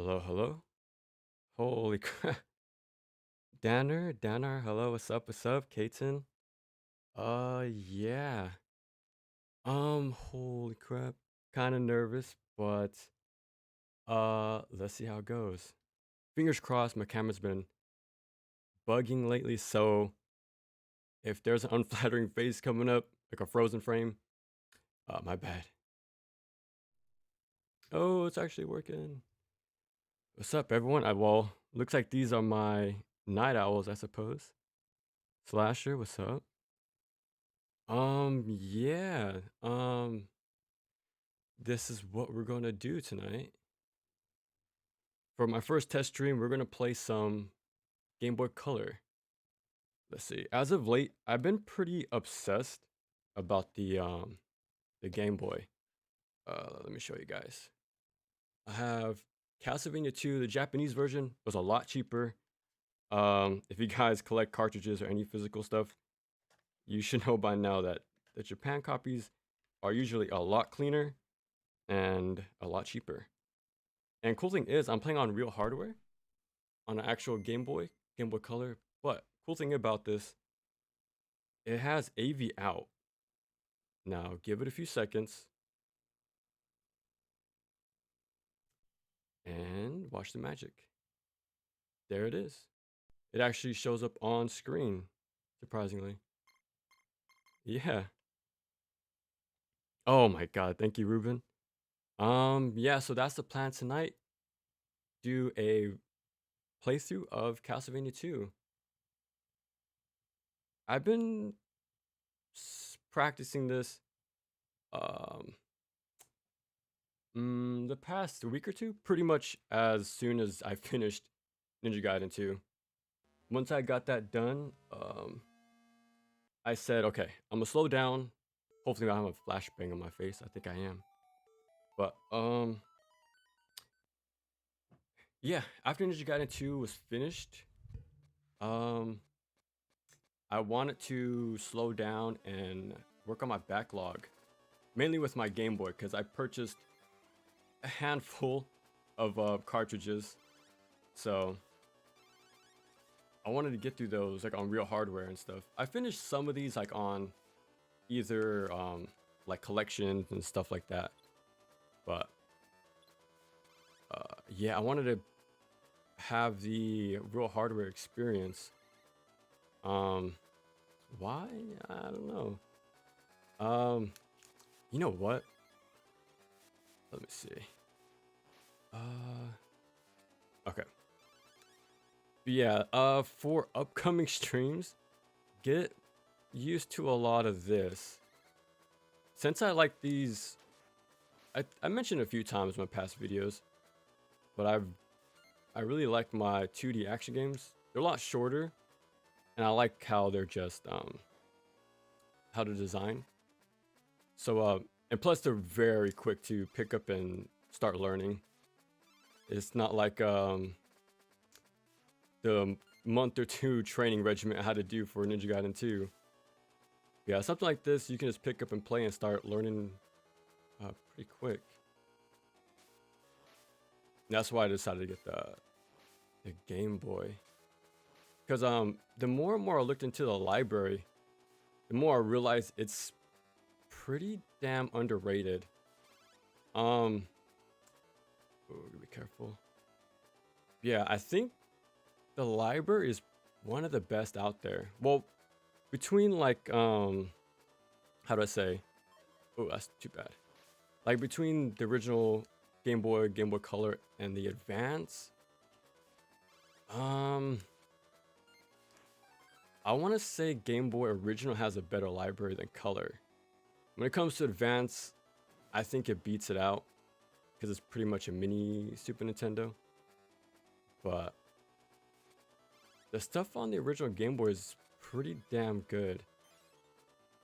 Hello, hello. Holy crap. Danner, hello, what's up, Katen? Yeah. Holy crap. Kind of nervous, but let's see how it goes. Fingers crossed, my camera's been bugging lately, so if there's an unflattering face coming up, like a frozen frame, my bad. Oh, it's actually working. What's up, everyone? Well, looks like these are my night owls, I suppose. Slasher, what's up? Yeah. This is what we're gonna do tonight. For my first test stream, we're gonna play some Game Boy Color. Let's see. As of late, I've been pretty obsessed about the Game Boy. Let me show you guys. I have Castlevania 2. The Japanese version was a lot cheaper. If you guys collect cartridges or any physical stuff, you should know by now that the Japan copies are usually a lot cleaner and a lot cheaper. And cool thing is, I'm playing on real hardware, on an actual Game Boy Color. But cool thing about this, it has AV out. Now give it a few seconds and watch the magic. There it is. It actually shows up on screen, surprisingly. Yeah. Oh my god, thank you, Ruben. Yeah, so that's the plan tonight. Do a playthrough of Castlevania 2. I've been practicing this um the past week or two, pretty much as soon as I finished Ninja Gaiden 2. Once I got that done, I said, okay, I'm gonna slow down. Hopefully I don't have a flashbang on my face. I think I am. But yeah, after Ninja Gaiden 2 was finished, um, I wanted to slow down and work on my backlog, mainly with my Game Boy, because I purchased a handful of cartridges. So I wanted to get through those like on real hardware and stuff. I finished some of these like on either like collections and stuff like that. But yeah, I wanted to have the real hardware experience. Um why? I don't know. Um you know what? Let me see. Uh okay. But yeah, for upcoming streams, get used to a lot of this. Since I like these, I mentioned a few times in my past videos, but I really like my 2D action games. They're a lot shorter, and I like how they're just how to design. So and plus they're very quick to pick up and start learning. It's not like the month or two training regimen I had to do for Ninja Gaiden 2. Yeah, something like this you can just pick up and play and start learning pretty quick. And that's why I decided to get the Game Boy. Because the more and more I looked into the library, the more I realized it's pretty damn underrated. Oh, be careful. Yeah, I think the library is one of the best out there. Well, between like how do I say? Oh, that's too bad. Like between the original Game Boy Color, and the Advance, um, I want to say Game Boy Original has a better library than Color. When it comes to Advance, I think it beats it out because it's pretty much a mini Super Nintendo. But the stuff on the original Game Boy is pretty damn good.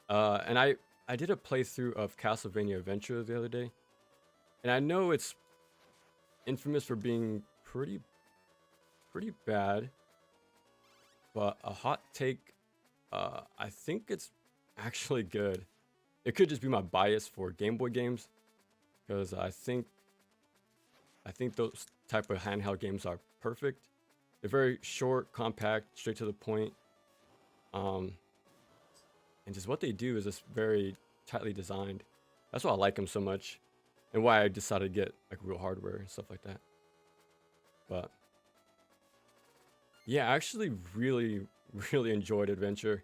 And I did a playthrough of Castlevania Adventure the other day, and I know it's infamous for being pretty bad, but a hot take, I think it's actually good. It could just be my bias for Game Boy games, because I think I think those type of handheld games are perfect. They're very short, compact, straight to the point. And just what they do is just very tightly designed. That's why I like them so much, and why I decided to get like real hardware and stuff like that. But yeah, I actually really, really enjoyed Adventure.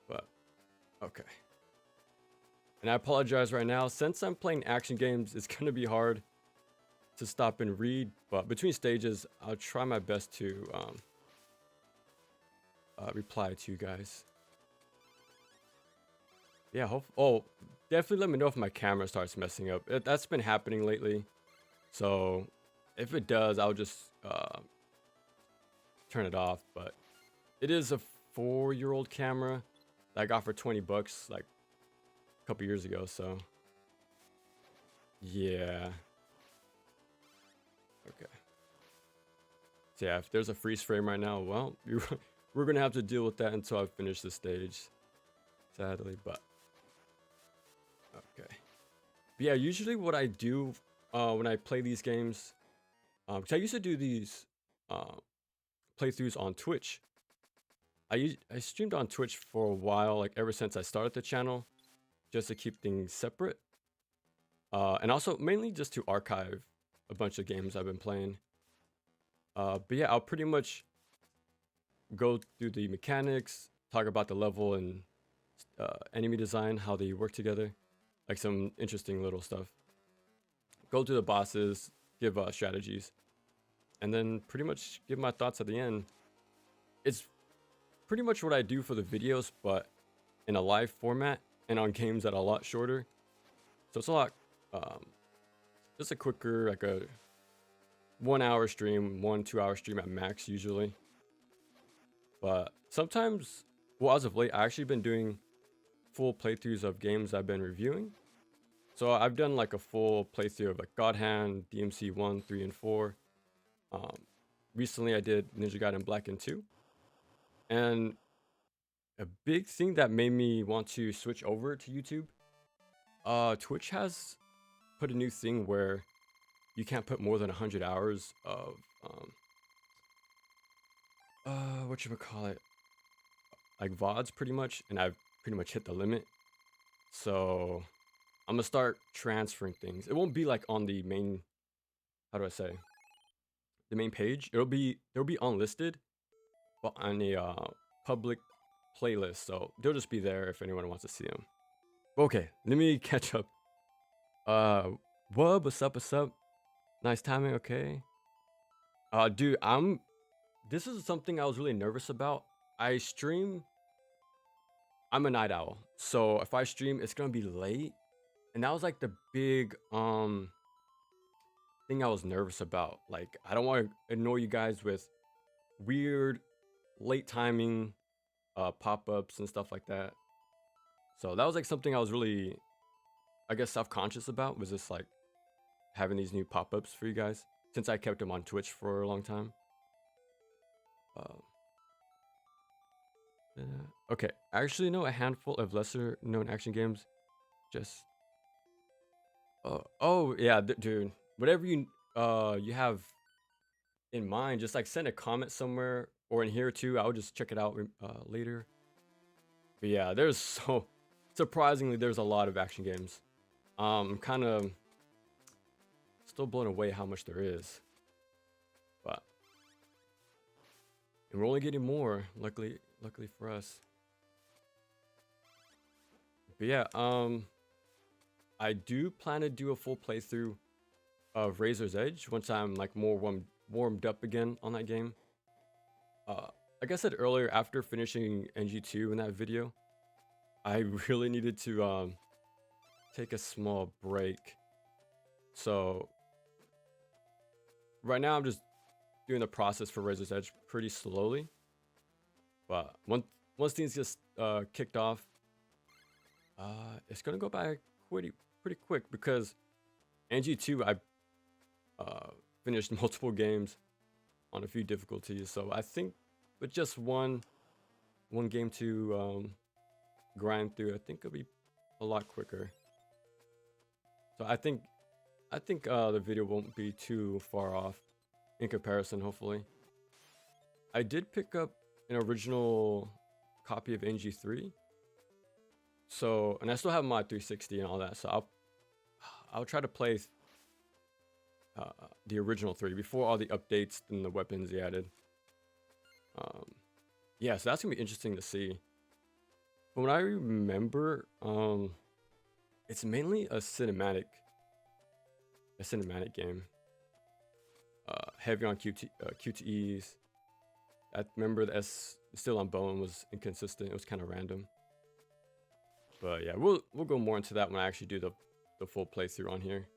But okay. And I apologize right now. Since I'm playing action games, it's gonna be hard to stop and read. But between stages, I'll try my best to reply to you guys. Yeah, oh, definitely let me know if my camera starts messing up. That's been happening lately. So if it does, I'll just turn it off. But it is a 4-year-old camera that I got for 20 bucks like a couple years ago. So yeah. Okay. So yeah, if there's a freeze frame right now, well, we're gonna have to deal with that until I finish the stage, sadly. But okay. But yeah, usually what I do when I play these games, because I used to do these playthroughs on Twitch. I streamed on Twitch for a while, like ever since I started the channel, just to keep things separate, and also mainly just to archive a bunch of games I've been playing. But yeah, I'll pretty much go through the mechanics, talk about the level and enemy design, how they work together, like some interesting little stuff. Go through the bosses, give strategies, and then pretty much give my thoughts at the end. It's pretty much what I do for the videos, but in a live format and on games that are a lot shorter. So it's a lot, just a quicker, like a 1 hour stream, 1-2 hour stream at max usually. But sometimes, well, as of late, I actually been doing full playthroughs of games I've been reviewing. So I've done like a full playthrough of like God Hand, DMC 1, 3, and 4. Recently I did Ninja Gaiden Black and 2. And a big thing that made me want to switch over to YouTube, Twitch has put a new thing where you can't put more than 100 hours of whatchamacallit, like VODs pretty much, and I've pretty much hit the limit. So I'm gonna start transferring things. It won't be like on the main, how do I say, the main page. They'll be unlisted, but on a public playlist. So they'll just be there if anyone wants to see them. Okay, let me catch up. What's up? What's up? Nice timing. Okay. Dude, this is something I was really nervous about. I stream. I'm a night owl, so if I stream, it's gonna be late, and that was like the big thing I was nervous about. Like, I don't want to annoy you guys with weird late timing pop-ups and stuff like that. So that was like something I was really, I guess, self-conscious about, was just like having these new pop-ups for you guys, since I kept them on Twitch for a long time. Okay, I actually know a handful of lesser known action games. Just oh yeah, dude, whatever you have in mind, just like send a comment somewhere or in here too. I'll just check it out later. But yeah, there's so surprisingly there's a lot of action games. I'm kind of still blown away how much there is. But and we're only getting more, luckily for us. But yeah, I do plan to do a full playthrough of Razor's Edge once I'm like more warmed up again on that game. Like I said earlier, after finishing NG2 in that video, I really needed to take a small break. So right now I'm just doing the process for Razor's Edge pretty slowly. But once things just kicked off, it's gonna go by pretty quick, because NG2 I finished multiple games on a few difficulties. So I think with just one game to grind through, I think it'll be a lot quicker. So I think I think the video won't be too far off in comparison, hopefully. I did pick up an original copy of NG3. So, and I still have my 360 and all that. So I'll try to play the original 3 before all the updates and the weapons they added. Yeah, so that's gonna be interesting to see. From what I remember, it's mainly a cinematic game. Heavy on QTEs. I remember the S still on bone was inconsistent. It was kind of random. But yeah, we'll go more into that when I actually do the full playthrough on here.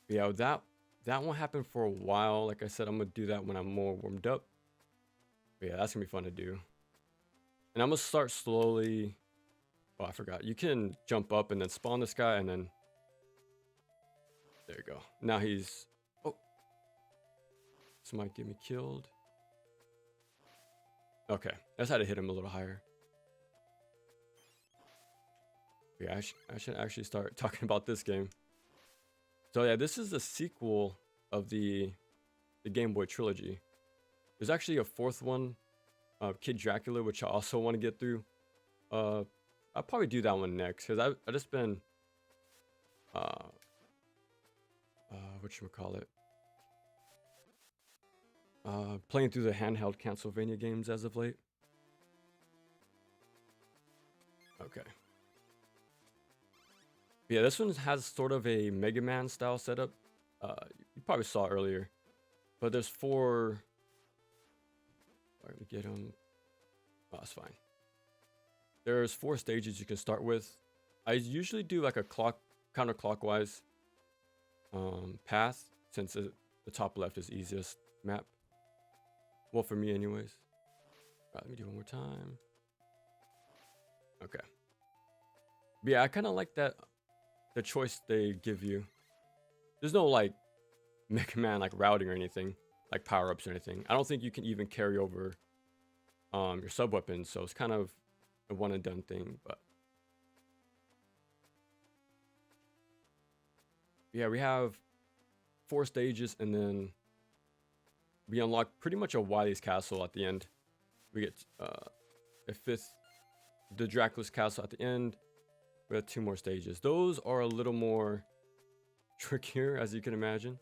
Yeah, that won't happen for a while. Like I said, I'm gonna do that when I'm more warmed up. But yeah, that's gonna be fun to do. And I'm gonna start slowly. Oh, I forgot. You can jump up and then spawn this guy, and then there you go. Now he's this might get me killed. Okay, I just had to hit him a little higher. Yeah, I should actually start talking about this game. So yeah, this is the sequel of the Game Boy trilogy. There's actually a 4th one, Kid Dracula, which I also want to get through. I'll probably do that one next because I just been whatchamacallit, playing through the handheld Castlevania games as of late. Okay. Yeah, this one has sort of a Mega Man style setup. You probably saw it earlier, but there's 4. All right, we get them. Oh, that's fine. There's 4 stages you can start with. I usually do like a counterclockwise path, since the top left is easiest map. Well, for me anyways. All right, let me do one more time. Okay. But yeah, I kind of like that, the choice they give you. There's no like Mega Man like routing or anything, like power-ups or anything. I don't think you can even carry over your sub weapons, so it's kind of a one and done thing. But yeah, we have 4 stages, and then we unlock pretty much a Wily's castle at the end. We get a 5th, the Dracula's castle at the end. We have 2 more stages. Those are a little more trickier, as you can imagine.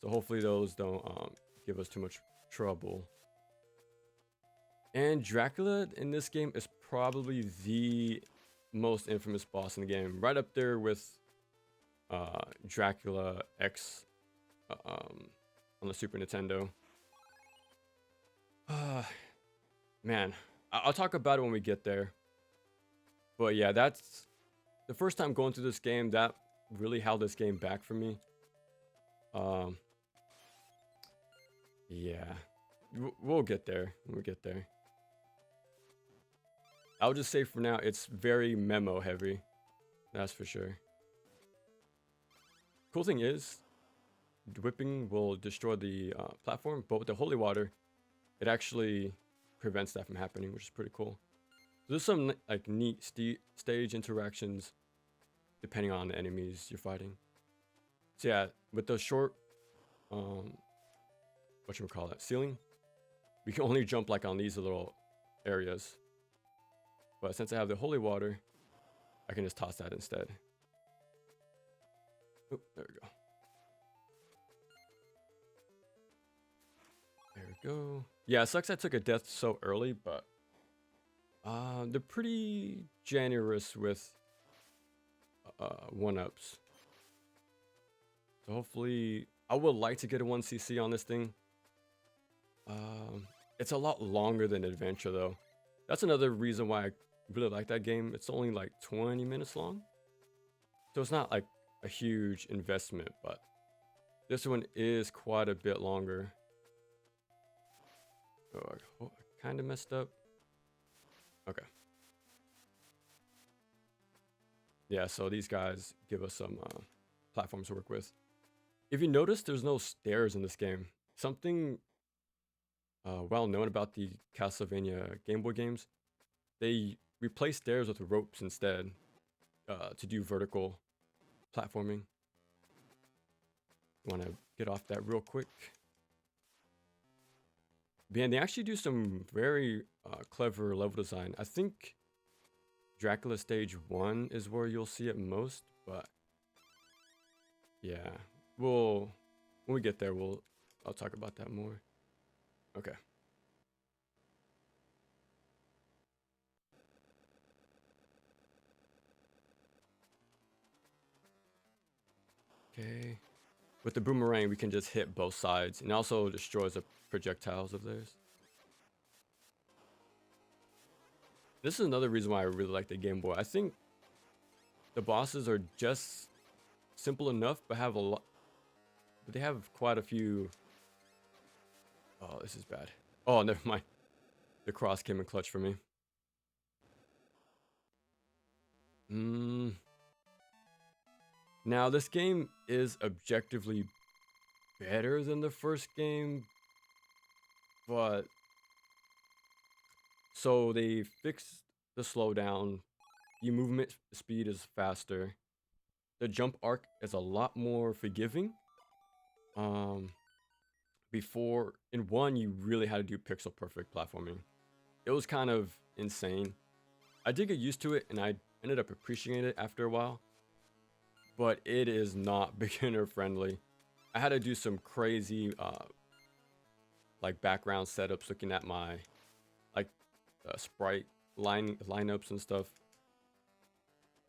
So hopefully those don't give us too much trouble. And Dracula in this game is probably the most infamous boss in the game, right up there with Dracula X on the Super Nintendo. Man, I'll talk about it when we get there. But yeah, that's the first time going through this game that really held this game back for me. Yeah, we'll get there when we get there. I'll just say for now, it's very memo heavy. That's for sure. Cool thing is, whipping will destroy the platform, but with the holy water, it actually prevents that from happening, which is pretty cool. So there's some like neat stage interactions depending on the enemies you're fighting. So yeah, with the short, whatchamacallit, ceiling, we can only jump like on these little areas. But since I have the holy water, I can just toss that instead. Oh, there we go. There we go. Yeah, it sucks I took a death so early, but they're pretty generous with 1-ups. So hopefully, I would like to get a 1cc on this thing. It's a lot longer than Adventure though. That's another reason why I really like that game. It's only like 20 minutes long. So it's not like a huge investment, but this one is quite a bit longer. Oh, I kind of messed up. Okay. Yeah, so these guys give us some platforms to work with. If you notice, there's no stairs in this game. Something well known about the Castlevania Game Boy games, they replace stairs with ropes instead to do vertical platforming. Want to get off that real quick. Man, they actually do some very clever level design. I think Dracula Stage 1 is where you'll see it most, but yeah, when we get there, I'll talk about that more. Okay. Okay. With the boomerang, we can just hit both sides, and also destroys the projectiles of theirs. This is another reason why I really like the Game Boy. I think the bosses are just simple enough, but have a lot. But they have quite a few. Oh, this is bad. Oh, never mind. The cross came in clutch for me. Now, this game is objectively better than the first game, but so they fixed the slowdown. The movement speed is faster. The jump arc is a lot more forgiving. Before in 1, you really had to do pixel perfect platforming. It was kind of insane. I did get used to it, and I ended up appreciating it after a while. But it is not beginner friendly. I had to do some crazy like background setups, looking at my like sprite lineups and stuff.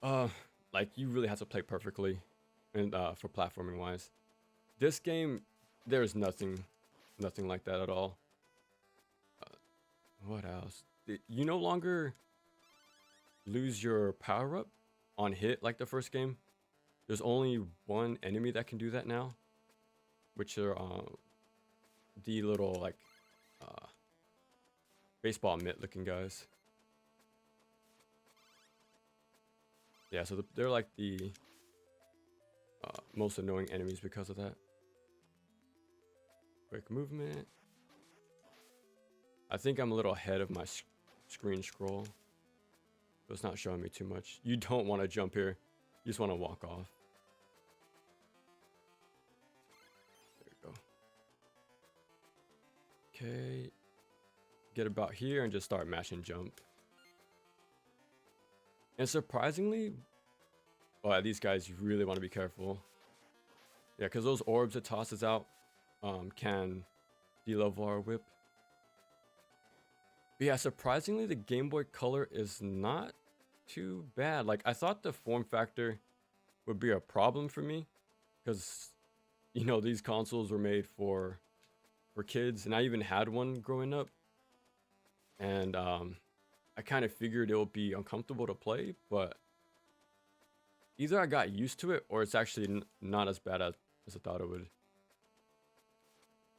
Like you really have to play perfectly, and for platforming wise, this game there's nothing like that at all. What else? You no longer lose your power up on hit like the first game. There's only one enemy that can do that now, which are the little like baseball mitt looking guys. Yeah, so they're like the most annoying enemies because of that. Quick movement. I think I'm a little ahead of my screen scroll. So it's not showing me too much. You don't want to jump here. You just want to walk off. There we go. Okay. Get about here and just start mashing jump. And surprisingly, well, these guys, you really want to be careful. Yeah, because those orbs it tosses out can de-level our whip. But yeah, surprisingly, the Game Boy Color is not too bad. Like, I thought the form factor would be a problem for me, because, you know, these consoles were made for kids, and I even had one growing up. And I kind of figured it would be uncomfortable to play, but either I got used to it, or it's actually not as bad as I thought it would.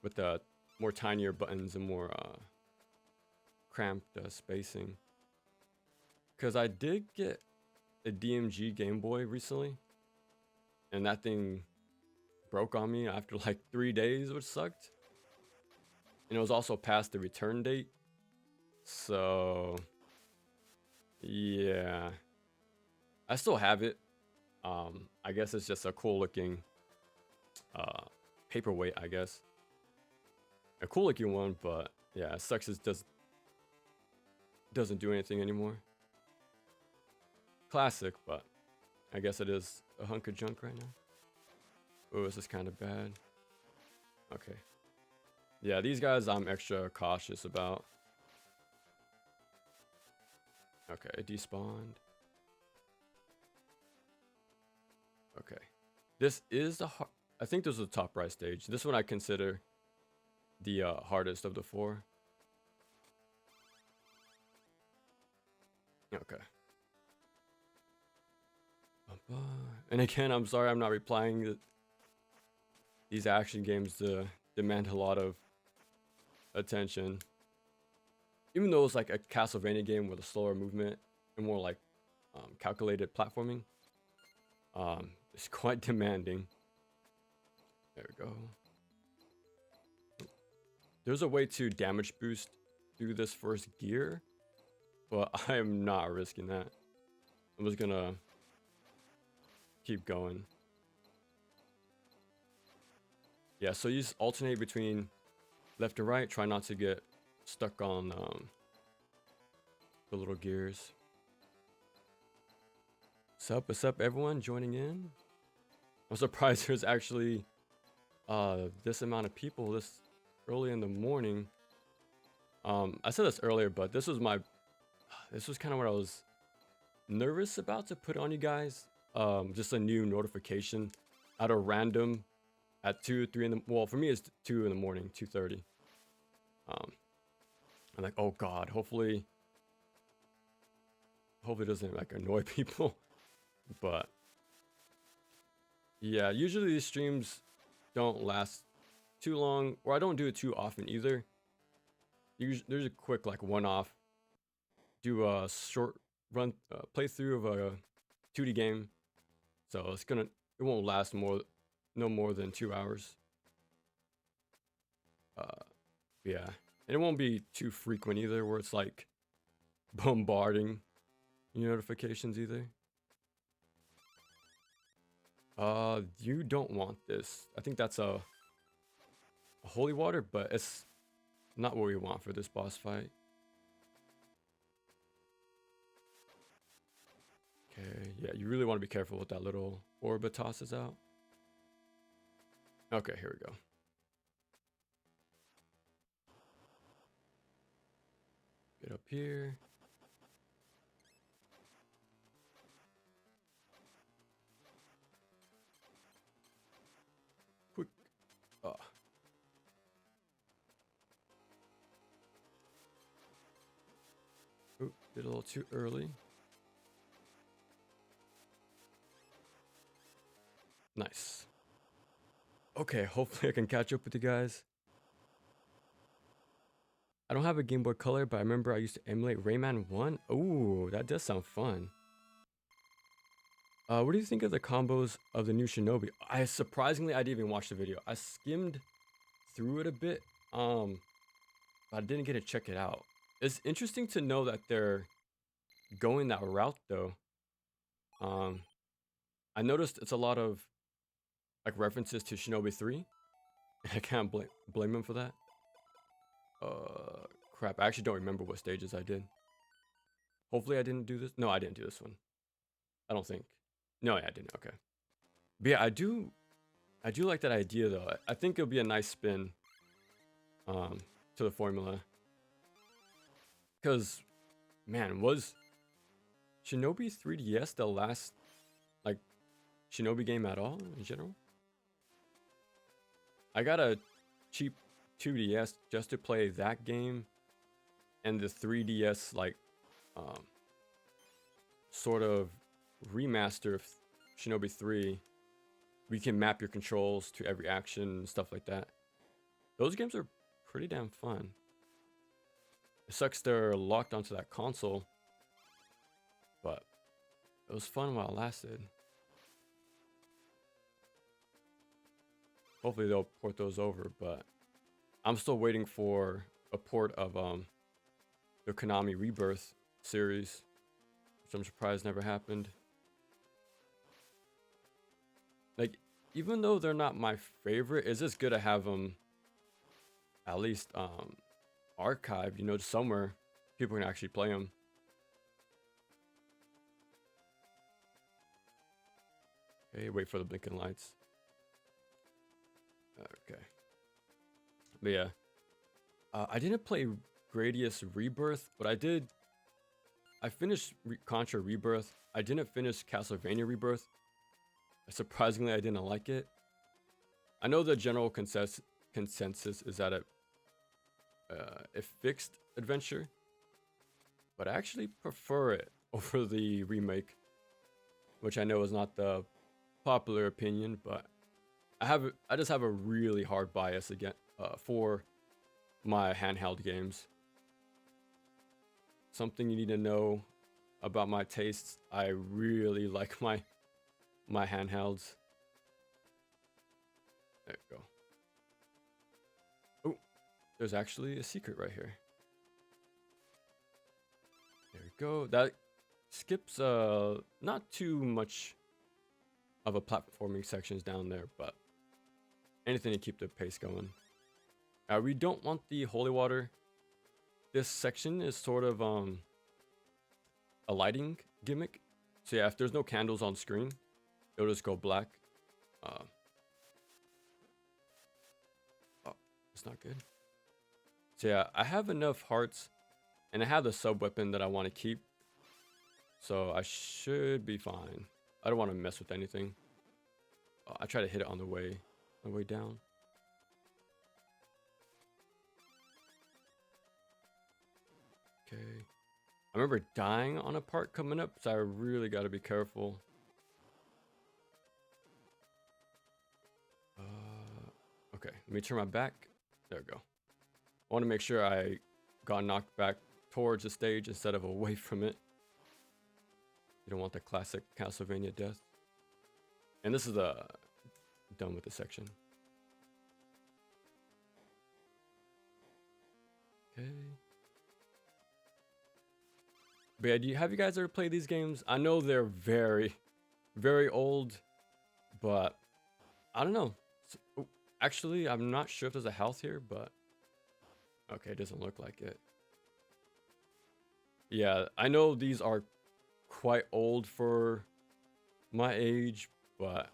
With the more tinier buttons and more cramped spacing. Because I did get a DMG Game Boy recently, and that thing broke on me after like 3 days, which sucked. And it was also past the return date. So yeah, I still have it. I guess it's just a cool looking paperweight, I guess. A cool looking one, but yeah, it sucks. It doesn't do anything anymore. Classic, but I guess it is a hunk of junk right now. Oh, this is kind of bad. Okay. Yeah, these guys I'm extra cautious about. Okay, it despawned. Okay. This is the I think this is the top right stage. This one I consider the hardest of the 4. Okay. And again, I'm sorry I'm not replying. These action games demand a lot of attention. Even though it's like a Castlevania game with a slower movement and more like calculated platforming, it's quite demanding. There we go. There's a way to damage boost through this first gear, Well, I am not risking that. I'm just gonna keep going. Yeah, so you just alternate between left and right. Try not to get stuck on the little gears. What's up, everyone joining in? I'm surprised there's actually this amount of people this early in the morning. I said this earlier, but this was kind of what I was nervous about to put on you guys. Just a new notification at a random at 2, 3 in the, well, for me it's 2 in the morning, 2:30. I'm like, oh God, hopefully it doesn't like annoy people. But yeah, usually these streams don't last too long, or I don't do it too often either. There's a quick like one-off, do a short run playthrough of a 2D game, so it won't last no more than 2 hours. Yeah, and it won't be too frequent either, where it's like bombarding your notifications either. You don't want this. I think that's a holy water, but it's not what we want for this boss fight. Okay, yeah, you really want to be careful with that little orb it tosses out. Okay, here we go. Get up here. Quick. Oh. Oop, did a little too early. Nice. Okay, hopefully I can catch up with you guys. I don't have a Game Boy Color, but I remember I used to emulate Rayman 1. Ooh, that does sound fun. What do you think of the combos of the new Shinobi? I didn't even watch the video. I skimmed through it a bit, but I didn't get to check it out. It's interesting to know that they're going that route though. I noticed it's a lot of like references to Shinobi 3. And I can't blame him for that. Crap, I actually don't remember what stages I did. Hopefully I didn't do this. No, I didn't do this one. I don't think. No, yeah, I didn't. Okay. But yeah, I do like that idea though. I think it'll be a nice spin to the formula. Cause man, was Shinobi 3DS the last like Shinobi game at all in general? I got a cheap 2DS just to play that game and the 3DS like sort of remaster of Shinobi 3. We can map your controls to every action and stuff like that. Those games are pretty damn fun. It sucks they're locked onto that console, but it was fun while it lasted. Hopefully they'll port those over, but I'm still waiting for a port of the Konami Rebirth series, which I'm surprised never happened. Like, even though they're not my favorite, it's just good to have them at least archived, you know, somewhere people can actually play them. Okay, wait for the blinking lights. Okay. But yeah, I didn't play Gradius Rebirth, but I finished Contra Rebirth. I didn't finish Castlevania Rebirth. Surprisingly, I didn't like it. I know the general consensus is that a fixed adventure, but I actually prefer it over the remake, which I know is not the popular opinion, but I just have a really hard bias again for my handheld games. Something you need to know about my tastes: I really like my handhelds. There we go. Oh, there's actually a secret right here. There go. That skips not too much of a platforming sections down there, but anything to keep the pace going. We don't want the holy water. This section is sort of a lighting gimmick. So yeah, if there's no candles on screen, it'll just go black. Oh, it's not good. So yeah, I have enough hearts, and I have the sub weapon that I want to keep. So I should be fine. I don't want to mess with anything. I try to hit it on the way down. Okay. I remember dying on a part coming up, so I really got to be careful. Okay, let me turn my back. There we go. I want to make sure I got knocked back towards the stage instead of away from it. You don't want the classic Castlevania death. And this is done with the section. Okay. But yeah, have you guys ever played these games? I know they're very, very old, but I don't know. So, actually, I'm not sure if there's a health here, but okay, it doesn't look like it. Yeah, I know these are quite old for my age, but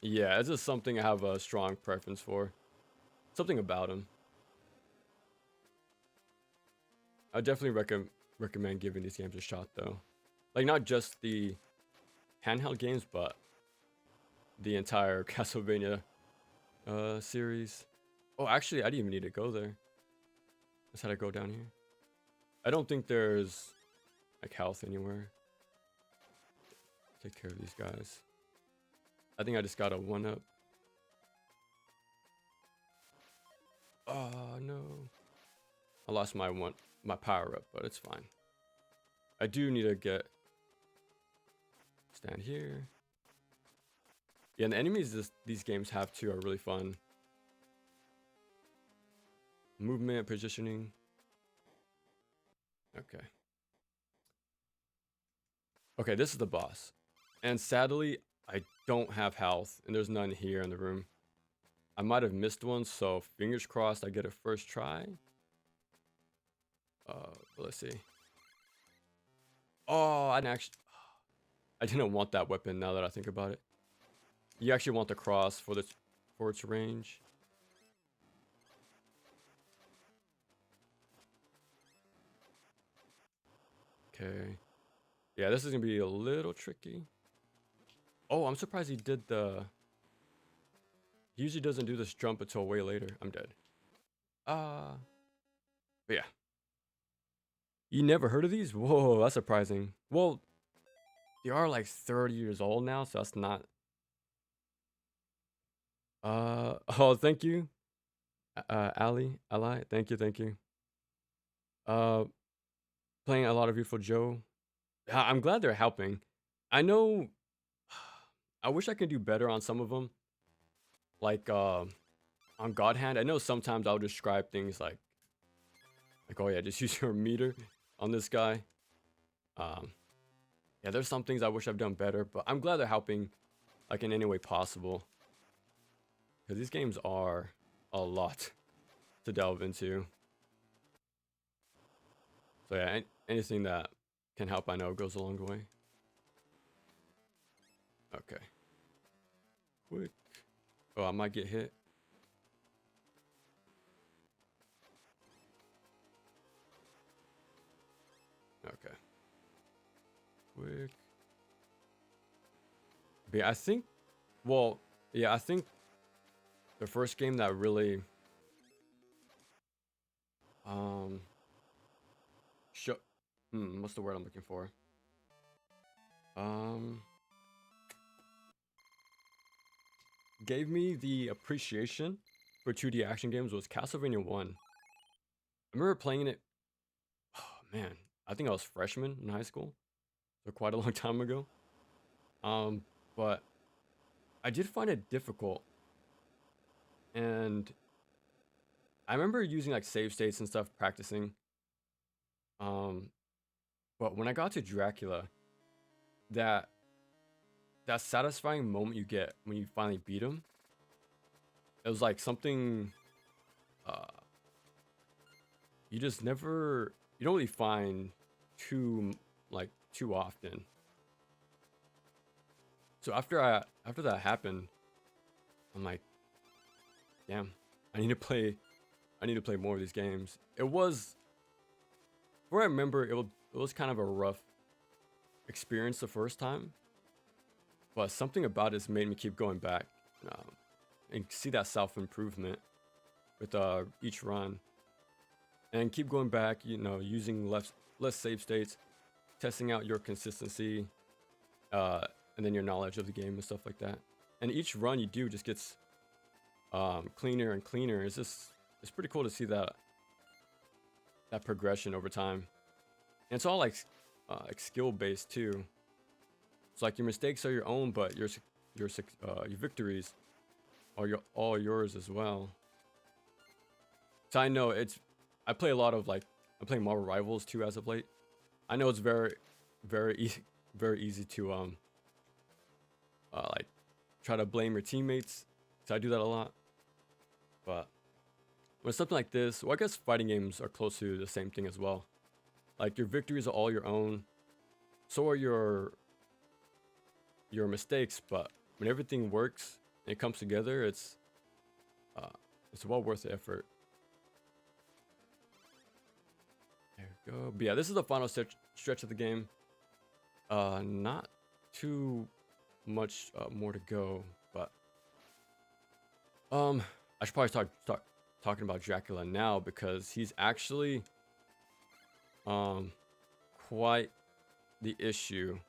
yeah, it's just something I have a strong preference for. Something about them. I definitely recommend giving these games a shot, though. Like, not just the handheld games, but the entire Castlevania series. Oh, actually, I didn't even need to go there. I just had to go down here. I don't think there's like health anywhere. Take care of these guys. I think I just got a 1-up. Oh no. I lost my power up, but it's fine. I do need to stand here. Yeah, and the enemies these games have too are really fun. Movement, positioning. Okay. Okay, this is the boss. And sadly, I don't have health, and there's none here in the room. I might have missed one, so fingers crossed I get it first try. Let's see. Oh, I didn't want that weapon now that I think about it. You actually want the cross for its range. Okay. Yeah, this is gonna be a little tricky. Oh, I'm surprised he did he usually doesn't do this jump until way later. I'm dead. But yeah. You never heard of these? Whoa, that's surprising. Well, they are like 30 years old now, so that's not. Oh, thank you, Ali, thank you. Uh, Playing a lot of Beautiful Joe. I'm glad they're helping. I know. I wish I could do better on some of them. Like on God Hand, I know sometimes I'll describe things like, oh yeah, just use your meter on this guy. Yeah, there's some things I wish I've done better, but I'm glad they're helping, like in any way possible. Because these games are a lot to delve into. So yeah, anything that can help, I know, goes a long way. Okay. Quick. Oh, I might get hit. Okay. Quick. But yeah, I think, well, yeah, I think the first game that really what's the word I'm looking for? Gave me the appreciation for 2D action games was Castlevania 1. I remember playing it, oh man, I think I was freshman in high school, so quite a long time ago. But I did find it difficult, and I remember using like save states and stuff, practicing. Um, but when I got to Dracula, that that satisfying moment you get when you finally beat him, it was like something uh you just never you don't really find too too often. So after that happened, I'm like, damn, I need to play I need to play more of these games. It was where I remember it was kind of a rough experience the first time, but something about it made me keep going back, um, and see that self improvement with each run, and keep going back. You know, using less save states, testing out your consistency, uh, and then your knowledge of the game and stuff like that. And each run you do just gets cleaner and cleaner. It's pretty cool to see that progression over time. And it's all like skill based too. It's like your mistakes are your own, but your victories are all yours as well. So I know I play a lot of I'm playing Marvel Rivals too as of late. I know it's very easy very easy to like try to blame your teammates. So I do that a lot. But when something like this, well, I guess fighting games are close to the same thing as well. Like your victories are all your own. So are your mistakes, but when everything works and it comes together, uh, it's well worth the effort. There we go. But yeah, this is the final stretch of the game. Not too much more to go, but I should probably start talking about Dracula now because he's actually um quite the issue.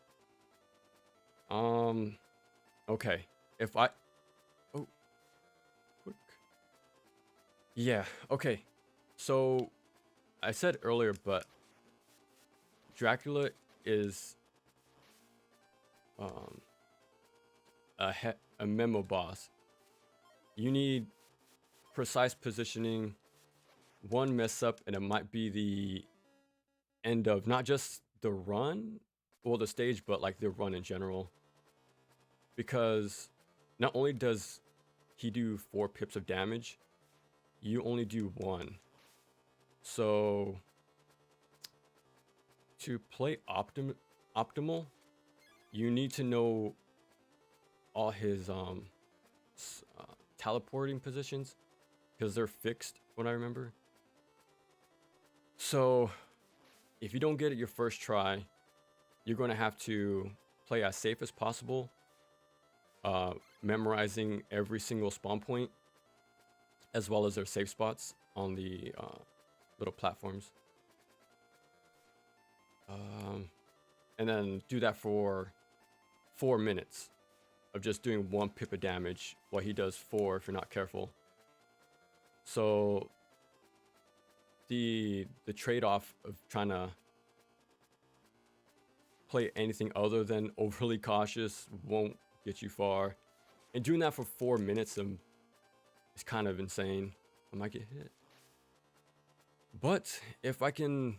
Okay, if I oh quick. Yeah, okay. So I said earlier, but Dracula is um a memo boss. You need precise positioning. One mess up and it might be the end of not just the run or the stage, but like the run in general. Because not only does he do 4 pips of damage, you only do 1. So to play optimal, you need to know all his teleporting positions because they're fixed, what I remember. So if you don't get it your first try, you're going to have to play as safe as possible, memorizing every single spawn point as well as their safe spots on the little platforms. And then do that for 4 minutes of just doing 1 pip of damage while he does 4 if you're not careful. So the trade-off of trying to play anything other than overly cautious won't get you far. And doing that for 4 minutes is kind of insane. I might get hit. But if I can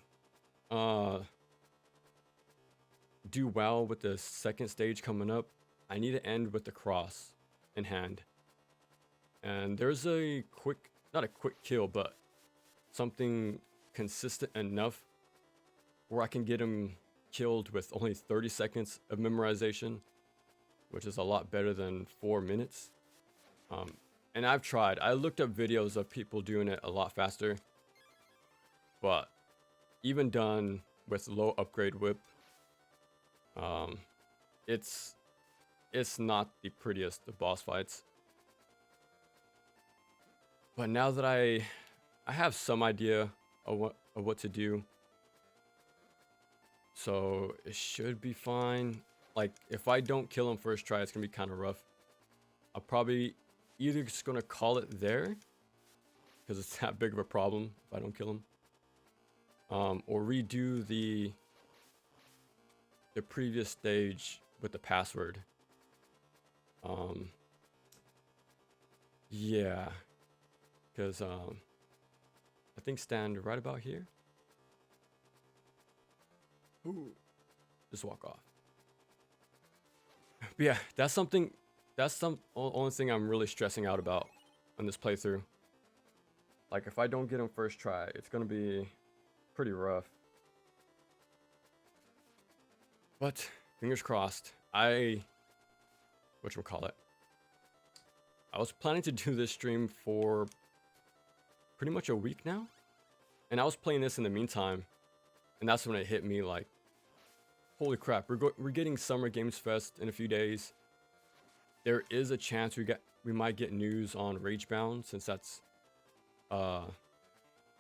do well with the second stage coming up, I need to end with the cross in hand. And there's a quick, not a quick kill, but something consistent enough where I can get him killed with only 30 seconds of memorization, which is a lot better than 4 minutes. And I've tried. I looked up videos of people doing it a lot faster, but even done with low upgrade whip, it's not the prettiest of boss fights. But now that I have some idea of what to do, so it should be fine. Like if I don't kill him first try, it's gonna be kind of rough. I'll probably either just gonna call it there because it's that big of a problem if I don't kill him, or redo the previous stage with the password. Yeah, because I think stand right about here. Ooh, just walk off. But yeah, that's something. That's some only thing I'm really stressing out about on this playthrough. Like if I don't get him first try, it's gonna be pretty rough. But fingers crossed. Whatchamacallit? I was planning to do this stream for pretty much a week now. And I was playing this in the meantime. And that's when it hit me like, holy crap, we're getting Summer Games Fest in a few days. There is a chance we might get news on Ragebound since that's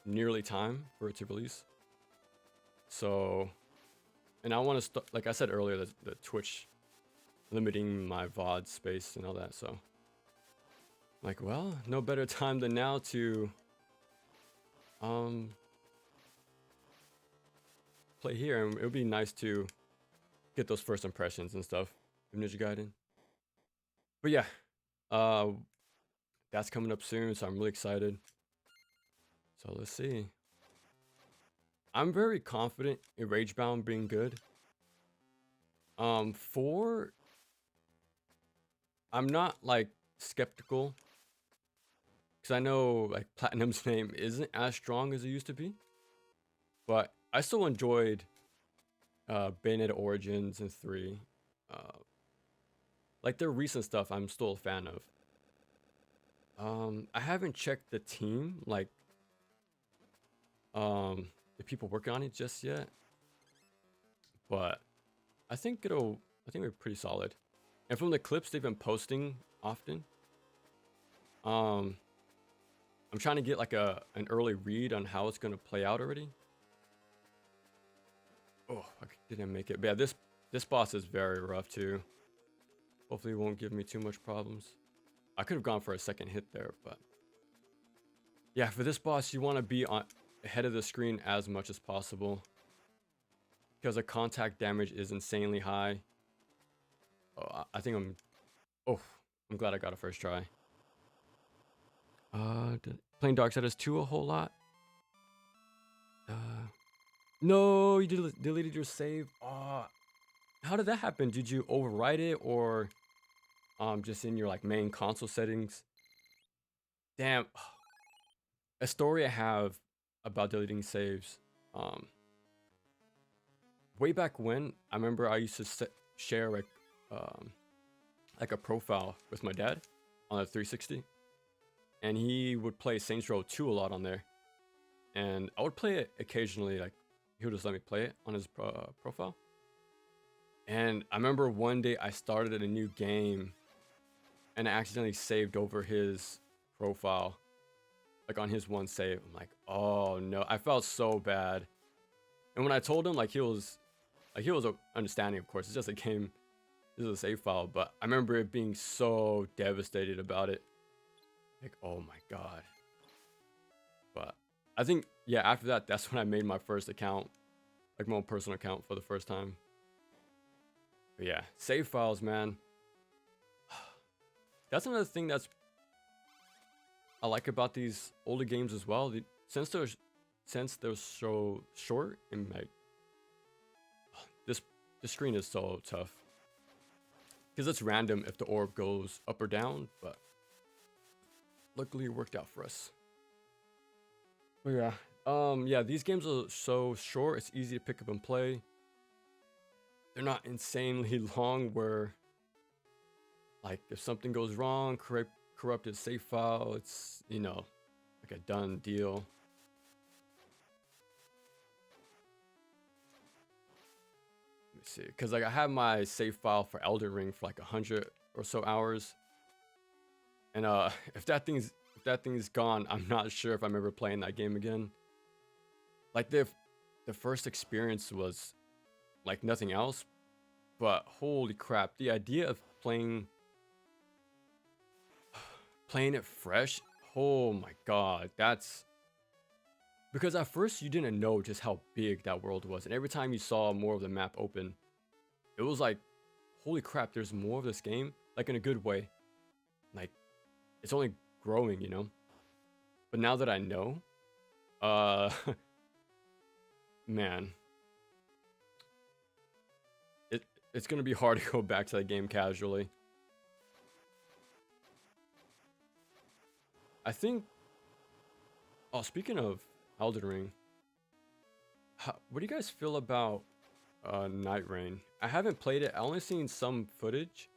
nearly time for it to release. So, and I want to start, like I said earlier, the Twitch limiting my VOD space and all that. So, like, well, no better time than now to play here, and it would be nice to get those first impressions and stuff of Ninja Gaiden. But yeah, that's coming up soon, so I'm really excited. So let's see. I'm very confident in Ragebound being good. I'm not like skeptical, because I know like Platinum's name isn't as strong as it used to be, but I still enjoyed Bayonetta Origins and 3. Like their recent stuff I'm still a fan of. I haven't checked the team, like the people working on it just yet, but I think we're pretty solid. And from the clips they've been posting often, I'm trying to get like an early read on how it's gonna play out already. Oh, I didn't make it. But yeah, this boss is very rough too. Hopefully it won't give me too much problems. I could have gone for a second hit there, but yeah, for this boss you want to be on ahead of the screen as much as possible, because the contact damage is insanely high. Oh, I'm glad I got a first try. Playing Darksiders 2 a whole lot. No, you deleted your save. How did that happen? Did you overwrite it, or just in your like main console settings? Damn. A story I have about deleting saves. Way back when, I remember I used to share like a profile with my dad on a 360, and he would play Saints Row 2 a lot on there, and I would play it occasionally. Like he would just let me play it on his profile. And I remember one day I started a new game and I accidentally saved over his profile, like on his one save. I'm like, oh no, I felt so bad. And when I told him, like he was understanding, of course, it's just a game, this is a save file, but I remember it being so devastated about it. Like, oh my God. But I think, yeah, after that, that's when I made my first account, like my own personal account for the first time. But yeah, save files, man. That's another thing I like about these older games as well. Since they're so short, and like this screen is so tough because it's random if the orb goes up or down. But luckily, it worked out for us. But yeah, yeah, these games are so short. It's easy to pick up and play. They're not insanely long where, like, if something goes wrong, corrupted save file, it's, you know, like a done deal. Let me see, because like I have my save file for Elden Ring for like 100 or so hours, and if that thing's gone, I'm not sure if I'm ever playing that game again. Like the first experience was like nothing else, but holy crap, the idea of playing it fresh, oh my God, that's because at first you didn't know just how big that world was, and every time you saw more of the map open, it was like, holy crap, there's more of this game, like in a good way. Like it's only growing, you know. But now that I know, man, it's gonna be hard to go back to that game casually. I think. Oh, speaking of Elden Ring, what do you guys feel about Night Rain? I haven't played it. I only seen some footage.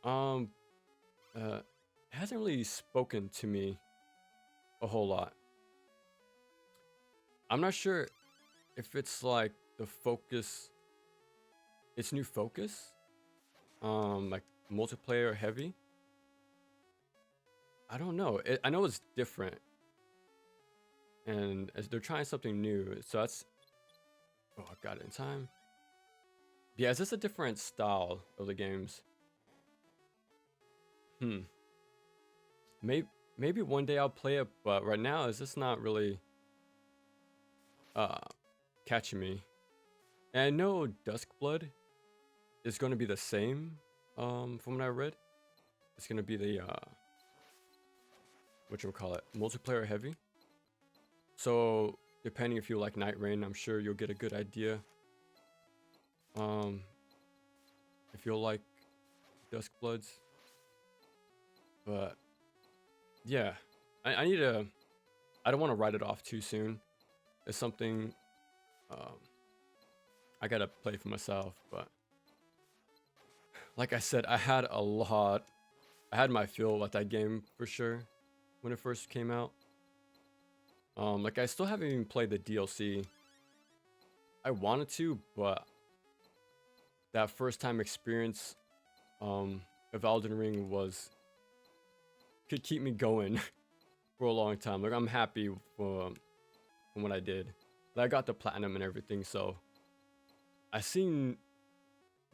Um, it hasn't really spoken to me a whole lot. I'm not sure if it's like the focus, its new focus, like multiplayer heavy. I don't know. I know it's different, and as they're trying something new. So that's. Oh, I got it in time. Yeah, is this a different style of the games? Hmm. Maybe one day I'll play it, but right now it's just not really uh catching me. And I know Duskblood is going to be the same. From what I read, it's going to be the what you call it, multiplayer heavy. So depending if you like Night Rain, I'm sure you'll get a good idea. If you'll like Duskbloods, but yeah, I need to. I don't want to write it off too soon. It's something I gotta play for myself. But like I said, I had a lot. I had my fill at that game for sure when it first came out. Like I still haven't even played the DLC. I wanted to, but that first time experience of Elden Ring could keep me going for a long time. Like I'm happy from what I did. Like, I got the platinum and everything, so I seen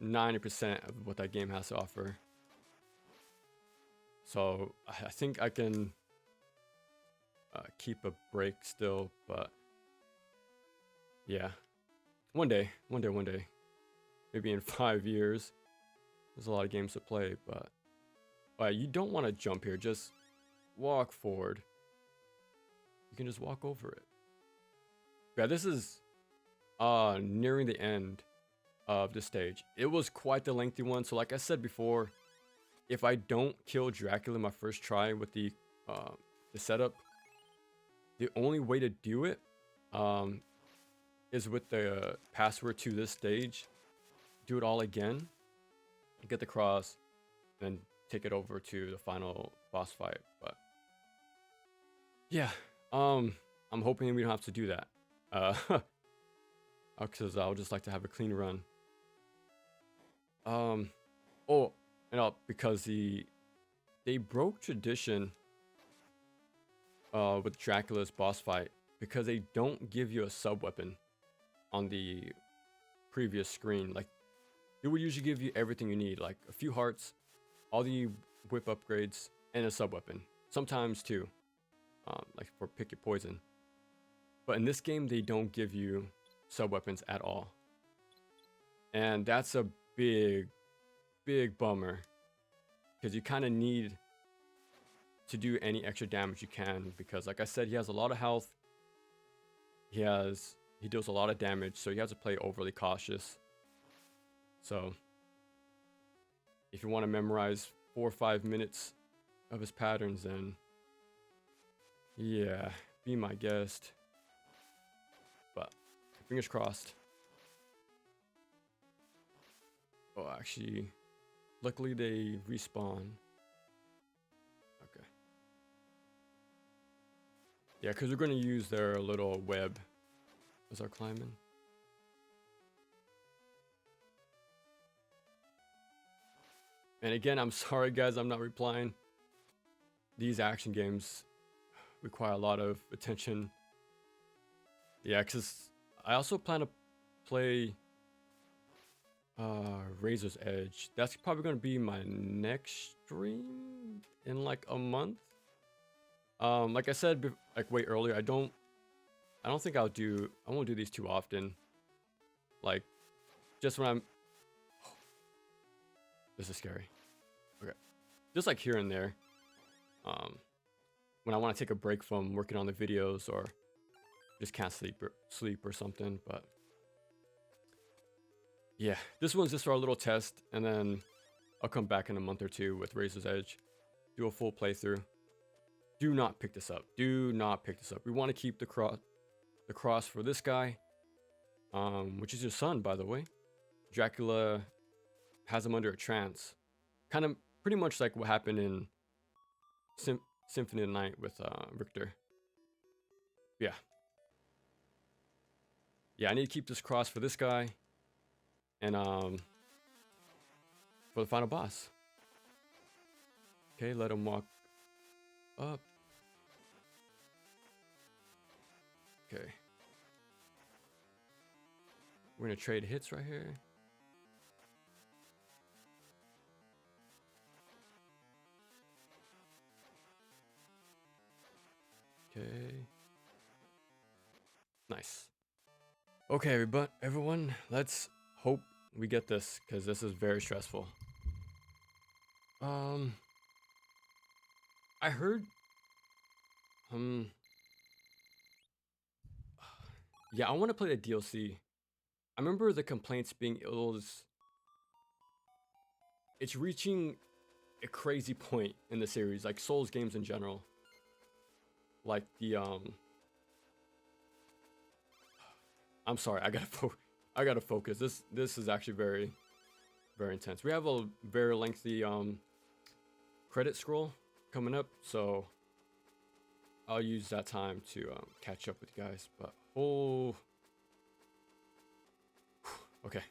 90% of what that game has to offer. So I think I can keep a break still, but yeah, one day, maybe in 5 years. There's a lot of games to play, but you don't want to jump here. Just walk forward. You can just walk over it. Yeah, this is nearing the end of the stage. It was quite the lengthy one. So like I said before, if I don't kill Dracula my first try with the setup, the only way to do it is with the password to this stage. Do it all again, get the cross, then take it over to the final boss fight. But yeah, I'm hoping we don't have to do that. Because I would just like to have a clean run. Oh, and because they broke tradition with Dracula's boss fight because they don't give you a sub weapon on the previous screen. Like it would usually give you everything you need, like a few hearts, all the whip upgrades, and a sub weapon. Sometimes two, like for pick your poison. But in this game, they don't give you sub weapons at all, and that's a big bummer because you kind of need to do any extra damage you can, because like I said, he has a lot of health. He deals a lot of damage, so you have to play overly cautious. So if you want to memorize 4 or 5 minutes of his patterns, then yeah, be my guest. But fingers crossed. Oh, actually, luckily they respawn. Okay. Yeah, because we're going to use their little web as our climbing. And again, I'm sorry guys, I'm not replying. These action games require a lot of attention. Yeah, because I also plan to play Razor's Edge. That's probably going to be my next stream in like a month. Like I said, like way earlier, I don't think I won't do these too often. Like, just when I'm, this is scary. Okay, just like here and there. When I want to take a break from working on the videos or just can't sleep or something. But Yeah, this one's just our little test, and then I'll come back in a month or two with Razor's Edge, do a full playthrough. Do not pick this up. Do not pick this up. We want to keep the cross for this guy, which is your son, by the way. Dracula has him under a trance, kind of pretty much like what happened in Symphony of the Night with Richter. Yeah. Yeah, I need to keep this cross for this guy, and for the final boss. Okay, let him walk up. Okay. We're gonna trade hits right here. Okay. Nice. Okay, but everyone, let's hope we get this, because this is very stressful. I heard yeah, I want to play the DLC. I remember the complaints being it's reaching a crazy point in the series, like Souls games in general. Like the I'm sorry, I gotta focus. This is actually very, very intense. We have a very lengthy credit scroll coming up, so I'll use that time to catch up with you guys. But oh, okay.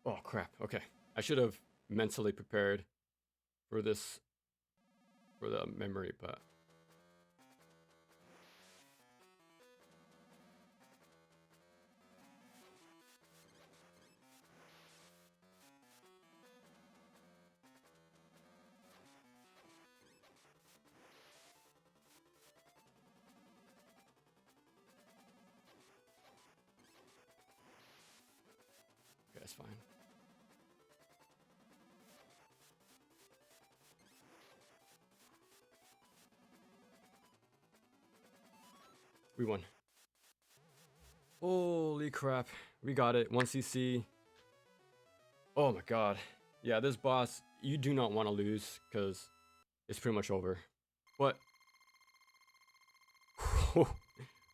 Oh crap. Okay, I should have mentally prepared for this, for the memory, but okay, that's fine. We won. Holy crap. We got it. 1 CC. Oh my god. Yeah, this boss, you do not want to lose, because it's pretty much over. But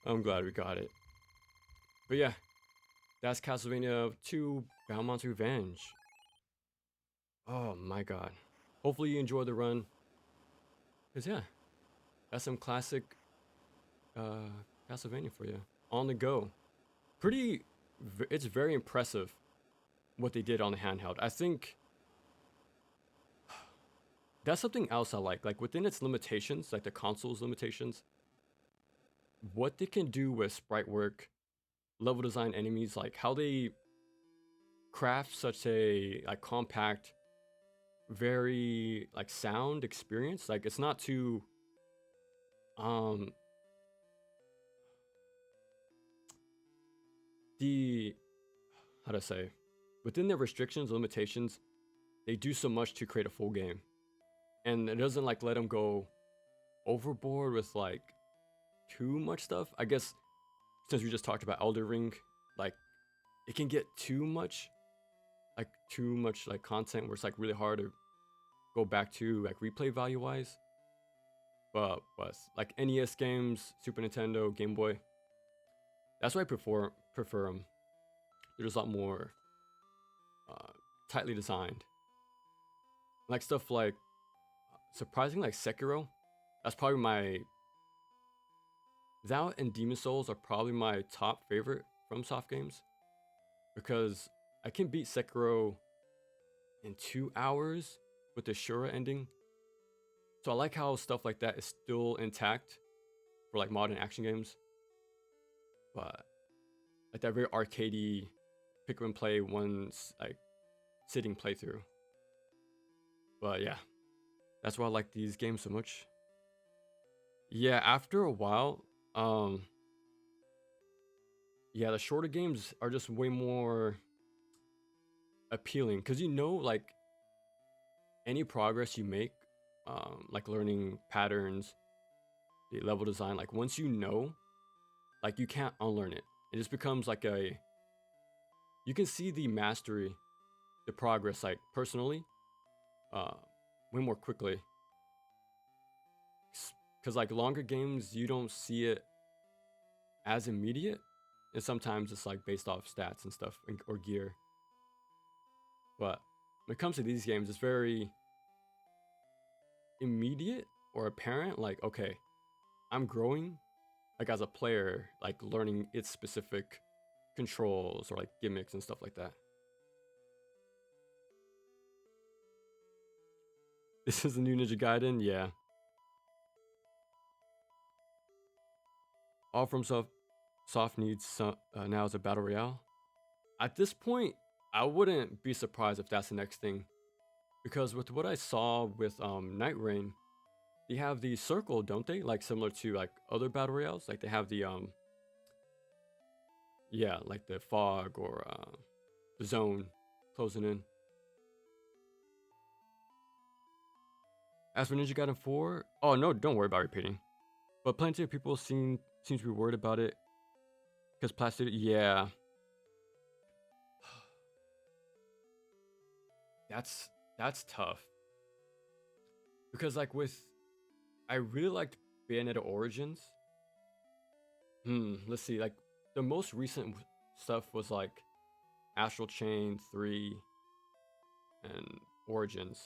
I'm glad we got it. But yeah, that's Castlevania 2 Belmont's Revenge. Oh my god. Hopefully you enjoy the run. Because yeah, that's some classic Castlevania for you. On the go. It's very impressive what they did on the handheld. I think that's something else I like within its limitations, like the console's limitations, what they can do with sprite work, level design, enemies, like how they craft such a like compact, very like sound experience. Like it's not too the how to say, within their restrictions, limitations, they do so much to create a full game, and it doesn't like let them go overboard with like too much stuff. I guess since we just talked about Elder Ring, like it can get too much like content where it's like really hard to go back to like replay value wise. But like NES games, Super Nintendo, Game Boy, that's why I prefer them. They're just a lot more tightly designed. Like stuff like surprisingly like Sekiro, that's probably my, that and Demon Souls are probably my top favorite FromSoft games, because I can beat Sekiro in 2 hours with the Shura ending. So I like how stuff like that is still intact for like modern action games, but like that very arcadey pick up and play one's like sitting playthrough. But yeah, that's why I like these games so much. Yeah, after a while, yeah, the shorter games are just way more appealing, because you know, like any progress you make, like learning patterns, the level design, like once you know, like you can't unlearn it. It just becomes like a you can see the mastery, the progress, like personally, uh, way more quickly. Because like longer games, you don't see it as immediate, and sometimes it's like based off stats and stuff or gear. But when it comes to these games, it's very immediate or apparent. Like, okay, I'm growing, like as a player, like learning its specific controls or like gimmicks and stuff like that. This is the new Ninja Gaiden, yeah. All from soft needs now is a battle royale. At this point, I wouldn't be surprised if that's the next thing, because with what I saw with Night Rain, they have the circle, don't they? Like similar to like other battle royales, like they have the yeah, like the fog or the zone closing in. As for Ninja Gaiden 4, oh no, don't worry about repeating. But plenty of people seem to be worried about it because plastic. Yeah, that's tough because like with I really liked Bayonetta Origins. Let's see. Like the most recent stuff was like Astral Chain 3 and Origins.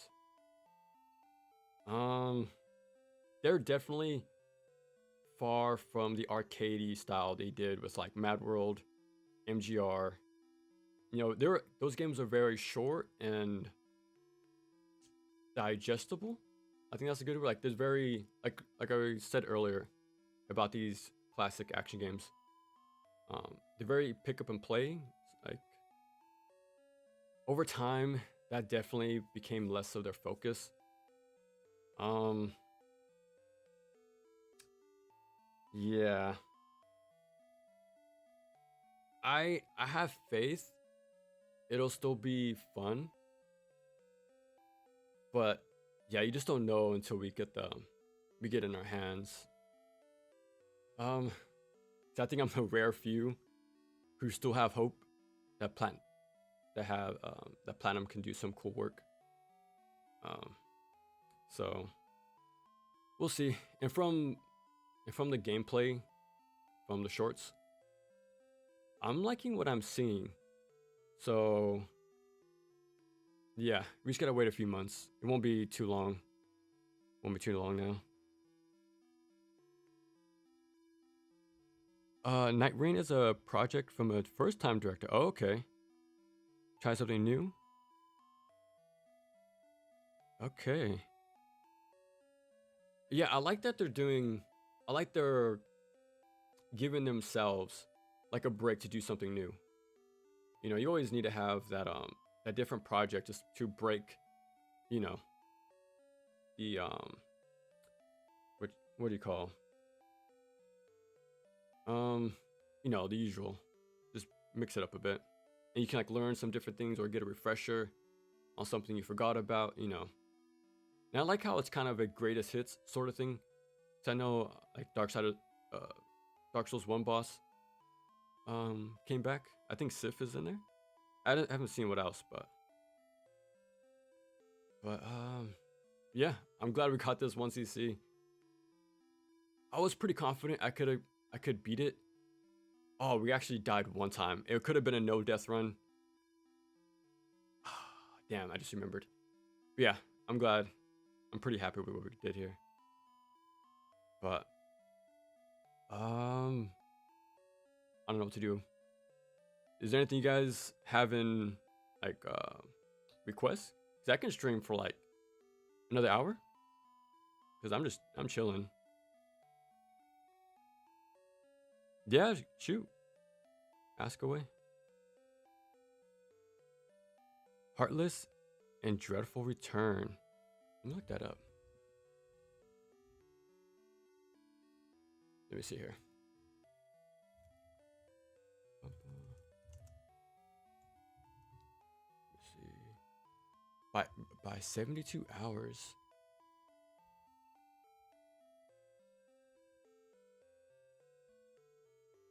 Um, they're definitely far from the arcadey style they did with like Mad World, MGR. You know, those games are very short and digestible. I think that's a good word. Like there's very like I said earlier about these classic action games. They're very pick up and play. Like over time, that definitely became less of their focus. Um, yeah, I have faith it'll still be fun, but yeah, you just don't know until we get in our hands. Um, so I think I'm the rare few who still have hope that that Platinum can do some cool work. Um, so we'll see. And from the gameplay, from the shorts, I'm liking what I'm seeing. So yeah, we just gotta wait a few months. It won't be too long. Won't be too long now. Night Rain is a project from a first-time director. Oh, okay. Try something new. Okay. Yeah, I like that they're doing. I like they're giving themselves like a break to do something new. You know, you always need to have that different project just to break. You know, the what do you call um, you know, the usual. Just mix it up a bit, and you can like learn some different things or get a refresher on something you forgot about. You know, and I like how it's kind of a greatest hits sort of thing. Cause I know like uh, Dark Souls One boss came back. I think Sif is in there. Haven't seen what else, but yeah, I'm glad we got this one CC. I was pretty confident I could beat it. Oh, we actually died one time. It could have been a no death run. Damn, I just remembered. But yeah, I'm glad. I'm pretty happy with what we did here. But I don't know what to do. Is there anything you guys have in like requests? Cause I can stream for like another hour. Cause I'm chilling. Yeah, shoot. Ask away. Heartless and Dreadful Return. Let me look that up. Let me see here. Let's see. By 72 hours.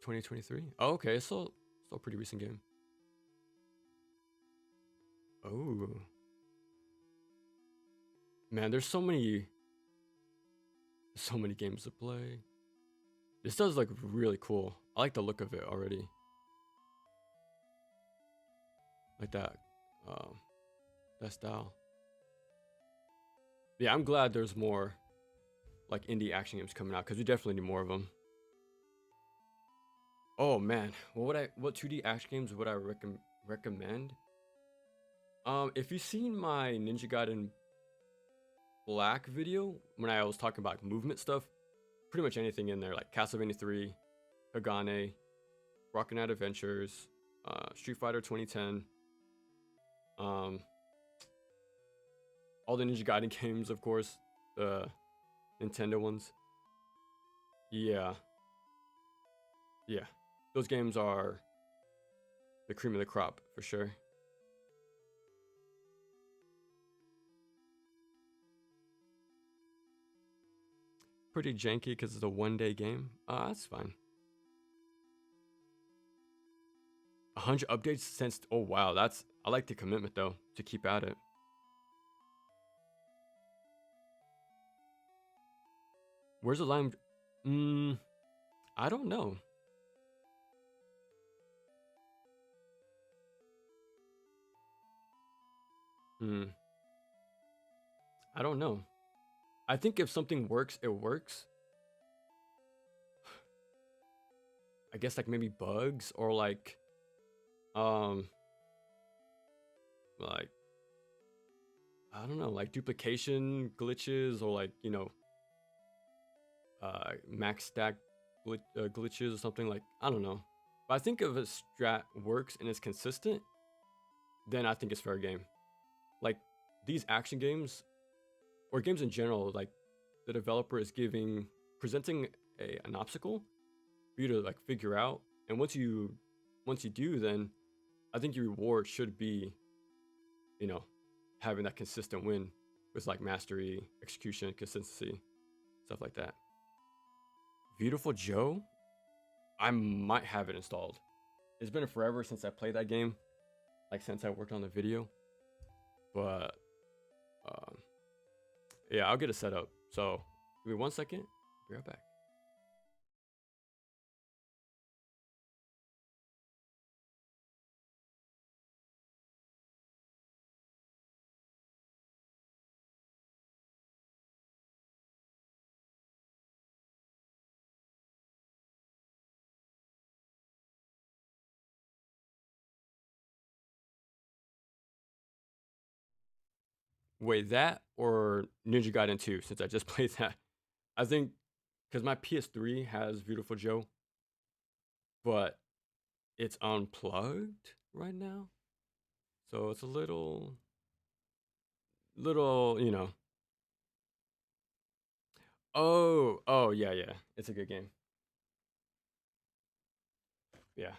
2023. Oh, okay, so still a pretty recent game. Oh, man, there's so many games to play. This does look really cool. I like the look of it already. Like um, that style. Yeah, I'm glad there's more like indie action games coming out because we definitely need more of them. Oh man, what 2D action games would I recommend? If you've seen my Ninja Gaiden Black video when I was talking about movement stuff, pretty much anything in there like Castlevania 3, Hagane, Rocket Knight Adventures, Street Fighter 2010, um, all the Ninja Gaiden games, of course, the Nintendo ones. Yeah, yeah, those games are the cream of the crop for sure. Pretty janky because it's a 1 day game. That's fine. 100 updates since. Oh wow, that's I like the commitment though to keep at it. Where's the line? Mm, I don't know. Hmm, I don't know. I think if something works, it works. I guess like maybe bugs or um like I don't know, like duplication glitches or like max stack glitches or something like I don't know. But I think if a strat works and is consistent, then I think it's fair game. Like these action games or games in general, like the developer is presenting an obstacle for you to like figure out, and once you do, then I think your reward should be you know having that consistent win with like mastery, execution, consistency, stuff like that. Beautiful Joe, I might have it installed. It's been forever since I played that game, like since I worked on the video, but um, yeah, I'll get it set up. So give me 1 second. Be right back. Wait, that or Ninja Gaiden 2, since I just played that. I think because my PS3 has Beautiful Joe, but it's unplugged right now. So it's a little. Oh, yeah, yeah. It's a good game. Yeah.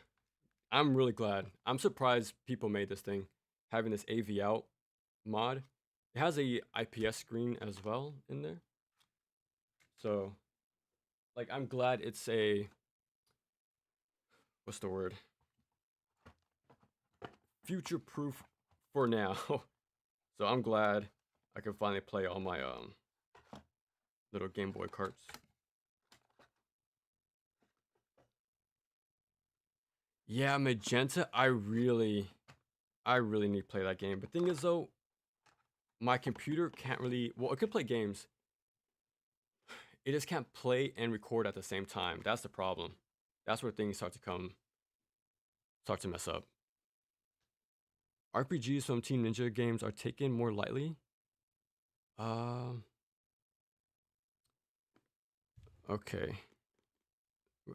I'm really glad. I'm surprised people made this thing, having this AV out mod. It has a IPS screen as well in there. So, like, I'm glad it's what's the word? Future proof for now. So I'm glad I can finally play all my little Game Boy carts. Yeah, Magenta, I really need to play that game. But thing is though, my computer can't really well, it can play games. It just can't play and record at the same time. That's the problem. That's where things start to mess up. RPGs from Team Ninja games are taken more lightly. Um, okay.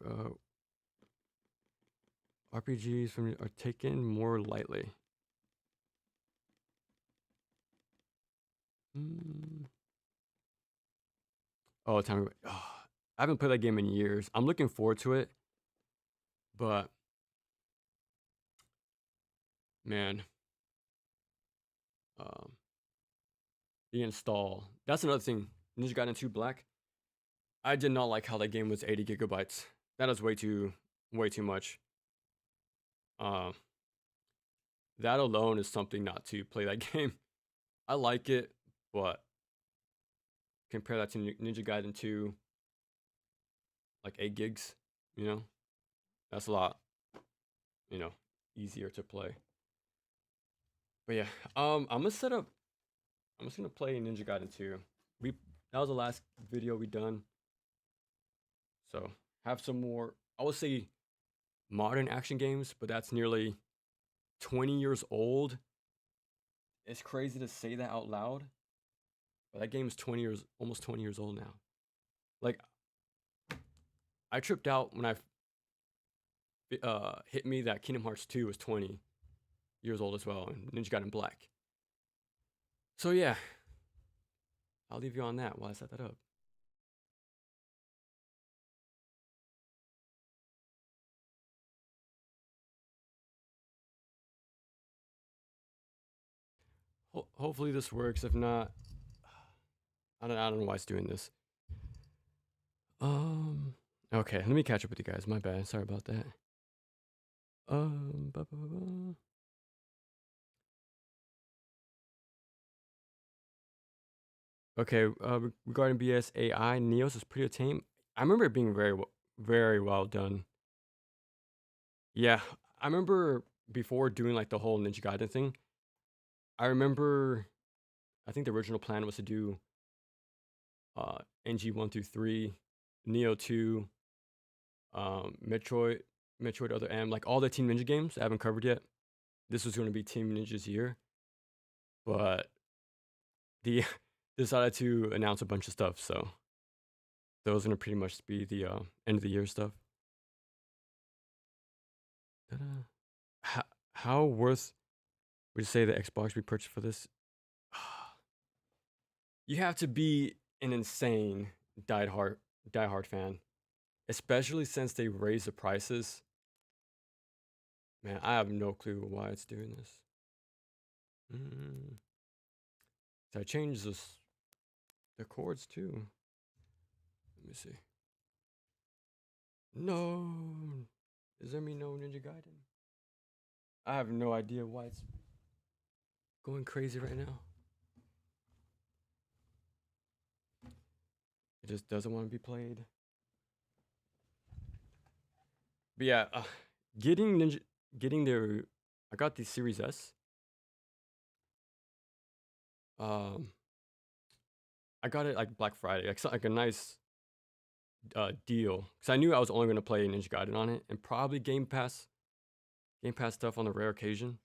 Uh, RPGs from are taken more lightly. Mm. Oh, time. Oh, I haven't played that game in years. I'm looking forward to it, but man, um, the install. That's another thing. Ninja Gaiden 2 Black. I did not like how that game was 80 gigabytes. That is way too much. Um, that alone is something not to play that game. I like it, but compare that to Ninja Gaiden 2, like 8 gigs, you know? That's a lot, you know, easier to play. But yeah, I'm gonna set up. I'm just gonna play Ninja Gaiden 2. We That was the last video we done. So have some more. I would say modern action games, but that's nearly 20 years old. It's crazy to say that out loud, but that game's 20 years, almost 20 years old now. Like I tripped out when I hit me that Kingdom Hearts 2 was 20 years old as well, and Ninja Gaiden Black. So yeah, I'll leave you on that while I set that up. Hopefully this works. If not, I don't know why it's doing this. Um. Okay, let me catch up with you guys. My bad. Sorry about that. Ba, ba, ba, ba. Okay. Regarding BSAI, Neos is pretty tame. I remember it being very well done. Yeah, I remember before doing like the whole Ninja Gaiden thing. I remember, I think the original plan was to do NG 1 through 3, Neo 2, Metroid Other M, like all the Team Ninja games I haven't covered yet. This was going to be Team Ninja's year, but the decided to announce a bunch of stuff, so that was going to pretty much be the end of the year stuff. Ta-da. How worth would you say the Xbox we purchased for this? You have to be an insane diehard fan, especially since they raised the prices. Man, I have no clue why it's doing this. So I changed the chords too. Let me see. No, does that mean no Ninja Gaiden? I have no idea why it's going crazy right now. It just doesn't want to be played. But yeah, getting the, I got the Series S. I got it like Black Friday, like a nice deal, because I knew I was only going to play Ninja Gaiden on it, and probably Game Pass stuff on the rare occasion.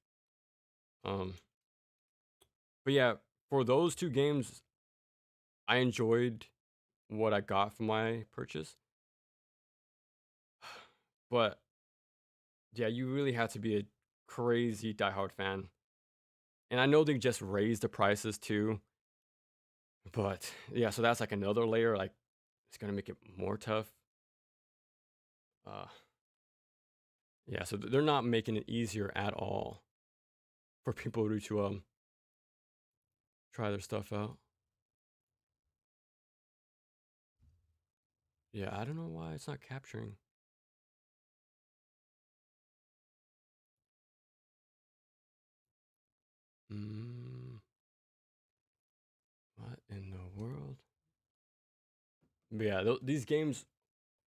But yeah, for those two games, I enjoyed what I got from my purchase. But yeah, you really have to be a crazy diehard fan. And I know they just raised the prices too. But yeah, so that's like another layer. Like it's gonna make it more tough. Uh, yeah, so they're not making it easier at all for people to try their stuff out. Yeah, I don't know why it's not capturing. What in the world? But yeah, these games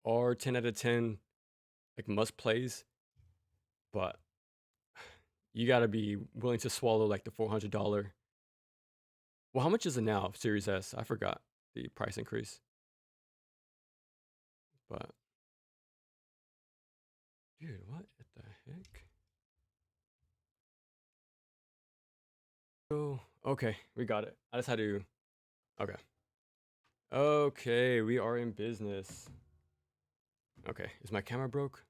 are 10 out of 10, like must plays, but you got to be willing to swallow like the $400. Well, how much is it now, Series S? I forgot the price increase. But dude, what the heck? Oh, okay, we got it. I just had to. Okay. Okay, we are in business. Okay, is my camera broke?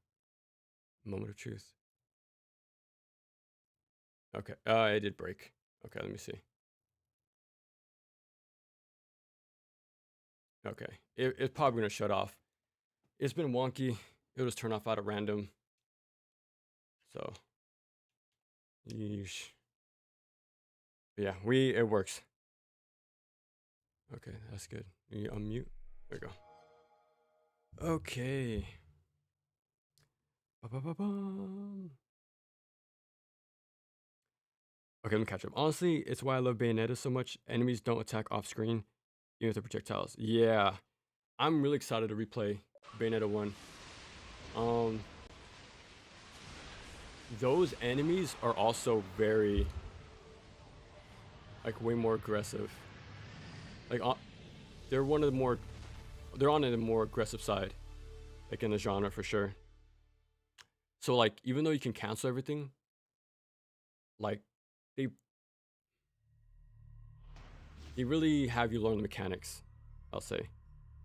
Moment of truth. Okay, it did break. Okay, let me see. Okay, it's probably gonna shut off. It's been wonky. It'll just turn off out of random. So, yeesh. But yeah, it works. Okay, that's good. You unmute. There you go. Okay. Ba-ba-ba-bum. Okay, let me catch up. Honestly, it's why I love Bayonetta so much. Enemies don't attack off screen, even with the projectiles. Yeah, I'm really excited to replay Bayonetta 1. Um, those enemies are also very, like, way more aggressive. Like, they're one of the more, they're on the more aggressive side, like in the genre for sure. So like, even though you can cancel everything, like they they really have you learn the mechanics, I'll say.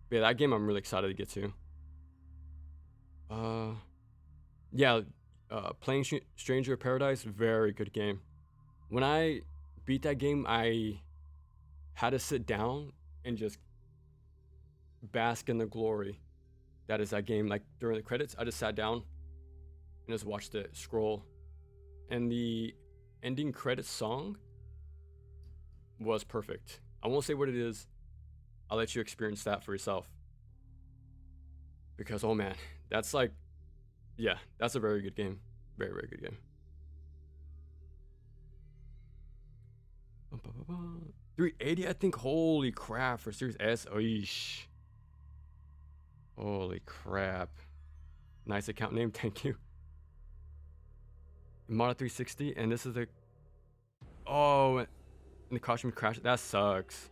But yeah, that game I'm really excited to get to. Uh, yeah, playing Stranger of Paradise, very good game. When I beat that game, I had to sit down and just bask in the glory that is that game. Like during the credits, I just sat down and just watched it scroll. And the ending credits song was perfect. I won't say what it is. I'll let you experience that for yourself. Because oh man, that's like, yeah, that's a very good game. Very, very good game. 380, I think. Holy crap, for Series S. Oish. Holy crap. Nice account name, thank you. Model 360, and this is the, oh, and the costume crashed. That sucks.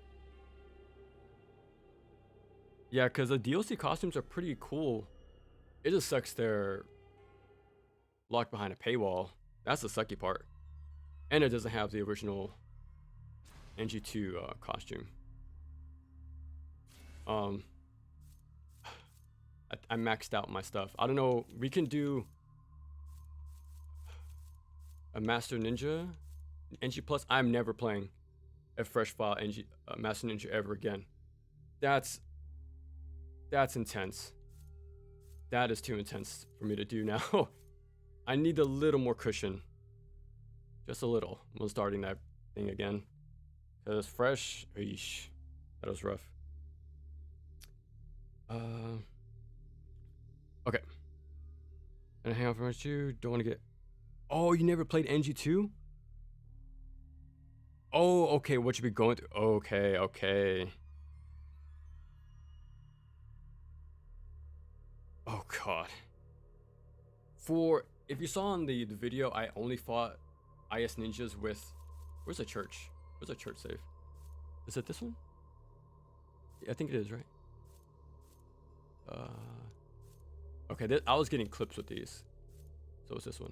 Yeah, because the DLC costumes are pretty cool. It just sucks they're locked behind a paywall. That's the sucky part. And it doesn't have the original NG2 costume. I maxed out my stuff. I don't know. We can do a Master Ninja NG Plus. I'm never playing a fresh file NG Master Ninja ever again. That's intense. That is too intense for me to do now. I need a little more cushion. Just a little when starting that thing again. Cause fresh, eesh, that was rough. Okay. And hang on for much you. Don't want to get. Oh, you never played NG2? Oh, okay. What you be going through? Okay, okay. Oh god. For if you saw in the video, I only fought IS ninjas with. Where's the church? Where's the church save? Is it this one? Yeah, I think it is, right? Okay, I was getting clips with these. So it's this one.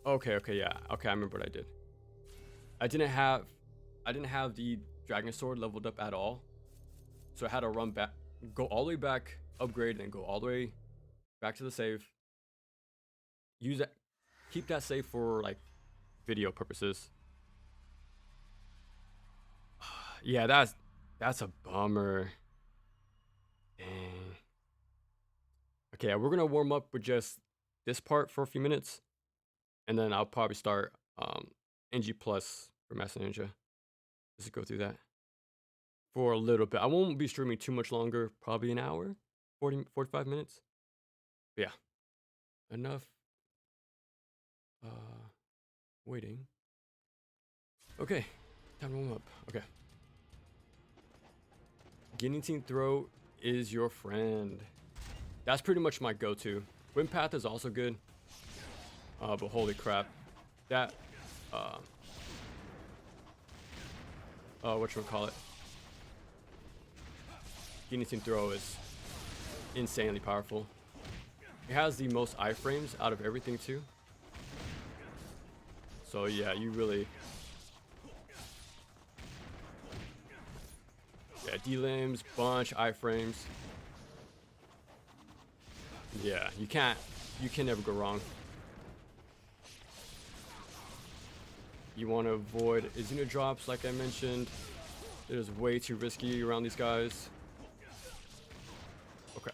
Okay, okay, yeah. Okay, I remember what I did. I didn't have the dragon sword leveled up at all. So I had to run back, go all the way back, upgrade, and go all the way back to the save. Use that, keep that save for like video purposes. Yeah, that's a bummer. Dang. Okay, we're gonna warm up with just this part for a few minutes, and then I'll probably start NG Plus for Master Ninja. Just go through that for a little bit. I won't be streaming too much longer, probably an hour, 45 minutes. But yeah, enough waiting. Okay, time to warm up. Okay. Guillotine throw is your friend. That's pretty much my go-to. Wind path is also good. But holy crap. That whatchamacallit? Guillotine throw is insanely powerful. It has the most iframes out of everything too. So yeah, you really, yeah, D-limbs, bunch, iframes. Yeah, you can never go wrong. You want to avoid Izuna drops, like I mentioned. It is way too risky around these guys. Okay.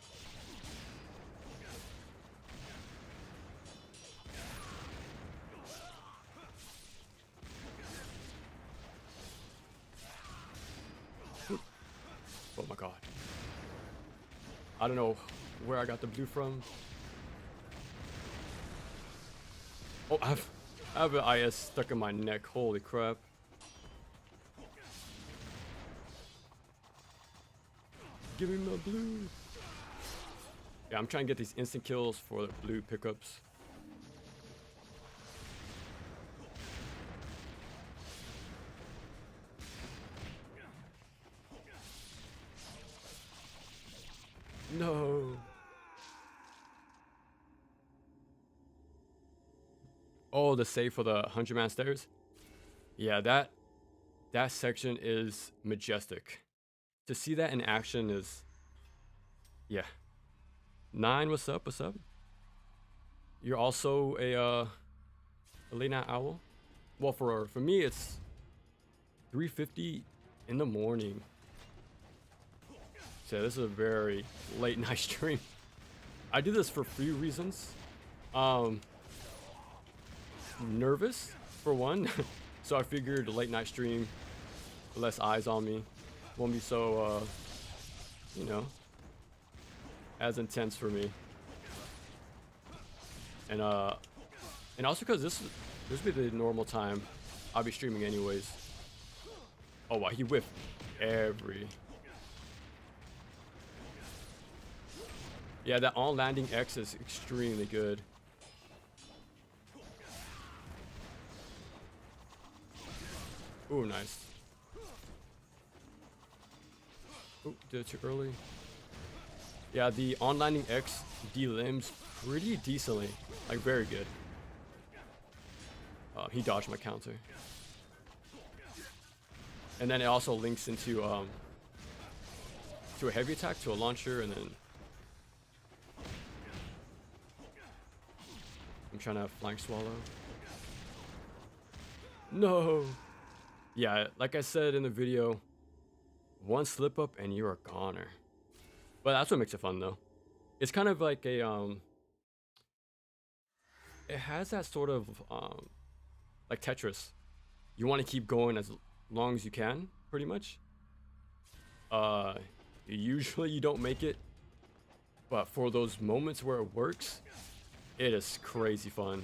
Oh my god. I don't know where I got the blue from. Oh, I have an IS stuck in my neck. Holy crap. Give me my blue. Yeah, I'm trying to get these instant kills for the blue pickups. No. Oh, the save for the 100-man stairs. Yeah, that section is majestic. To see that in action is, yeah. Nine, what's up? What's up? You're also a late night owl. Well, for me, it's 3:50 in the morning. So this is a very late night stream. I do this for a few reasons. Nervous for one. So I figured a late night stream, less eyes on me, won't be so you know, as intense for me. And also because this will be the normal time I'll be streaming anyways. Oh wow, he whiffed every. Yeah, that on landing X is extremely good. Ooh, nice. Oh, did it too early. Yeah, the on landing X delimbs pretty decently. Like, very good. He dodged my counter. And then it also links into to a heavy attack, to a launcher, and then I'm trying to flank swallow. No. Yeah, like I said in the video, one slip up and you're a goner. But that's what makes it fun though. It's kind of like a it has that sort of like Tetris. You want to keep going as long as you can, pretty much. Usually you don't make it, but for those moments where it works, it is crazy fun.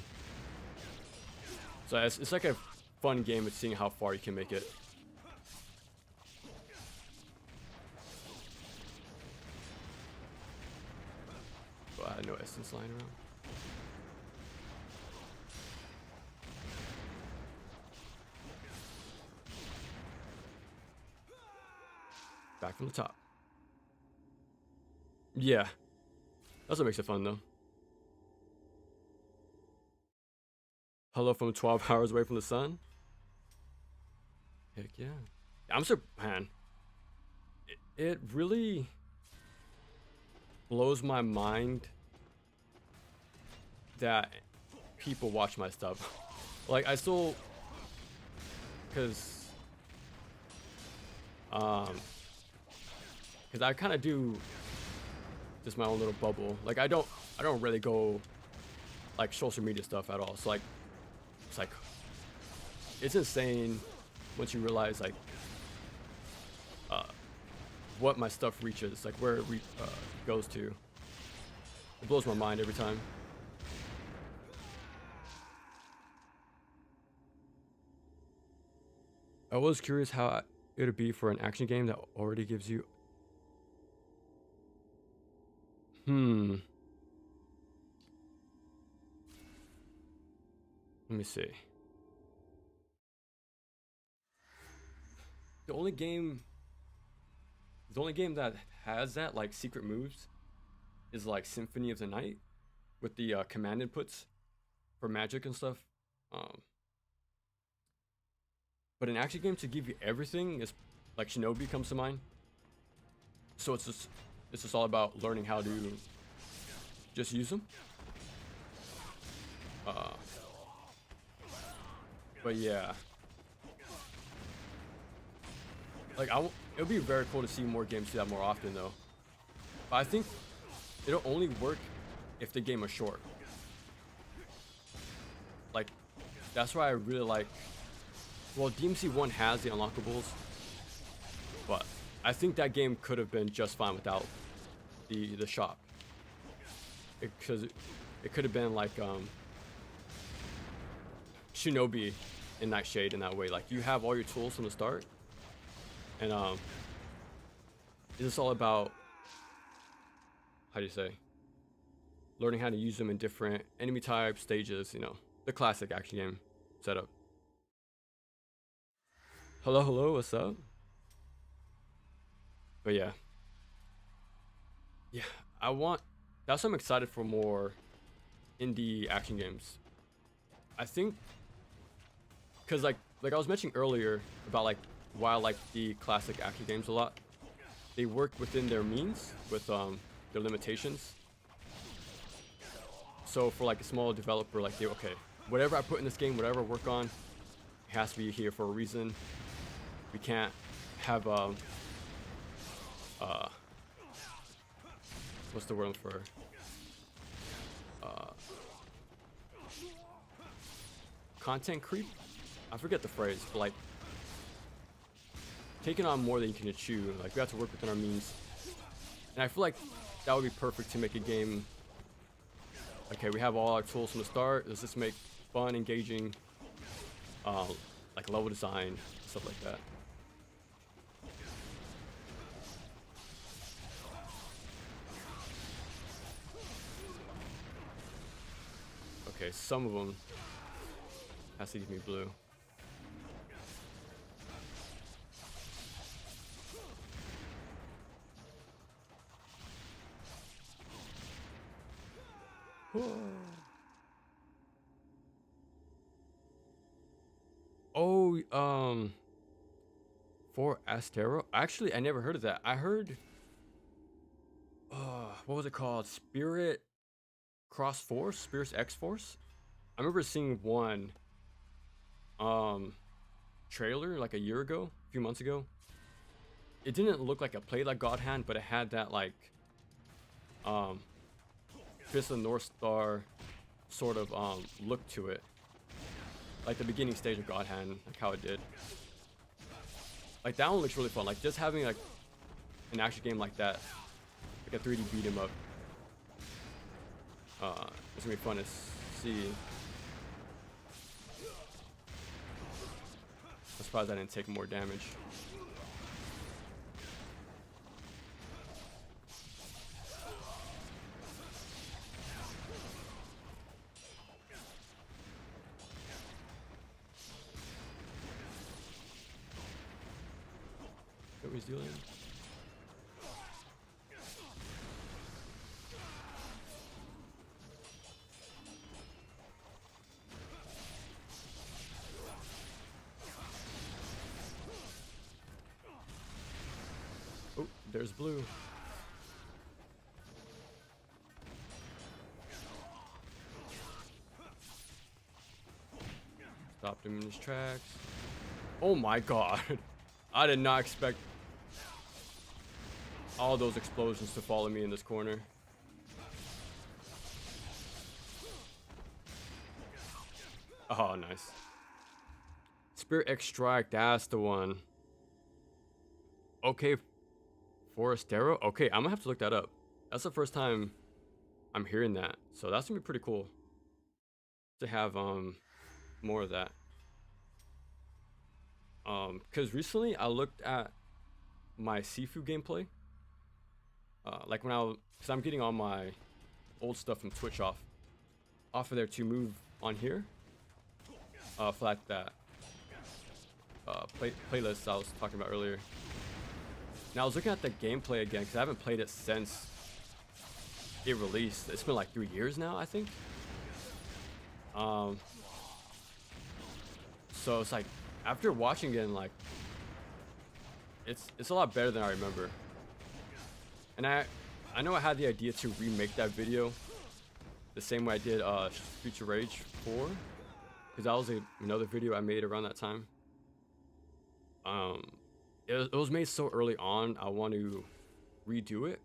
So it's like a fun game of seeing how far you can make it. But I had no essence lying around. Back from the top. Yeah. That's what makes it fun though. Hello from 12 hours away from the sun. Heck yeah. I'm man. It really blows my mind that people watch my stuff. Like, I still, because I kind of do just my own little bubble. Like, I don't really go like social media stuff at all. So like, it's insane once you realize like what my stuff reaches, like where it goes to. It blows my mind every time. I was curious how it would be for an action game that already gives you. Let me see. The only game that has that, like, secret moves is like Symphony of the Night with the command inputs for magic and stuff. But an action game to give you everything is like Shinobi comes to mind. So it's just all about learning how to just use them. But yeah, like it would be very cool to see more games do that more often though. But I think it'll only work if the game is short. Like, that's why I really like. Well, DMC 1 has the unlockables, but I think that game could have been just fine without the shop. Because it could have been like Shinobi in Nightshade in that way. Like, you have all your tools from the start, and it's just all about, how do you say, learning how to use them in different enemy types, stages, you know, the classic action game setup. Hello, hello, what's up? But yeah, yeah, that's why I'm excited for more indie action games. I think, cause like I was mentioning earlier about like why I like the classic action games a lot. They work within their means with their limitations. So for like a small developer, like okay, whatever I put in this game, whatever I work on, it has to be here for a reason. We can't have what's the word for content creep? I forget the phrase, but like taking on more than you can chew. Like, we have to work within our means, and I feel like that would be perfect to make a game. Okay, we have all our tools from the start. Let's just make fun, engaging, like level design, stuff like that. Okay, some of them has to give me blue. Oh, for Astero? Actually, I never heard of that. I heard, what was it called? Spirit Cross Force? Spirit X Force? I remember seeing one, trailer like a year ago, a few months ago. It didn't look like it played like God Hand, but it had that like, Fist of the North Star sort of, look to it. Like the beginning stage of God Hand, like how it did. Like, that one looks really fun. Like, just having like an action game like that, like a 3D beat 'em up, it's gonna be fun to see. I'm surprised I didn't take more damage. What he's doing? Oh, there's blue. Stopped him in his tracks. Oh my god. I did not expect all those explosions to follow me in this corner. Oh, nice. Spirit Extract, that's the one. Okay, Forestero? Okay, I'm gonna have to look that up. That's the first time I'm hearing that. So that's gonna be pretty cool to have more of that. Because recently I looked at my Sifu gameplay. Like when because I'm getting all my old stuff from Twitch off of there to move on here. For like that playlist I was talking about earlier. Now I was looking at the gameplay again because I haven't played it since it released. It's been like 3 years now, I think. So it's like after watching it, like it's a lot better than I remember. And I know I had the idea to remake that video the same way I did Future Rage 4, because that was another video I made around that time. It was made so early on. I want to redo it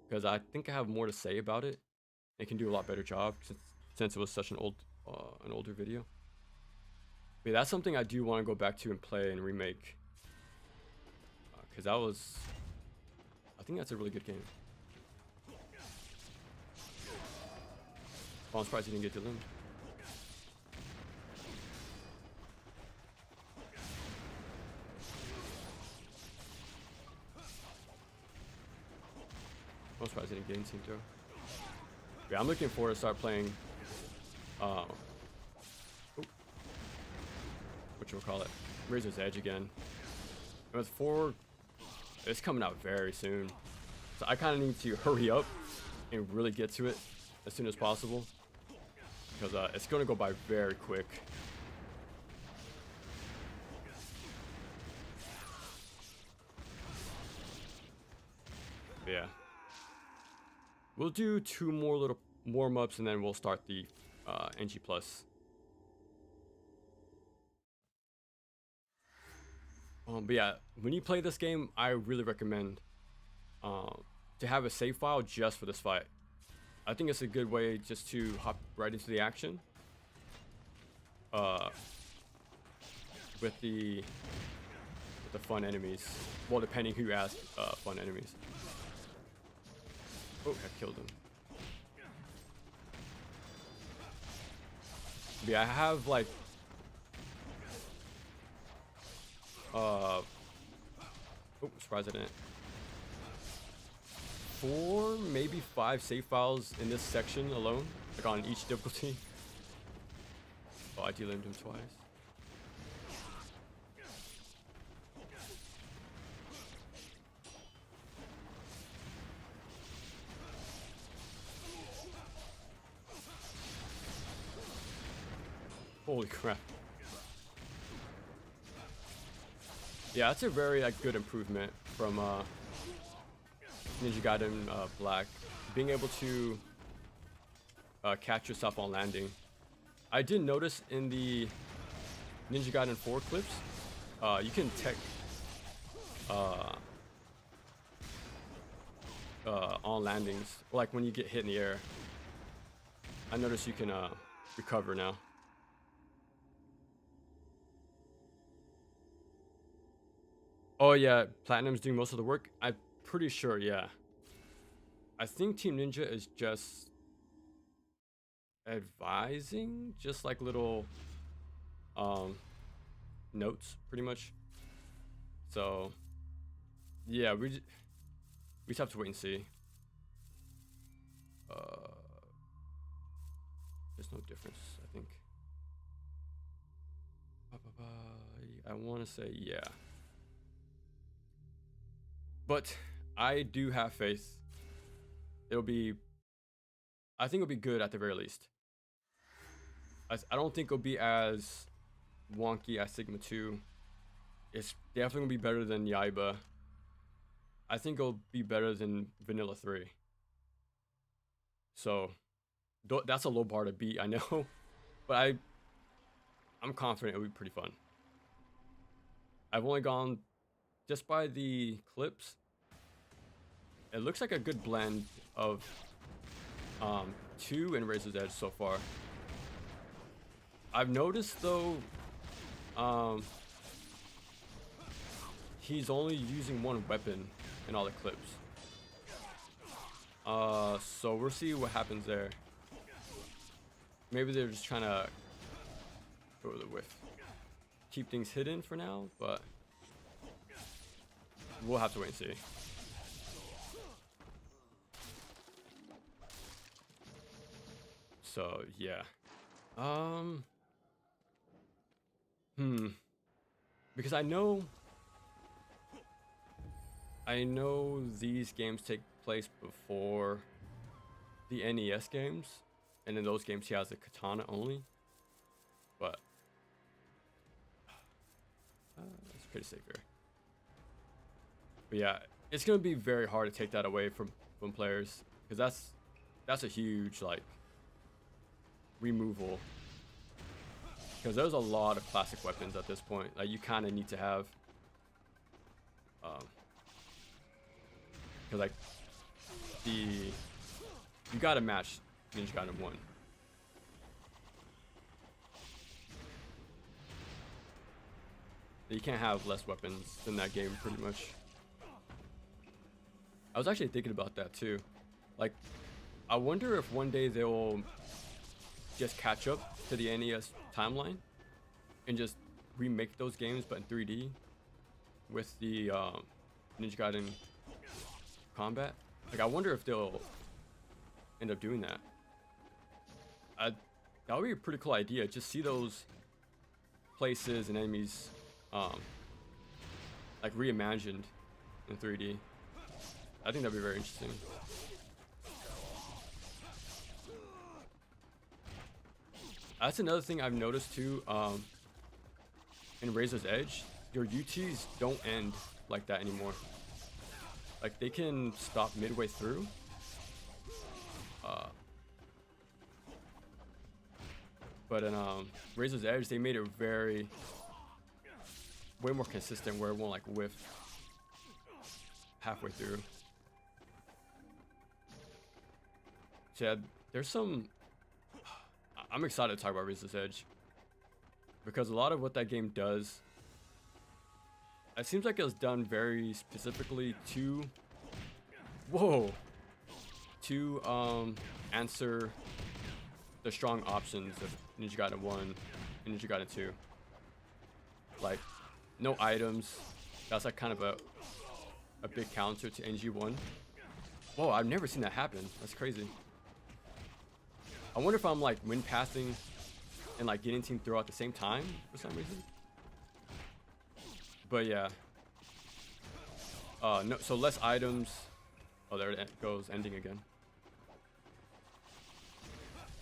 because I think I have more to say about it and can do a lot better job since it was such an older video. But yeah, that's something I do want to go back to and play and remake, because I think that's a really good game. Oh, I'm surprised he didn't get delimbed. I'm surprised I didn't get anything through. Yeah, I'm looking forward to start playing. What you call it? Razor's Edge again. And with 4, it's coming out very soon, so I kind of need to hurry up and really get to it as soon as possible, because it's gonna go by very quick. Yeah. We'll do 2 more little warm-ups and then we'll start the NG+. But yeah, when you play this game, I really recommend to have a save file just for this fight. I think it's a good way just to hop right into the action. With the fun enemies. Well, depending who asks fun enemies. Oh, I killed him. But yeah, I have like oh, surprised I didn't. 4, maybe 5 save files in this section alone, like on each difficulty. Oh, I delimbed him twice. Holy crap. Yeah, that's a very good improvement from Ninja Gaiden Black. Being able to catch yourself on landing. I did notice in the Ninja Gaiden 4 clips, you can tech on landings, like when you get hit in the air. I noticed you can recover now. Oh yeah, Platinum's doing most of the work. I'm pretty sure, yeah. I think Team Ninja is just advising, just like little notes, pretty much. So yeah, we just have to wait and see. There's no difference, I think. I want to say yeah. But I do have faith. I think it'll be good at the very least. I don't think it'll be as wonky as Sigma 2. It's definitely gonna be better than Yaiba. I think it'll be better than Vanilla 3. So that's a low bar to beat, I know. But I'm confident it'll be pretty fun. I've only gone just by the clips. It looks like a good blend of 2 and Razor's Edge so far. I've noticed though, he's only using 1 weapon in all the clips. So we'll see what happens there. Maybe they're just trying to go with the whiff. Keep things hidden for now, but we'll have to wait and see. So yeah. Because I know these games take place before the NES games, and in those games he has a katana only. But it's pretty safe here. But yeah, it's gonna be very hard to take that away from players, because that's a huge like removal. Because there's a lot of classic weapons at this point. Like you kind of need to have, because like you gotta match Ninja Gaiden 1. You can't have less weapons than that game, pretty much. I was actually thinking about that too. Like, I wonder if one day they'll just catch up to the NES timeline and just remake those games, but in 3D with the Ninja Gaiden combat. Like, I wonder if they'll end up doing that. That would be a pretty cool idea. Just see those places and enemies, like reimagined in 3D. I think that'd be very interesting. That's another thing I've noticed too. In Razor's Edge, your UTs don't end like that anymore. Like, they can stop midway through. But in Razor's Edge, they made it way more consistent, where it won't like whiff halfway through. So yeah, there's some. I'm excited to talk about Razor's Edge because a lot of what that game does, it seems like it was done very specifically to, answer the strong options of Ninja Gaiden 1 and Ninja Gaiden 2. Like, no items. That's like kind of a big counter to NG1. Whoa, I've never seen that happen. That's crazy. I wonder if I'm like wind passing and like getting team throw at the same time for some reason. But yeah. No, so less items. Oh, there it goes, ending again.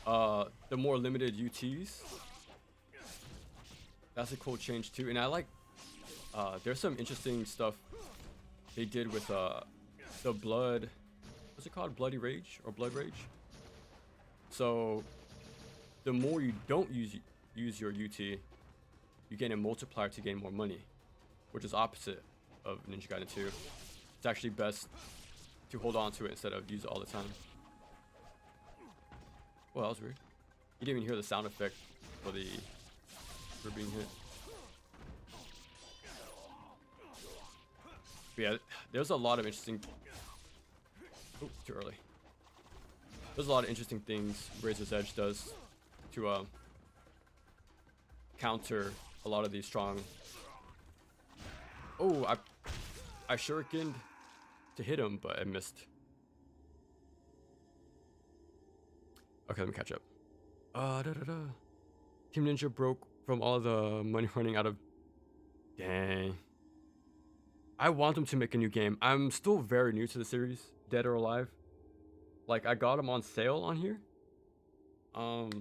The more limited UTs. That's a cool change too. And I like, there's some interesting stuff they did with the blood. What's it called? Bloody Rage or Blood Rage? So the more you don't use your UT, you gain a multiplier to gain more money, which is opposite of Ninja Gaiden 2. It's actually best to hold on to it instead of use it all the time. Well, that was weird. You didn't even hear the sound effect for being hit. But yeah, there's a lot of interesting. Oh, too early. There's a lot of interesting things Razor's Edge does to counter a lot of these strong. Oh, I shurikened to hit him, but I missed. Okay, let me catch up. Team Ninja broke from all the money running out of. Dang. I want them to make a new game. I'm still very new to the series, Dead or Alive. Like, I got them on sale on here. But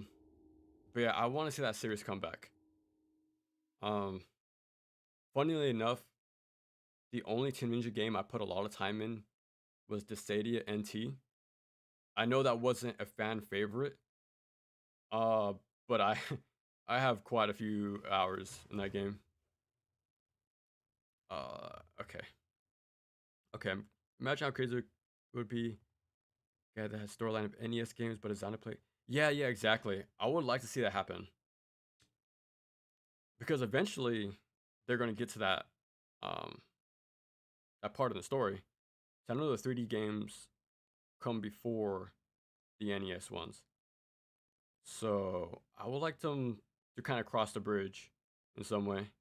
yeah, I want to see that series come back. Funnily enough, the only Team Ninja game I put a lot of time in was Dissidia NT. I know that wasn't a fan favorite. But I have quite a few hours in that game. Okay. Imagine how crazy it would be. Yeah, that has storyline of NES games, but it's down to play. Yeah, exactly. I would like to see that happen. Because eventually they're gonna get to that that part of the story. So I know the 3D games come before the NES ones. So I would like them to kind of cross the bridge in some way.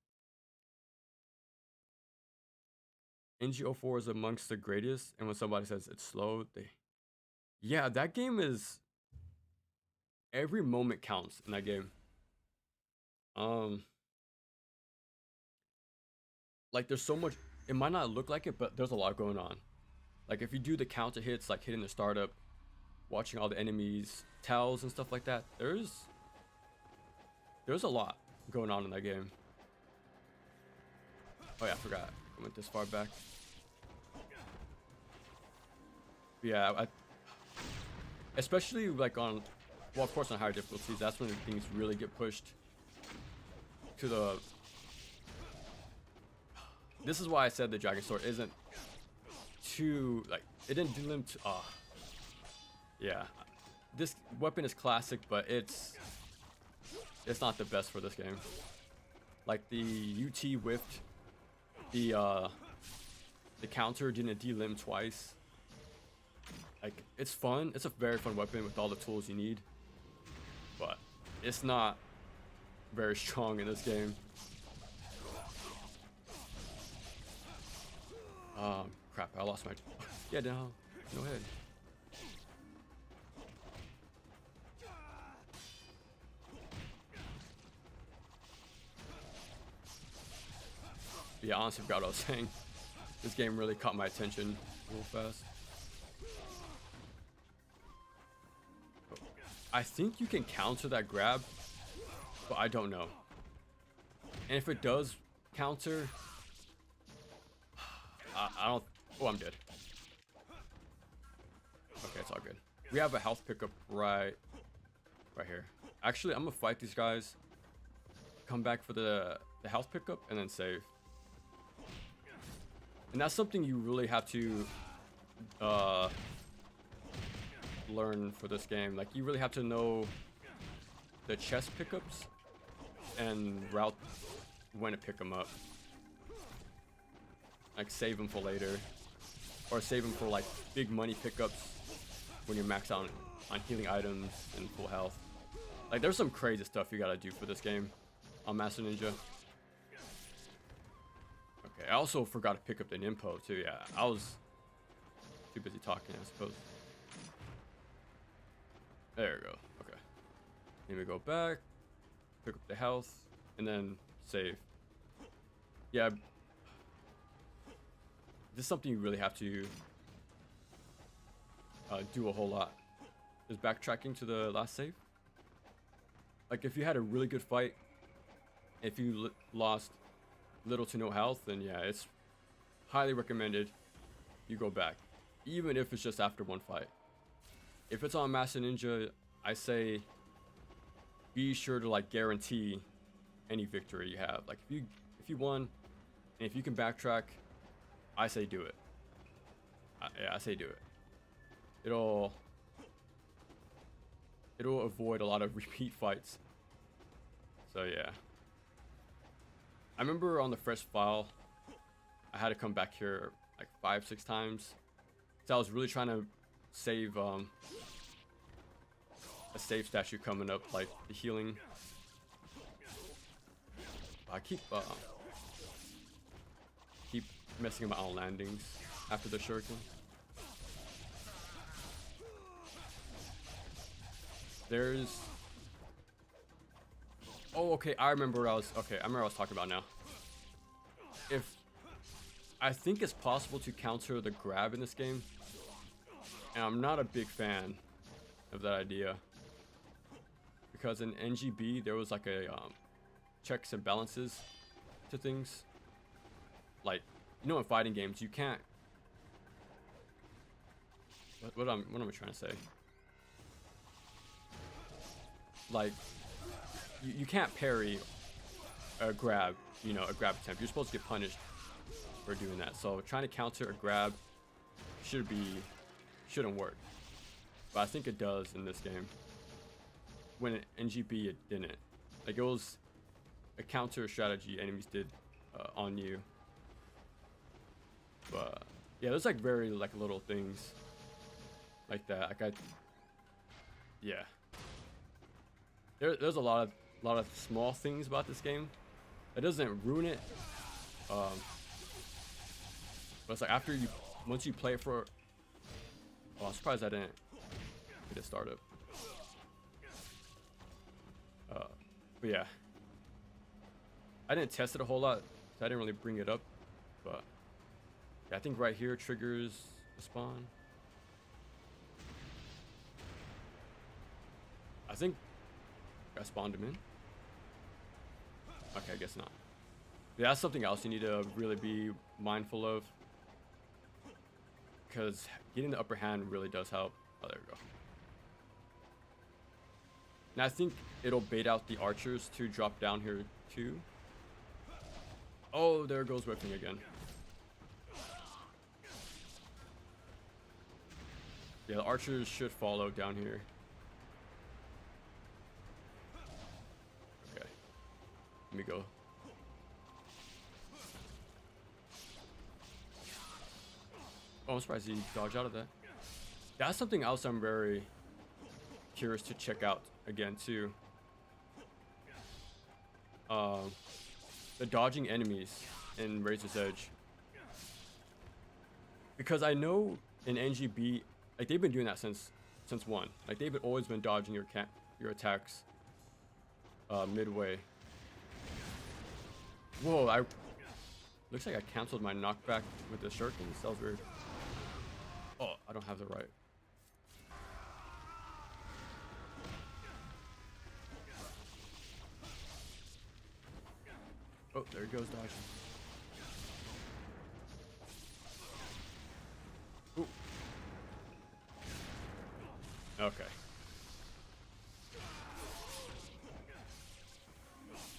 NG04 is amongst the greatest, and when somebody says it's slow, yeah, that game is, every moment counts in that game. Like, there's so much. It might not look like it, but there's a lot going on. Like, if you do the counter hits, like hitting the startup, watching all the enemies, tells and stuff like that, there's a lot going on in that game. Oh yeah, I forgot. I went this far back. Yeah, especially like on, well, of course on higher difficulties, that's when things really get pushed to the. This is why I said the Dragon Sword isn't too, like, it didn't do them to. Yeah, this weapon is classic, but it's not the best for this game. Like, the UT whiffed, the counter didn't delimb twice. Like, it's fun. It's a very fun weapon with all the tools you need, but it's not very strong in this game. Crap! I lost my. Yeah, no. No head. Yeah, honestly forgot what I was saying. This game really caught my attention real fast. I think you can counter that grab, but I don't know. And if it does counter, I don't. Oh, I'm dead. Okay, it's all good. We have a health pickup right here. Actually, I'm gonna fight these guys, come back for the health pickup, and then save. And that's something you really have to learn for this game. Like, you really have to know the chest pickups and route when to pick them up. Like, save them for later, or save them for like big money pickups when you're maxed out on healing items and full health. Like, there's some crazy stuff you gotta do for this game on Master Ninja. Okay, I also forgot to pick up the Nimpo too. Yeah, I was too busy talking, I suppose. There we go. Okay. Then we go back, pick up the health, and then save. Yeah. This is something you really have to do a whole lot. Is backtracking to the last save. Like, if you had a really good fight, if you lost little to no health, then yeah, it's highly recommended you go back, even if it's just after one fight. If it's on Master Ninja, I say be sure to like guarantee any victory you have. Like, if you won, and if you can backtrack, I say do it. Yeah, I say do it. It'll avoid a lot of repeat fights. So yeah. I remember on the first file, I had to come back here like 5-6 times. So I was really trying to save a save statue coming up, like the healing. I keep messing up my own landings after the shuriken. There's... Oh, okay, I remember what I was... Okay, I remember what I was talking about now. I think it's possible to counter the grab in this game. And I'm not a big fan of that idea. Because in NGB, there was like a checks and balances to things. Like, you know, in fighting games, you can't... What am I trying to say? Like, you can't parry a grab, you know, a grab attempt. You're supposed to get punished for doing that. So trying to counter a grab shouldn't work. But I think it does in this game. When in NGB it didn't. Like, it was a counter strategy enemies did on you. But yeah, there's like very like little things like that. Like yeah. There's a lot of small things about this game. It doesn't ruin it. But it's like once you play it for... Oh, I'm surprised I didn't get it started. But yeah. I didn't test it a whole lot, so I didn't really bring it up. But yeah, I think right here triggers the spawn. I think I spawned him in. Okay, I guess not. Yeah, that's something else you need to really be mindful of. Because getting the upper hand really does help. Oh, there we go. And I think it'll bait out the archers to drop down here too. Oh, there goes whipping again. Yeah, the archers should follow down here. Okay. Let me go. Oh, I'm surprised he dodged out of that. That's something else I'm very curious to check out again too. The dodging enemies in Razor's Edge. Because I know in NGB, like they've been doing that since one. Like they've always been dodging your attacks midway. Whoa, looks like I canceled my knockback with the shurikens. That was weird. Oh, I don't have the right. Oh, there he goes dodging. Ooh. Okay.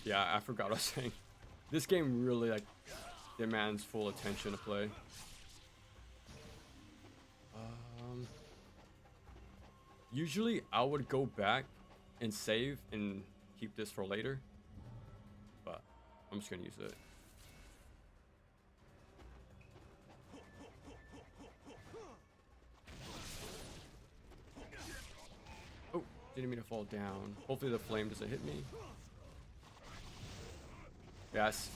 Yeah, I forgot what I was saying. This game really like demands full attention to play. Usually I would go back and save and keep this for later, but I'm just gonna use it. Oh, didn't mean to fall down. Hopefully the flame doesn't hit me. Yes.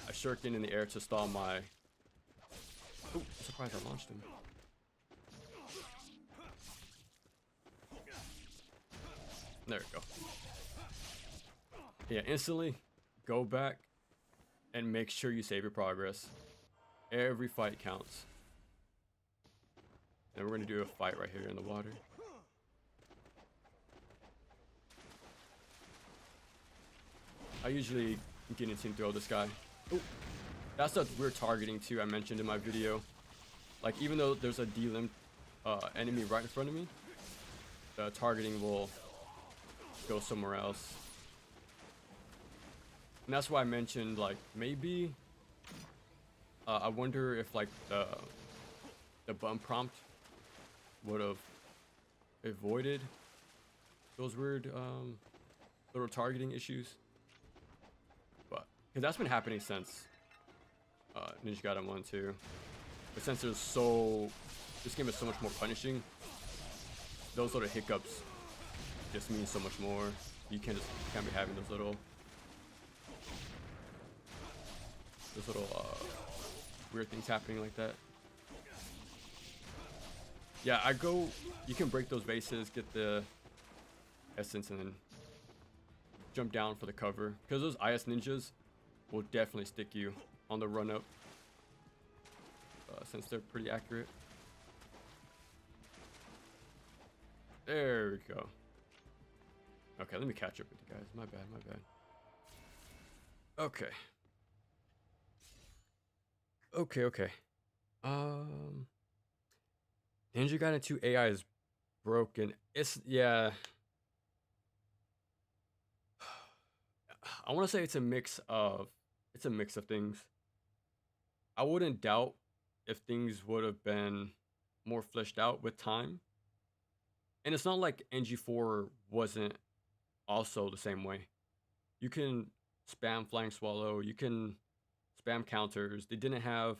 I shuriken in the air to stall my... Oh, I'm surprised I launched him. There we go. Yeah, instantly go back and make sure you save your progress. Every fight counts. And we're gonna do a fight right here in the water. I usually get into and throw this guy. Oh, that's the weird targeting too I mentioned in my video. Like even though there's a delimbed enemy right in front of me, the targeting will go somewhere else. And that's why I mentioned like maybe I wonder if like the button prompt would have avoided those weird little targeting issues. But because that's been happening since Ninja Gaiden 1 2. But since this game is so much more punishing, those little hiccups just mean so much more. You can't be having those little weird things happening like that. Yeah, you can break those bases, get the essence, and then jump down for the cover. Because those IS ninjas will definitely stick you on the run up. Since they're pretty accurate. There we go. Okay, let me catch up with you guys. My bad. Okay. Ninja Gaiden 2 AI is broken. Yeah. I want to say it's a mix of things. I wouldn't doubt if things would have been more fleshed out with time. And it's not like NG4 wasn't also the same way. You can spam Flying Swallow, you can spam counters. They didn't have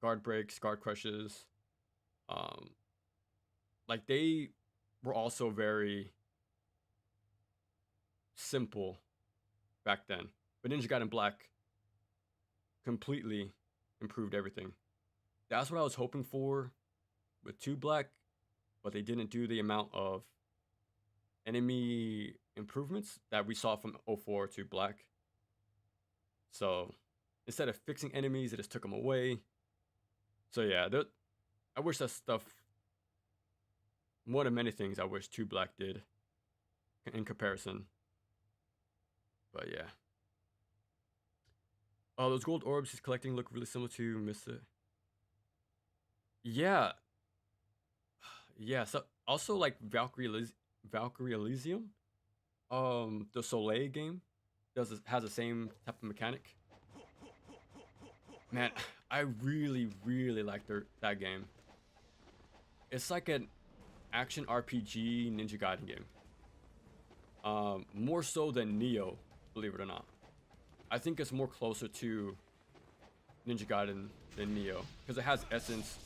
guard breaks, guard crushes. Like they were also very simple back then. But Ninja Gaiden Black completely improved everything. That's what I was hoping for with 2 Black, but they didn't do the amount of enemy improvements that we saw from 04 to Black. So instead of fixing enemies, it just took them away. So yeah, I wish that stuff, one of many things I wish 2 Black did in comparison. But yeah. Oh, those gold orbs he's collecting look really similar to Mr. Yeah. Yeah, so also like Valkyrie Elysium, the Soleil game has the same type of mechanic. Man, I really like that game. It's like an action RPG Ninja Gaiden game. More so than Neo, believe it or not. I think it's more closer to Ninja Gaiden than Neo because it has essence,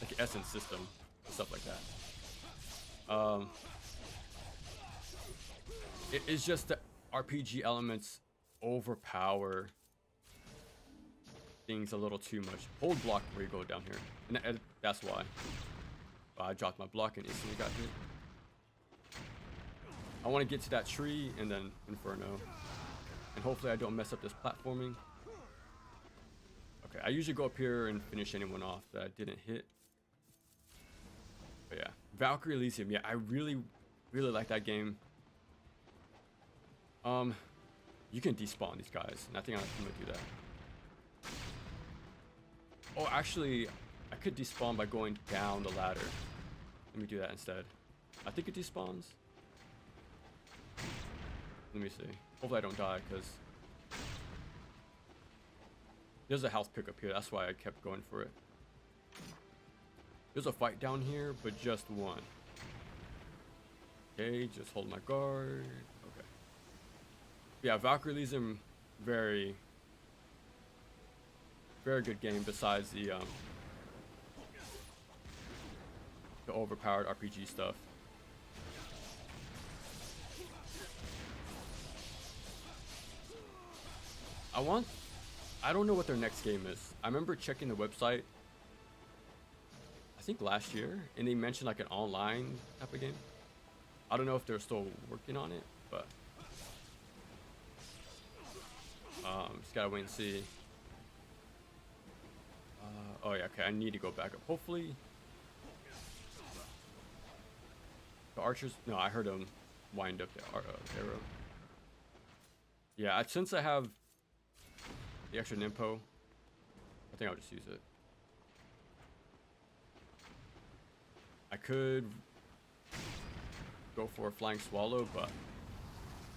like an essence system and stuff like that. It's just the RPG elements overpower things a little too much. Hold block where you go down here, and that's why. I dropped my block and instantly got hit. I want to get to that tree and then Inferno. And hopefully I don't mess up this platforming. Okay, I usually go up here and finish anyone off that I didn't hit. But yeah, Valkyrie Elysium. Yeah, I really like that game. You can despawn these guys, and I think I'm gonna do that. Oh, actually, I could despawn by going down the ladder. Let me do that instead. I think it despawns. Let me see. Hopefully I don't die, because there's a house pickup here. That's why I kept going for it. There's a fight down here, but just one. Okay, just hold my guard. Okay. Yeah, Valkyrie Elysium, very good game besides the overpowered RPG stuff. I don't know what their next game is. I remember checking the website, I think last year, and they mentioned like an online type of game. I don't know if they're still working on it, but just gotta wait and see. Oh yeah, okay, I need to go back up. Hopefully the archers, no, I heard them wind up the arrow. Yeah, since I have the extra Nimpo, I think I'll just use it. I could go for a flying swallow, but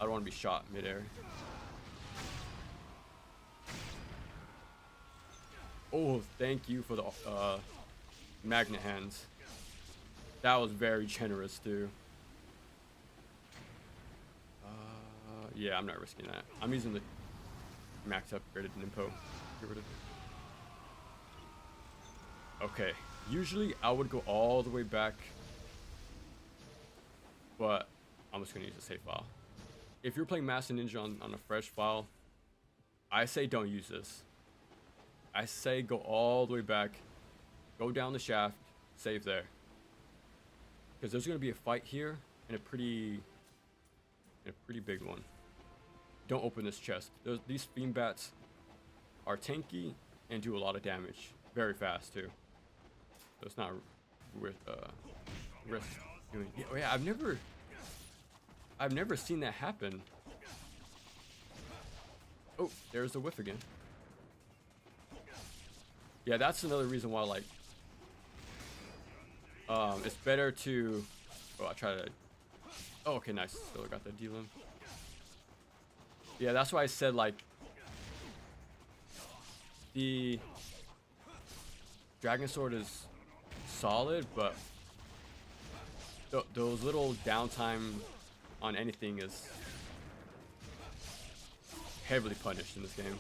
I don't want to be shot midair. Oh, thank you for the magnet hands. That was very generous, too. Yeah, I'm not risking that. I'm using the max upgraded Nimpo. Get rid of it. Okay, usually I would go all the way back, but I'm just gonna use a save file. If you're playing Master Ninja on a fresh file, I say don't use this. I say go all the way back, go down the shaft, save there. Because there's gonna be a fight here, and a pretty big one. Don't open this chest. These Fiend Bats are tanky and do a lot of damage very fast too. So it's not worth risk doing. Yeah, I've never seen that happen. Oh, there's the whiff again. Yeah, that's another reason why, like, it's better to. Oh, I try to. Oh, okay, nice. Still got the D-limb. Yeah, that's why I said, like, the Dragon Sword is solid, but those little downtime on anything is heavily punished in this game.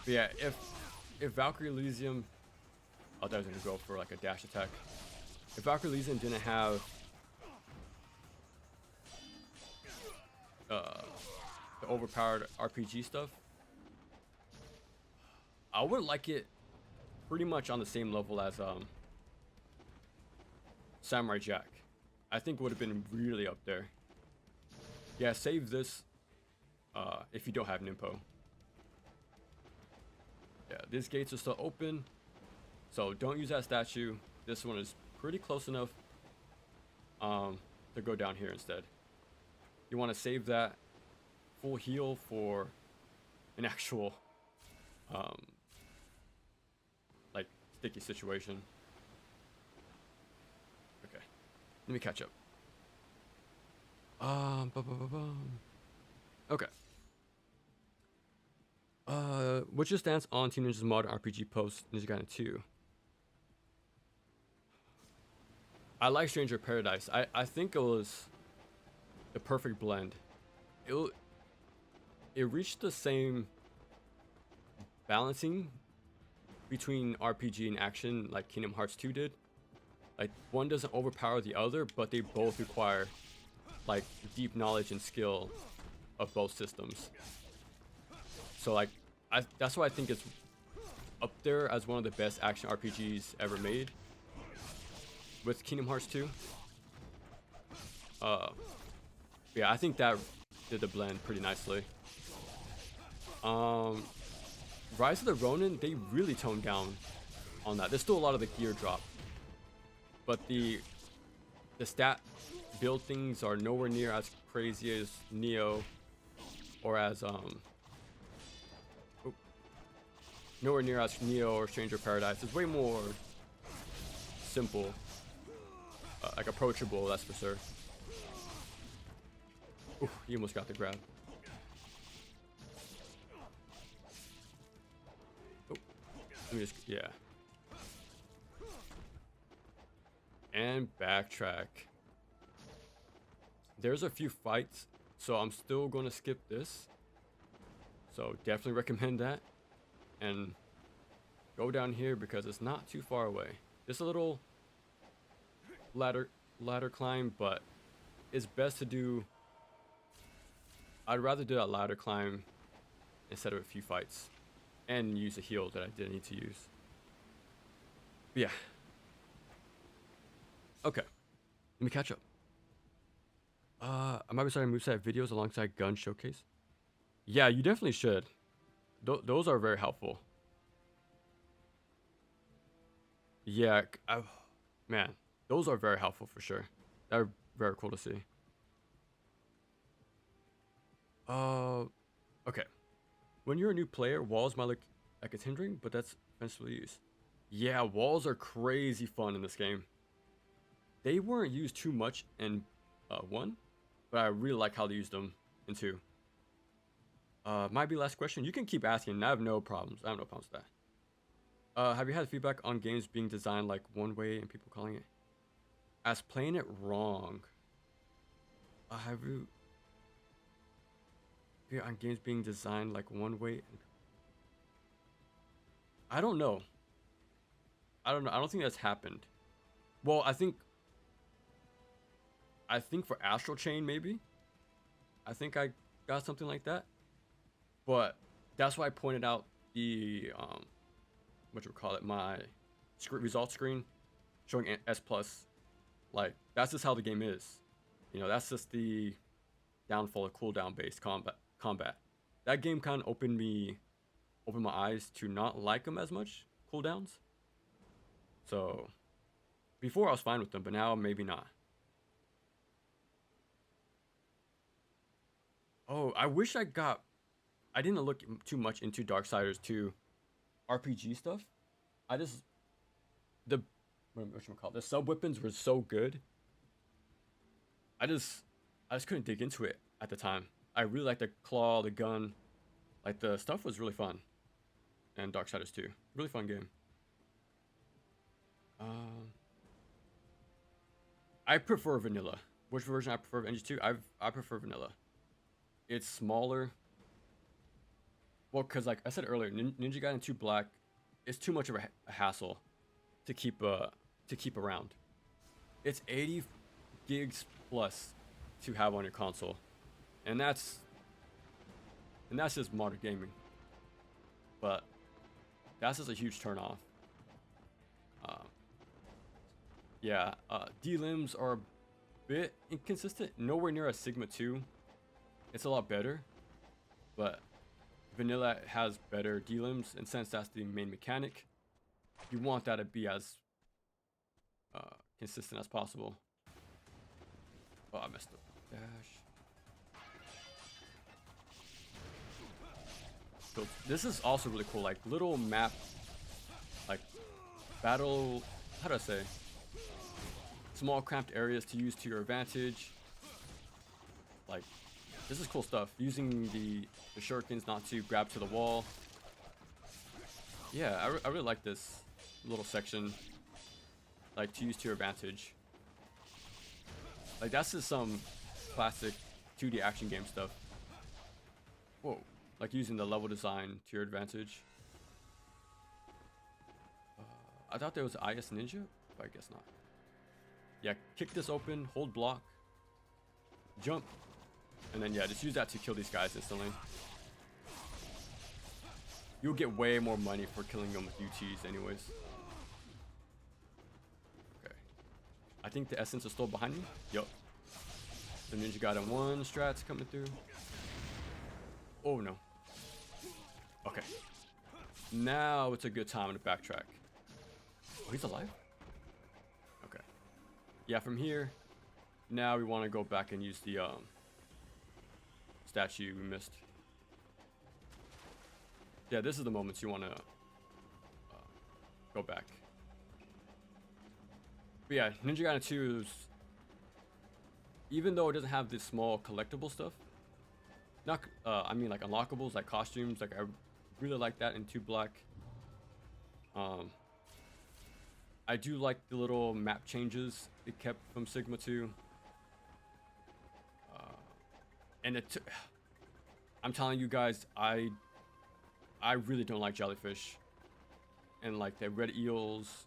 But yeah, if Valkyrie Elysium, I thought I was gonna go for like a dash attack. If Valkyrie Elysium didn't have the overpowered RPG stuff, I would like it pretty much on the same level as Samurai Jack. I think would have been really up there. Yeah, save this if you don't have Nimpo. Yeah, these gates are still open, so don't use that statue. This one is pretty close enough to go down here instead. You want to save that full heal for an actual like sticky situation. Okay, let me catch up. Okay. What's your stance on Team Ninja's modern RPG post Ninja Gaiden 2? I like Stranger Paradise. I think it was the perfect blend. It it reached the same balancing between RPG and action like Kingdom Hearts 2 did. Like one doesn't overpower the other, but they both require like deep knowledge and skill of both systems. So like that's why I think it's up there as one of the best action RPGs ever made with Kingdom Hearts 2. Yeah, I think that did the blend pretty nicely. Rise of the Ronin, they really toned down on that. There's still a lot of the gear drop, but the stat build things are nowhere near as crazy as Neo, or as nowhere near as Neo or Stranger Paradise. It's way more simple, like approachable. That's for sure. Ooh, he almost got the grab. Oh, let me just, yeah. And backtrack. There's a few fights, so I'm still gonna skip this. So definitely recommend that. And go down here because it's not too far away. Just a little ladder climb, but it's best to do. I'd rather do that ladder climb instead of a few fights, and use a heal that I didn't need to use. But yeah. Okay. Let me catch up. I might be starting moveset videos alongside gun showcase. Yeah, you definitely should. Those are very helpful. Yeah, man, those are very helpful for sure. They're very cool to see. Okay. When you're a new player, walls might look like it's hindering, but that's eventually used. Yeah, walls are crazy fun in this game. They weren't used too much in 1, but I really like how they used them in 2. Might be last question. You can keep asking. I have no problems. I have no problems with that. Have you had feedback on games being designed like one way and people calling it as playing it wrong? Have you on games being designed like one way? I don't know. I don't know. I don't think that's happened. Well, I think for Astral Chain maybe. I think I got something like that. But that's why I pointed out the what you call it, my results screen showing S plus. Like that's just how the game is. You know, that's just the downfall of cooldown based combat. That game kind of opened my eyes to not like them as much cooldowns. So before I was fine with them, but now maybe not. Oh, I wish I didn't look too much into Darksiders 2 RPG stuff. I just the sub weapons were so good. I just couldn't dig into it at the time. I really liked the claw, the gun, like the stuff was really fun. And Darksiders 2, really fun game. I prefer vanilla. Which version I prefer of NG2? I prefer vanilla. It's smaller. Well, because like I said earlier, Ninja Gaiden 2 Black is too much of a hassle to keep around. It's 80 gigs plus to have on your console, and that's just modern gaming. But that's just a huge turnoff. Yeah, D-limbs are a bit inconsistent. Nowhere near a Sigma 2. It's a lot better, but vanilla has better D-limbs, and since that's the main mechanic, you want that to be as consistent as possible. Oh, I messed up. Dash. So this is also really cool, like little map, like battle, how do I say? Small cramped areas to use to your advantage. Like, this is cool stuff. Using the shurikens not to grab to the wall. Yeah, I really like this little section. Like, to use to your advantage. Like that's just some classic 2D action game stuff. Whoa. Like using the level design to your advantage. I thought there was IS Ninja, but I guess not. Yeah, kick this open, hold block, jump, and then yeah, just use that to kill these guys instantly. You'll get way more money for killing them with UTs anyways. Okay. I think the essence is still behind me. Yup. The Ninja Gaiden 1 strats coming through. Oh no. Okay. Now it's a good time to backtrack. Oh, he's alive? Okay. Yeah, from here, now we want to go back and use the statue we missed. Yeah, this is the moments you want to go back. But yeah, Ninja Gaiden 2 is, even though it doesn't have this small collectible stuff, not I mean like unlockables, like costumes, like I really like that in 2 Black. I do like the little map changes it kept from Sigma 2. And I'm telling you guys, I really don't like jellyfish. And like the red eels,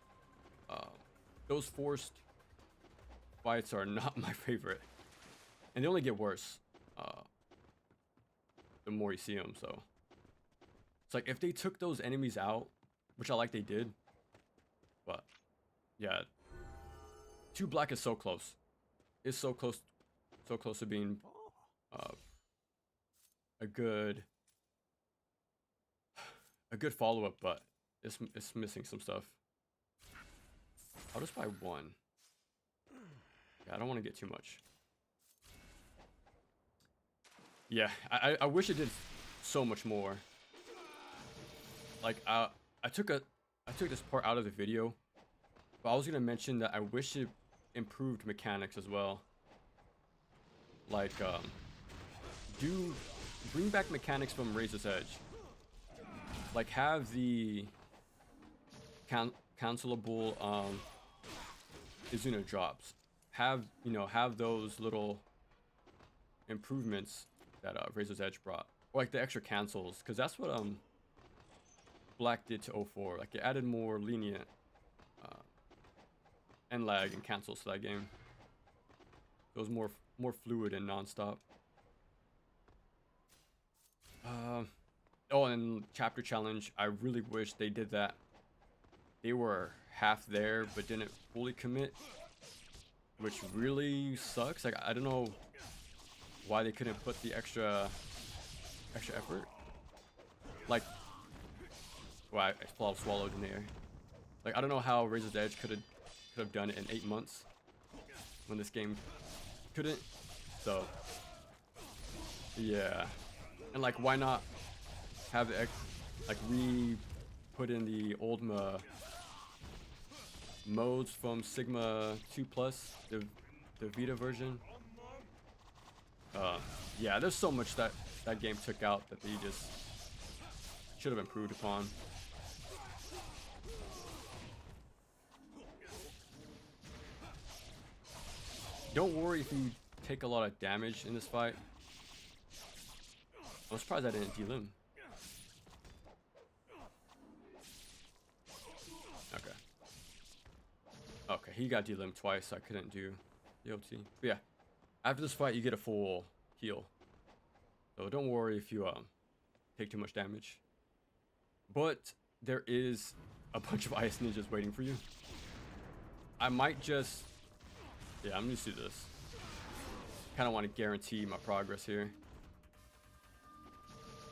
those forced fights are not my favorite. And they only get worse the more you see them, so. It's like if they took those enemies out, which I like they did, but yeah, 2 Black is so close. It's so close to being a good follow-up, but it's missing some stuff. I'll just buy 1. Yeah, I don't want to get too much. Yeah, I wish it did so much more. Like I took this part out of the video, but I was gonna mention that I wish it improved mechanics as well. Like bring back mechanics from Razor's Edge. Like have the cancelable Izuna drops. Have those little improvements that Razor's Edge brought, or like the extra cancels, because that's what Black did to 04. Like it added more lenient end lag and cancels to that game. It was more fluid and non-stop. Oh, and chapter challenge, I really wish they did that. They were half there but didn't fully commit, which really sucks. Like I don't know why they couldn't put the extra effort. Like, well, I swallowed in there. Like I don't know how Razor's Edge could have done it in 8 months when this game couldn't. So yeah, and like why not have put in the old modes from Sigma 2 Plus, the Vita version. Yeah, there's so much that game took out that they just should have improved upon. Don't worry if you take a lot of damage in this fight. I'm surprised I didn't delimb. Okay. Okay, he got delimbed twice, so I couldn't do the OT. But yeah, after this fight, you get a full heal. So don't worry if you take too much damage. But there is a bunch of Ice Ninjas waiting for you. I might just... Yeah, I'm used to this. Kind of want to guarantee my progress here.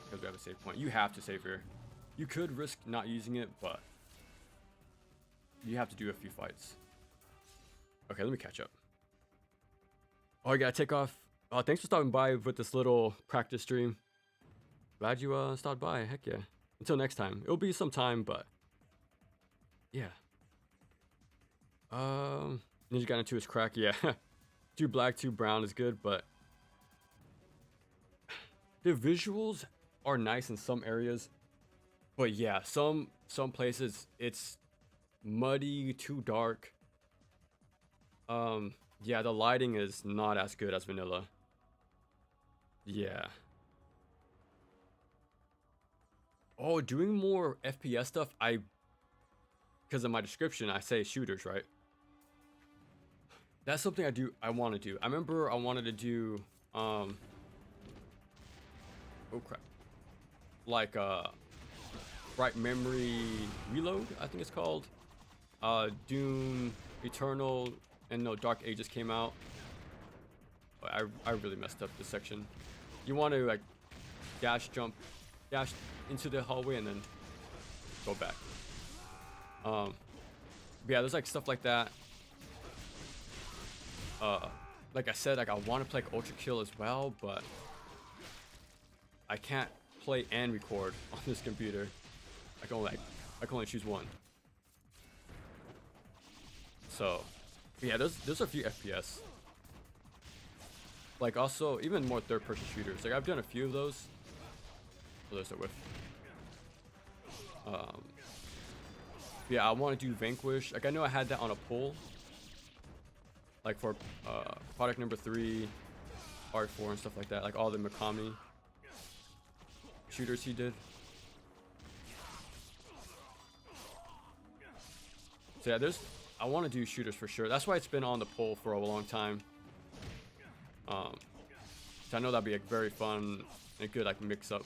Because we have a save point. You have to save here. You could risk not using it, but you have to do a few fights. Okay, let me catch up. Oh, I gotta take off. Thanks for stopping by with this little practice stream. Glad you stopped by. Heck yeah. Until next time. It'll be some time, but yeah. Ninja Gaiden 2 is crack. Yeah. 2 Black, 2 Brown is good, but the visuals are nice in some areas. But yeah, some places it's muddy, too dark. Yeah, the lighting is not as good as vanilla. Yeah. Oh, doing more FPS stuff. Because of my description, I say shooters, right? That's something I want to do. I remember I wanted to do, oh crap. Like, Bright Memory Reload, I think it's called. Doom Eternal, and no, Dark Ages came out. I really messed up this section. You want to like dash into the hallway and then go back. Yeah, there's like stuff like that. Like I said, like I want to play like Ultra Kill as well, but I can't play and record on this computer. I can only choose one. So yeah, there's a few FPS. Like also even more third-person shooters. Like I've done a few of those. Those are with. Yeah, I want to do Vanquish. Like I know I had that on a poll. Like for product number 3, part 4 and stuff like that. Like all the Mikami shooters he did. So yeah, I want to do shooters for sure. That's why it's been on the poll for a long time. So I know that'd be like very fun and good like mix up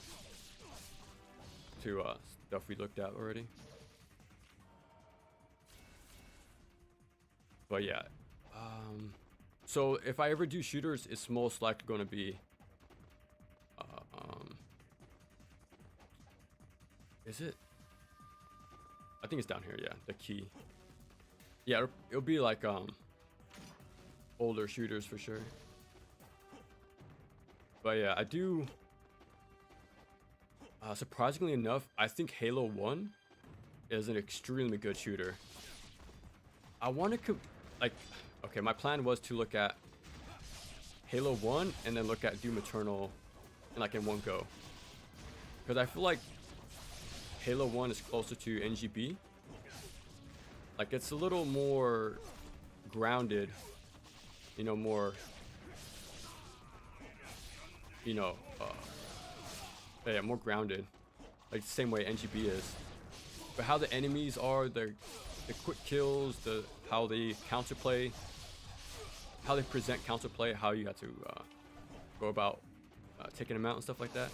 to stuff we looked at already. But yeah, so if I ever do shooters, it's most likely going to be is it? I think it's down here. Yeah, the key. Yeah, it'll be like older shooters for sure. But yeah, I do. Surprisingly enough, I think Halo 1 is an extremely good shooter. I want to okay, my plan was to look at Halo 1 and then look at Doom Eternal in one go. Because I feel like Halo 1 is closer to NGB. Like it's a little more grounded, you know, more, you know, yeah, more grounded, like the same way NGB is. But how the enemies are, the quick kills, how they counterplay, how they present counterplay, how you have to go about taking them out and stuff like that.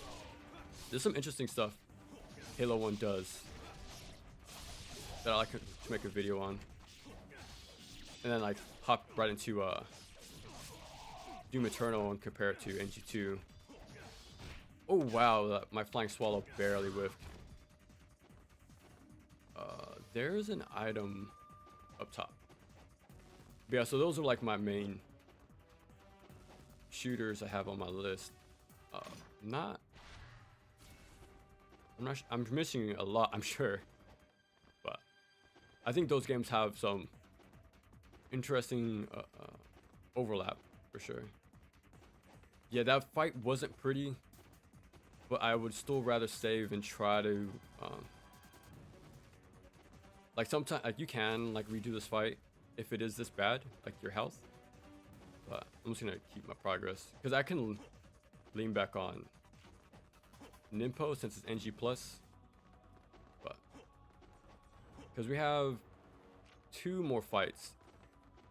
There's some interesting stuff Halo 1 does that I like to make a video on, and then like hop right into Doom Eternal and compare it to NG2. Oh wow, my Flying Swallow barely whiffed. There's an item up top. But yeah, so those are like my main shooters I have on my list. I'm missing a lot, I'm sure. But I think those games have some interesting overlap for sure. Yeah, that fight wasn't pretty, but I would still rather save and try to like sometimes like you can like redo this fight if it is this bad, like your health. But I'm just gonna keep my progress because I can lean back on Nimpo since it's NG plus. But because we have 2 more fights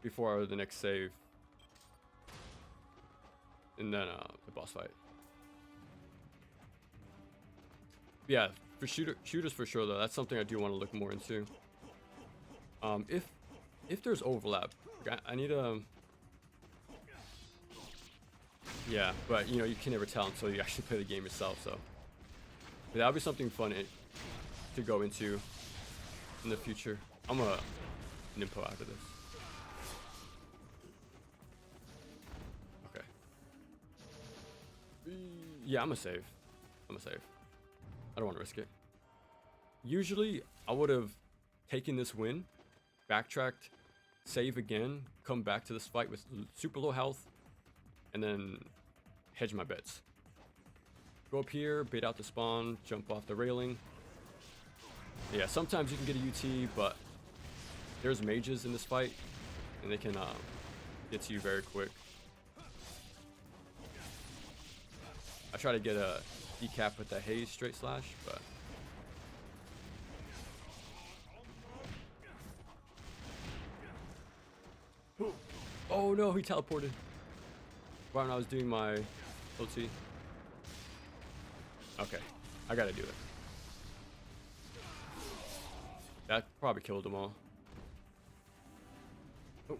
before the next save, and then the boss fight. Yeah, for shooters for sure though. That's something I do want to look more into. If there's overlap, I need a. Yeah, but you know you can never tell until you actually play the game yourself. So but that'll be something fun to go into in the future. I'm a Nimpo after this. Okay. Yeah, I'm a save. I don't want to risk it. Usually, I would have taken this win, backtracked, save again, come back to this fight with super low health, and then hedge my bets. Go up here, bait out the spawn, jump off the railing. Yeah, sometimes you can get a UT, but there's mages in this fight, and they can gets you very quick. I try to get a decap with the haze straight slash, but oh no, he teleported right when I was doing my OT. Okay, I gotta do it. That probably killed them all. Oh,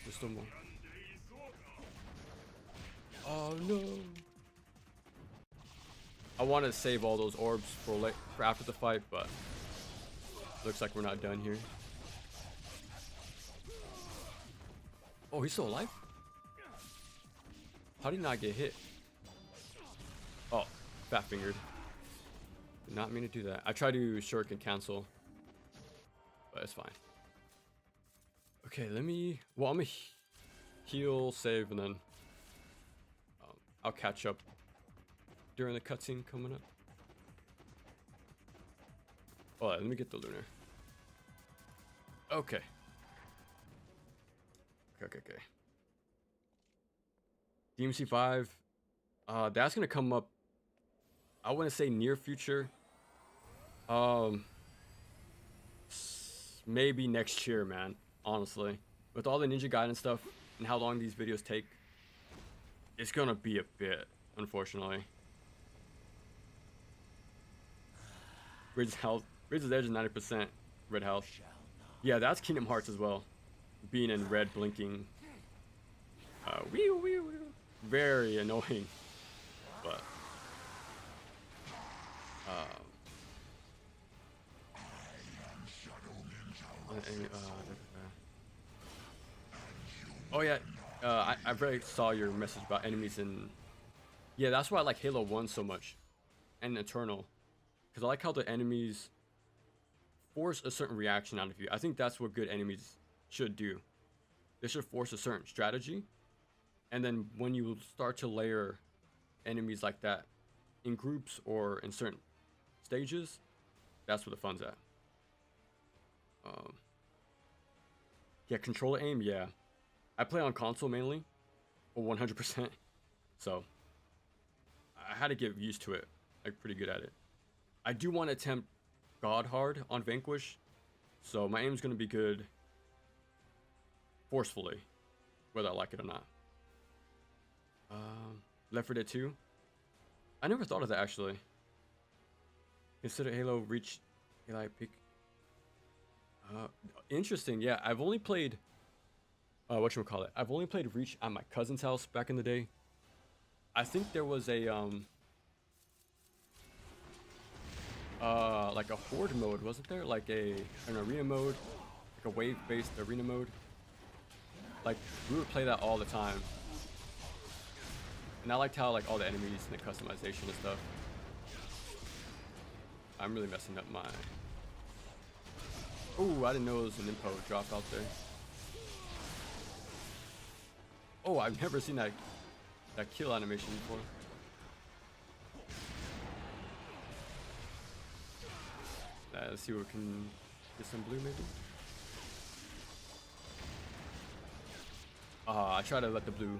there's still more. Oh no. I wanted to save all those orbs for after the fight, but looks like we're not done here. Oh, he's still alive? How did he not get hit? Oh, fat fingered. Did not mean to do that. I tried to shuriken cancel, but it's fine. Okay, let me. Well, I'm gonna heal, save, and then I'll catch up during the cutscene coming up. Oh, let me get the lunar. Okay. Okay. DMC 5. That's gonna come up. I wouldn't say near future. Maybe next year, man. Honestly, with all the Ninja Gaiden stuff and how long these videos take, it's gonna be a bit, unfortunately. Razor's Edge is 90% red health. Yeah, that's Kingdom Hearts as well. Being in red, blinking. Very annoying. But oh yeah, I really saw your message about enemies in. Yeah, that's why I like Halo 1 so much, and Eternal, because I like how the enemies force a certain reaction out of you. I think that's what good enemies should do. They should force a certain strategy, and then when you start to layer enemies like that in groups or in certain stages, that's where the fun's at. Yeah, controller aim, yeah. I play on console mainly, or 100%, so I had to get used to it, like pretty good at it. I do want to attempt God Hard on Vanquish, so my aim's gonna be good forcefully, whether I like it or not. Left 4 Dead 2. I never thought of that actually. Consider Halo Reach Eli Peak. Interesting. Yeah, I've only played whatchamacallit. I've only played Reach at my cousin's house back in the day. I think there was a like a horde mode, wasn't there? Like an arena mode, like a wave-based arena mode. Like we would play that all the time. And I liked how like all the enemies and the customization and stuff. I'm really messing up my. Oh, I didn't know there was an impo drop out there. Oh, I've never seen that kill animation before. Let's see what we can get some blue maybe. I try to let the blue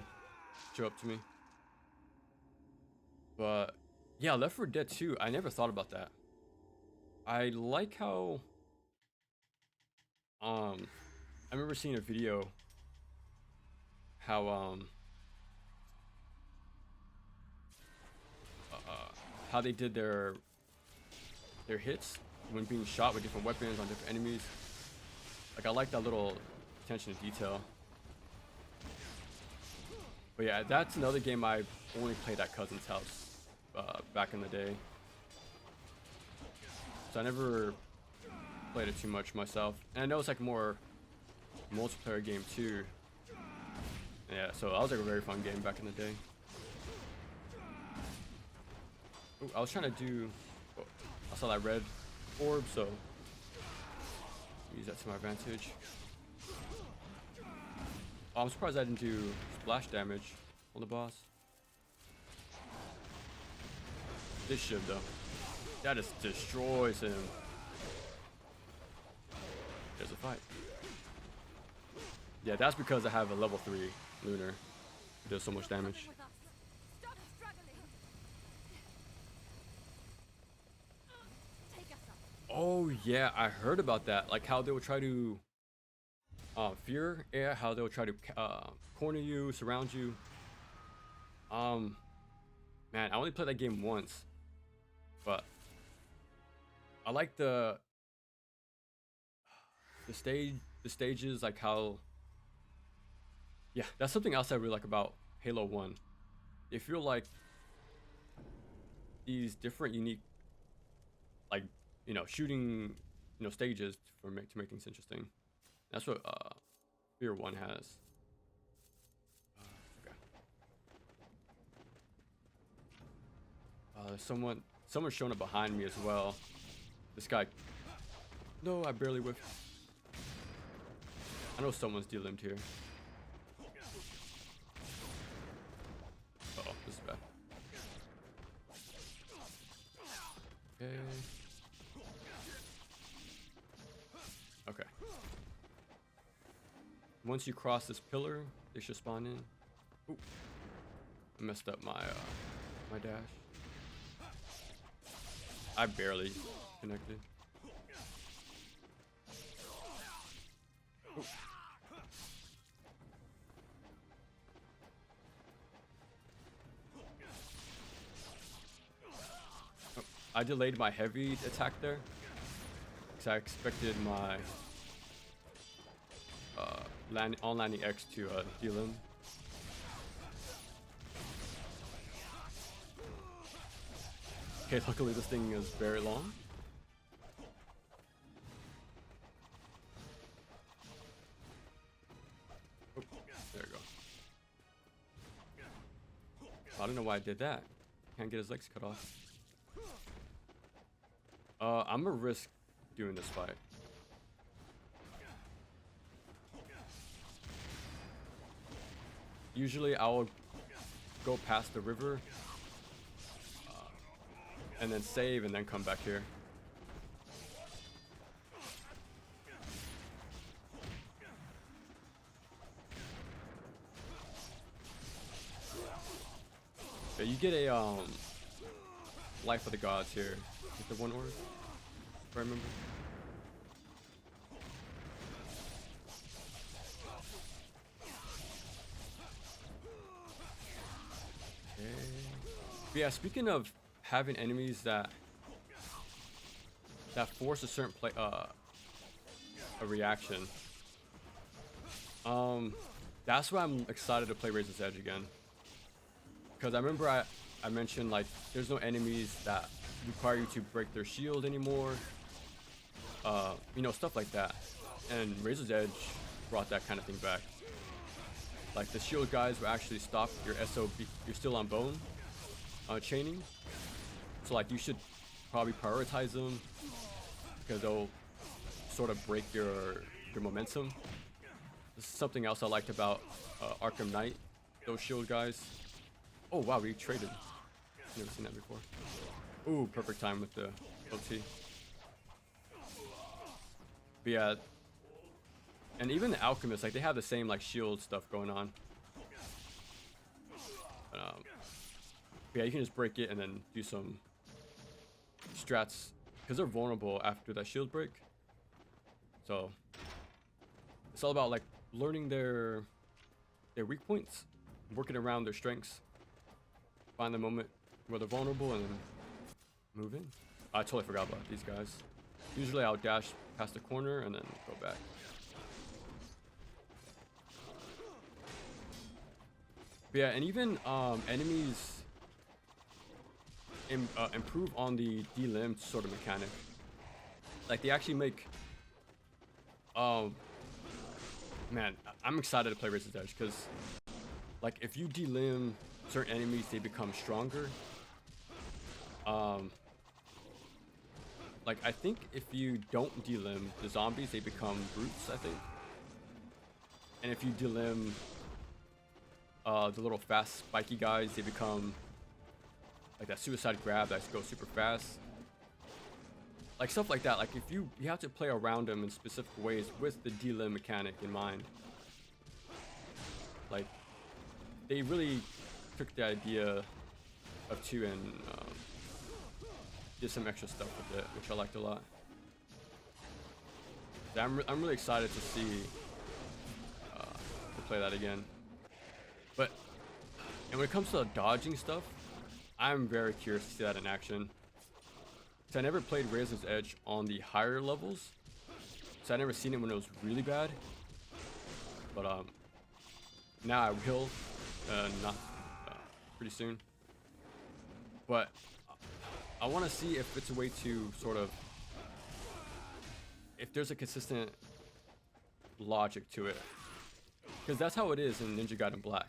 show up to me. But yeah, Left 4 Dead 2, I never thought about that. I like how I remember seeing a video how they did their hits when being shot with different weapons on different enemies. Like I like that little attention to detail. But yeah, that's another game I only played at cousin's house back in the day. So I never played it too much myself. And I know it's like more multiplayer game too. Yeah, so that was like a very fun game back in the day. Ooh, I was trying to do. Oh, I saw that red orb, so use that to my advantage. Oh, I'm surprised I didn't do splash damage on the boss. This should though. That just destroys him. There's a fight. Yeah, that's because I have a level 3 Lunar. It does so much damage. With us. Stop struggling. Take us up. Oh yeah, I heard about that. Like how they would try to fear, yeah, how they would try to corner you, surround you. Um, man, I only played that game once, but I like the stages, like how, yeah, that's something else I really like about Halo 1. They feel like these different, unique, like, shooting, stages to make things interesting. That's what Fear 1 has. Okay. Someone's showing up behind me as well. This guy. No, I barely whiffed. I know someone's de-limbed here. Uh-oh, this is bad. Okay. Okay. Once you cross this pillar, they should spawn in. Ooh. I messed up my my dash. I barely connected. Ooh. Oh, I delayed my heavy attack there because I expected my on-landing X to heal him. Okay, luckily this thing is very long. Oh, there we go. I don't know why I did that. Can't get his legs cut off. I'm gonna risk doing this fight. Usually I'll go past the river and then save and then come back here. Yeah, you get a Life of the Gods here with the one orb, if I remember. Okay. But yeah, speaking of having enemies that force a certain a reaction, that's why I'm excited to play Razor's Edge again. Because I remember I mentioned like there's no enemies that require you to break their shield anymore. Stuff like that. And Razor's Edge brought that kind of thing back. Like the shield guys will actually stop your SOB, you're still on bone chaining. So like you should probably prioritize them because they'll sort of break your momentum. This is something else I liked about Arkham Knight, those shield guys. Oh wow, we traded. Never seen that before. Ooh, perfect time with the OT. But yeah, and even the Alchemist, like they have the same like shield stuff going on. But yeah, you can just break it and then do some strats because they're vulnerable after that shield break. So it's all about like learning their weak points, working around their strengths, find the moment where they're vulnerable and then move in. I totally forgot about these guys. Usually I'll dash past the corner and then go back. But yeah, and even enemies improve on the de-limbed sort of mechanic. Like they actually make man, I'm excited to play Razor's Edge because like if you de-limb certain enemies, they become stronger. Like I think if you don't de-limb the zombies, they become brutes, I think. And if you de-limb the little fast spiky guys, they become like that suicide grab that goes super fast. Like stuff like that. Like if you have to play around them in specific ways with the de-limb mechanic in mind. Like they really took the idea of 2 and did some extra stuff with it, which I liked a lot. Yeah, I'm really excited to see to play that again. But and when it comes to dodging stuff, I'm very curious to see that in action. So I never played Razor's Edge on the higher levels, so I never seen it when it was really bad. But now I will, not pretty soon. But I want to see if it's a way to sort of, if there's a consistent logic to it, because that's how it is in Ninja Gaiden Black.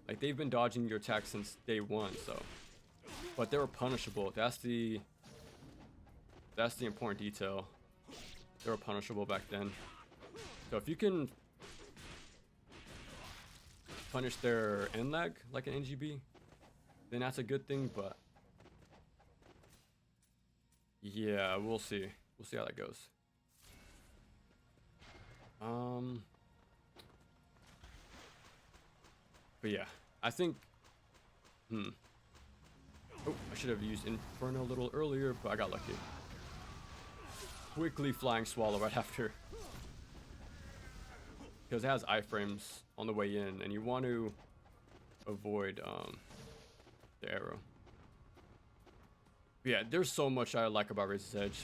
Like, they've been dodging your attacks since day 1, so, but they were punishable. That's the important detail. They were punishable back then. So if you can punish their end lag like an NGB, then that's a good thing. But yeah, we'll see. We'll see how that goes. But yeah, I think. Oh, I should have used Inferno a little earlier, but I got lucky. Quickly flying swallow right after, because it has iframes on the way in, and you want to avoid the arrow. But yeah, there's so much I like about Razor's Edge,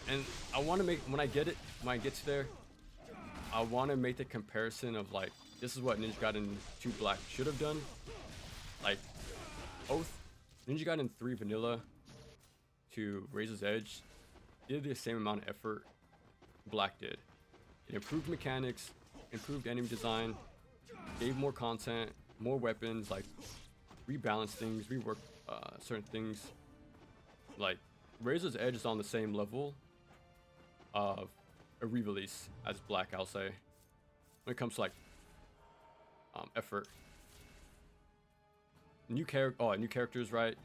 and I want to make, when I get to there, I want to make the comparison of, like, this is what Ninja Gaiden 2 Black should have done. Like, both Ninja Gaiden 3 Vanilla to Razor's Edge did the same amount of effort Black did. It improved mechanics, improved enemy design, gave more content, more weapons, like rebalanced things, reworked certain things. Like, Razor's Edge is on the same level of a re-release as Black, I'll say, when it comes to, like, effort. New characters, right?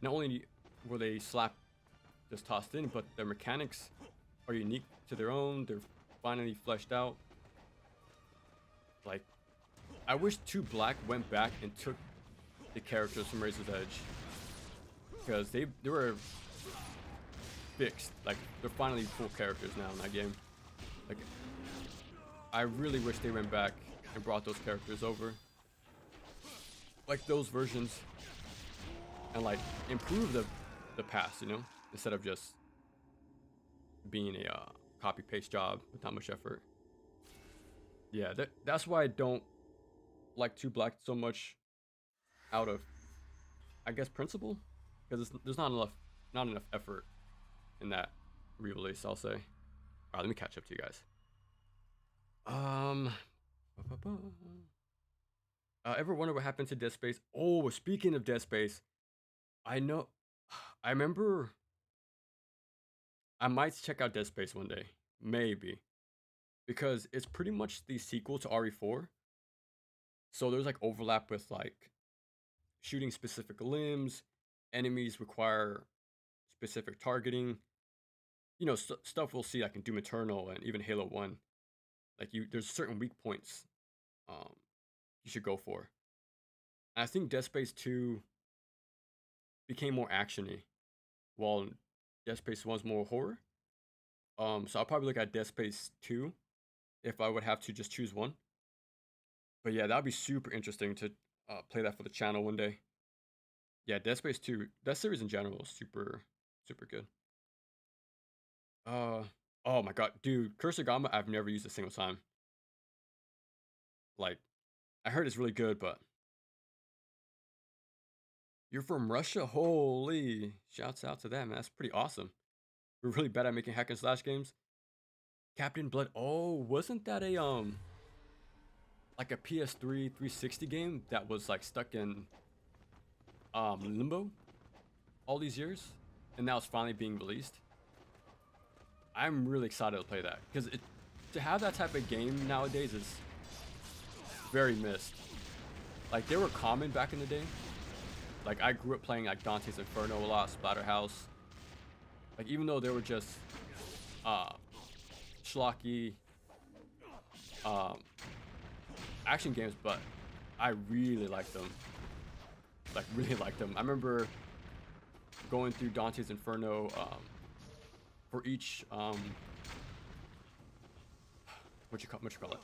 Not only were they just tossed in, but their mechanics are unique to their own. They're finally fleshed out. Like, I wish 2 Black went back and took the characters from Razor's Edge, because they were fixed. Like, they're finally full characters now in that game. Like, I really wish they went back and brought those characters over, like those versions, and like improve the past, you know, instead of just being a copy paste job with not much effort. Yeah, that's why I don't like 2 Black so much, out of, I guess, principle, because there's not enough effort in that re-release, I'll say. All right, let me catch up to you guys. Ever wonder what happened to Dead Space? Oh, speaking of Dead Space, I remember I might check out Dead Space one day, maybe, because it's pretty much the sequel to RE4. So there's like overlap with, like, shooting specific limbs, enemies require specific targeting. You know, stuff we'll see like in Doom Eternal and even Halo 1. Like, there's certain weak points you should go for. And I think Dead Space 2 became more actiony, while Dead Space 1's more horror. So I'll probably look at Dead Space 2 if I would have to just choose one. But yeah, that'd be super interesting to play that for the channel one day. Yeah, Dead Space 2, that series in general is super, super good. Oh my god, dude, Curse of Gamma, I've never used a single time. Like, I heard it's really good, but you're from Russia? Holy, shouts out to that, man. That's pretty awesome. We're really bad at making hack and slash games. Captain Blood. Oh, wasn't that a like a PS3 360 game that was like stuck in limbo all these years, and now it's finally being released? I'm really excited to play that, because to have that type of game nowadays is very missed. Like, they were common back in the day. Like, I grew up playing like Dante's Inferno a lot, Splatterhouse. Like, even though they were just schlocky action games, but I really like them. Like really like them. I remember going through Dante's Inferno for each what you call it?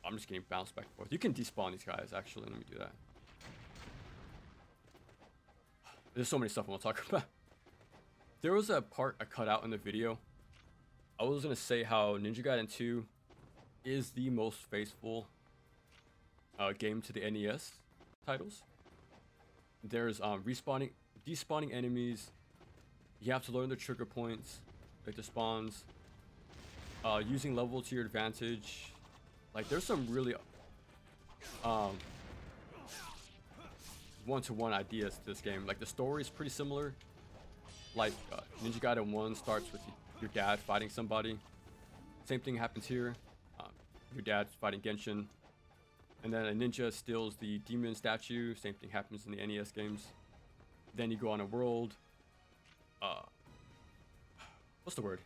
I'm just getting bounced back and forth. You can despawn these guys actually. Let me do that. There's so many stuff I want to talk about. There was a part I cut out in the video. I was gonna say how Ninja Gaiden 2 is the most faithful game to the NES titles. There's despawning enemies. You have to learn the trigger points, like the spawns. Using level to your advantage. Like there's some really one-to-one ideas to this game. Like the story is pretty similar. Like Ninja Gaiden 1 starts with your dad fighting somebody. Same thing happens here. Your dad's fighting Genshin. And then a ninja steals the demon statue. Same thing happens in the NES games. Then you go on a world. What's the word?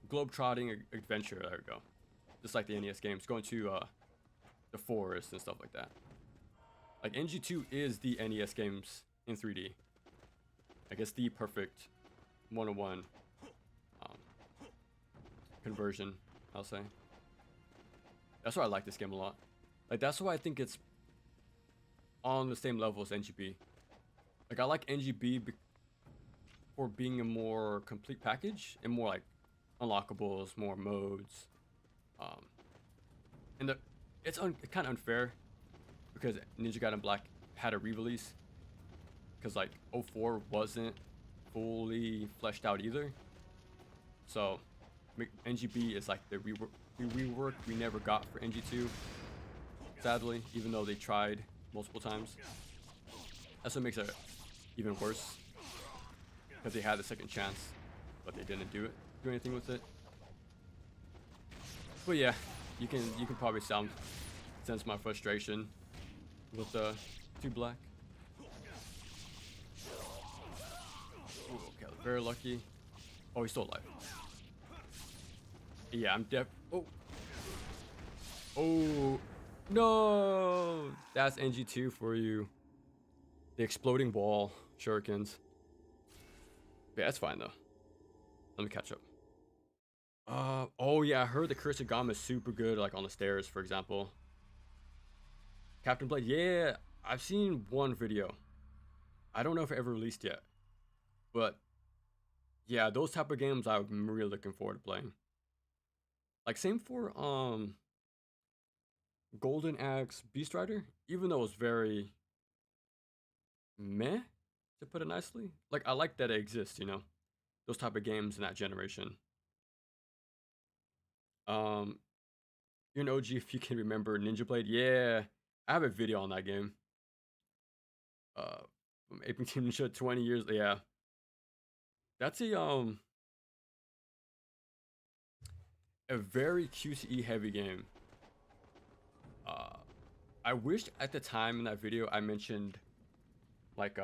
Globe-trotting adventure. There we go. Just like the NES games. Going to the forest and stuff like that. Like NG2 is the NES games in 3D. I guess the perfect one-on-one conversion, I'll say. That's why I like this game a lot. Like that's why I think it's on the same level as NGB. Like I like NGB for being a more complete package and more like unlockables, more modes. And it's kind of unfair because Ninja Gaiden Black had a re-release because like 04 wasn't fully fleshed out either. So NGB is like the rework we never got for NG2, sadly, even though they tried multiple times. That's what makes it even worse because they had the second chance, but they didn't do anything with it. But yeah, you can probably sense my frustration with 2 Black. Ooh, okay, very lucky. Oh, he's still alive. Yeah, I'm Oh no, that's NG2 for you. The exploding wall shurikens. Yeah, that's fine though. Let me catch up. Oh yeah, I heard the Curse of Gama is super good, like on the stairs, for example. Captain Blade, yeah, I've seen one video. I don't know if it ever released yet, but yeah, those type of games I'm really looking forward to playing. Like same for Golden Axe Beast Rider, even though it's very meh, to put it nicely. Like I like that it exists, you know, those type of games in that generation. You're an OG if you can remember Ninja Blade. Yeah, I have a video on that game. From Aping Team Ninja 20 years. Yeah, that's a very QTE heavy game. I wish at the time in that video I mentioned like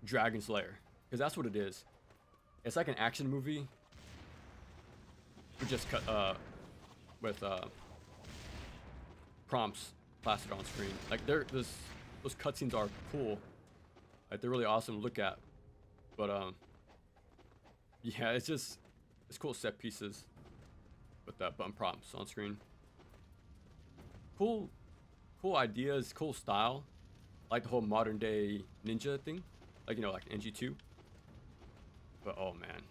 Dragon Slayer, because that's what it is. It's like an action movie. We just cut with prompts plastered on screen. Like those cutscenes are cool. Like they're really awesome to look at. But yeah, it's cool set pieces with button prompts on screen. Cool ideas, cool style. Like the whole modern day ninja thing. Like, you know, like NG2. But oh man.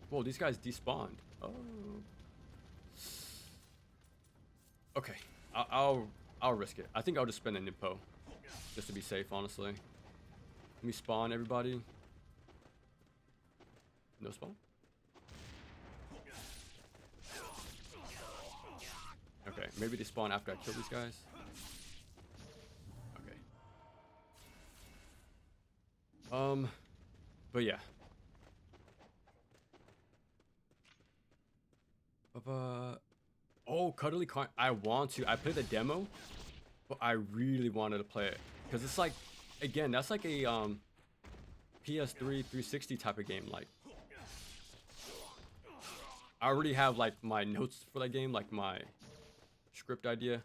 Whoa, these guys despawned. Oh. Okay, I'll risk it. I think I'll just spend a Nimpo just to be safe, honestly. Let me spawn everybody. No spawn. Okay, maybe they spawn after I kill these guys. Okay. But yeah. Oh, Cuddly Carn. I played the demo, but I really wanted to play it because it's like, again, that's like a PS3 360 type of game. Like, I already have like my notes for that game, like my script idea.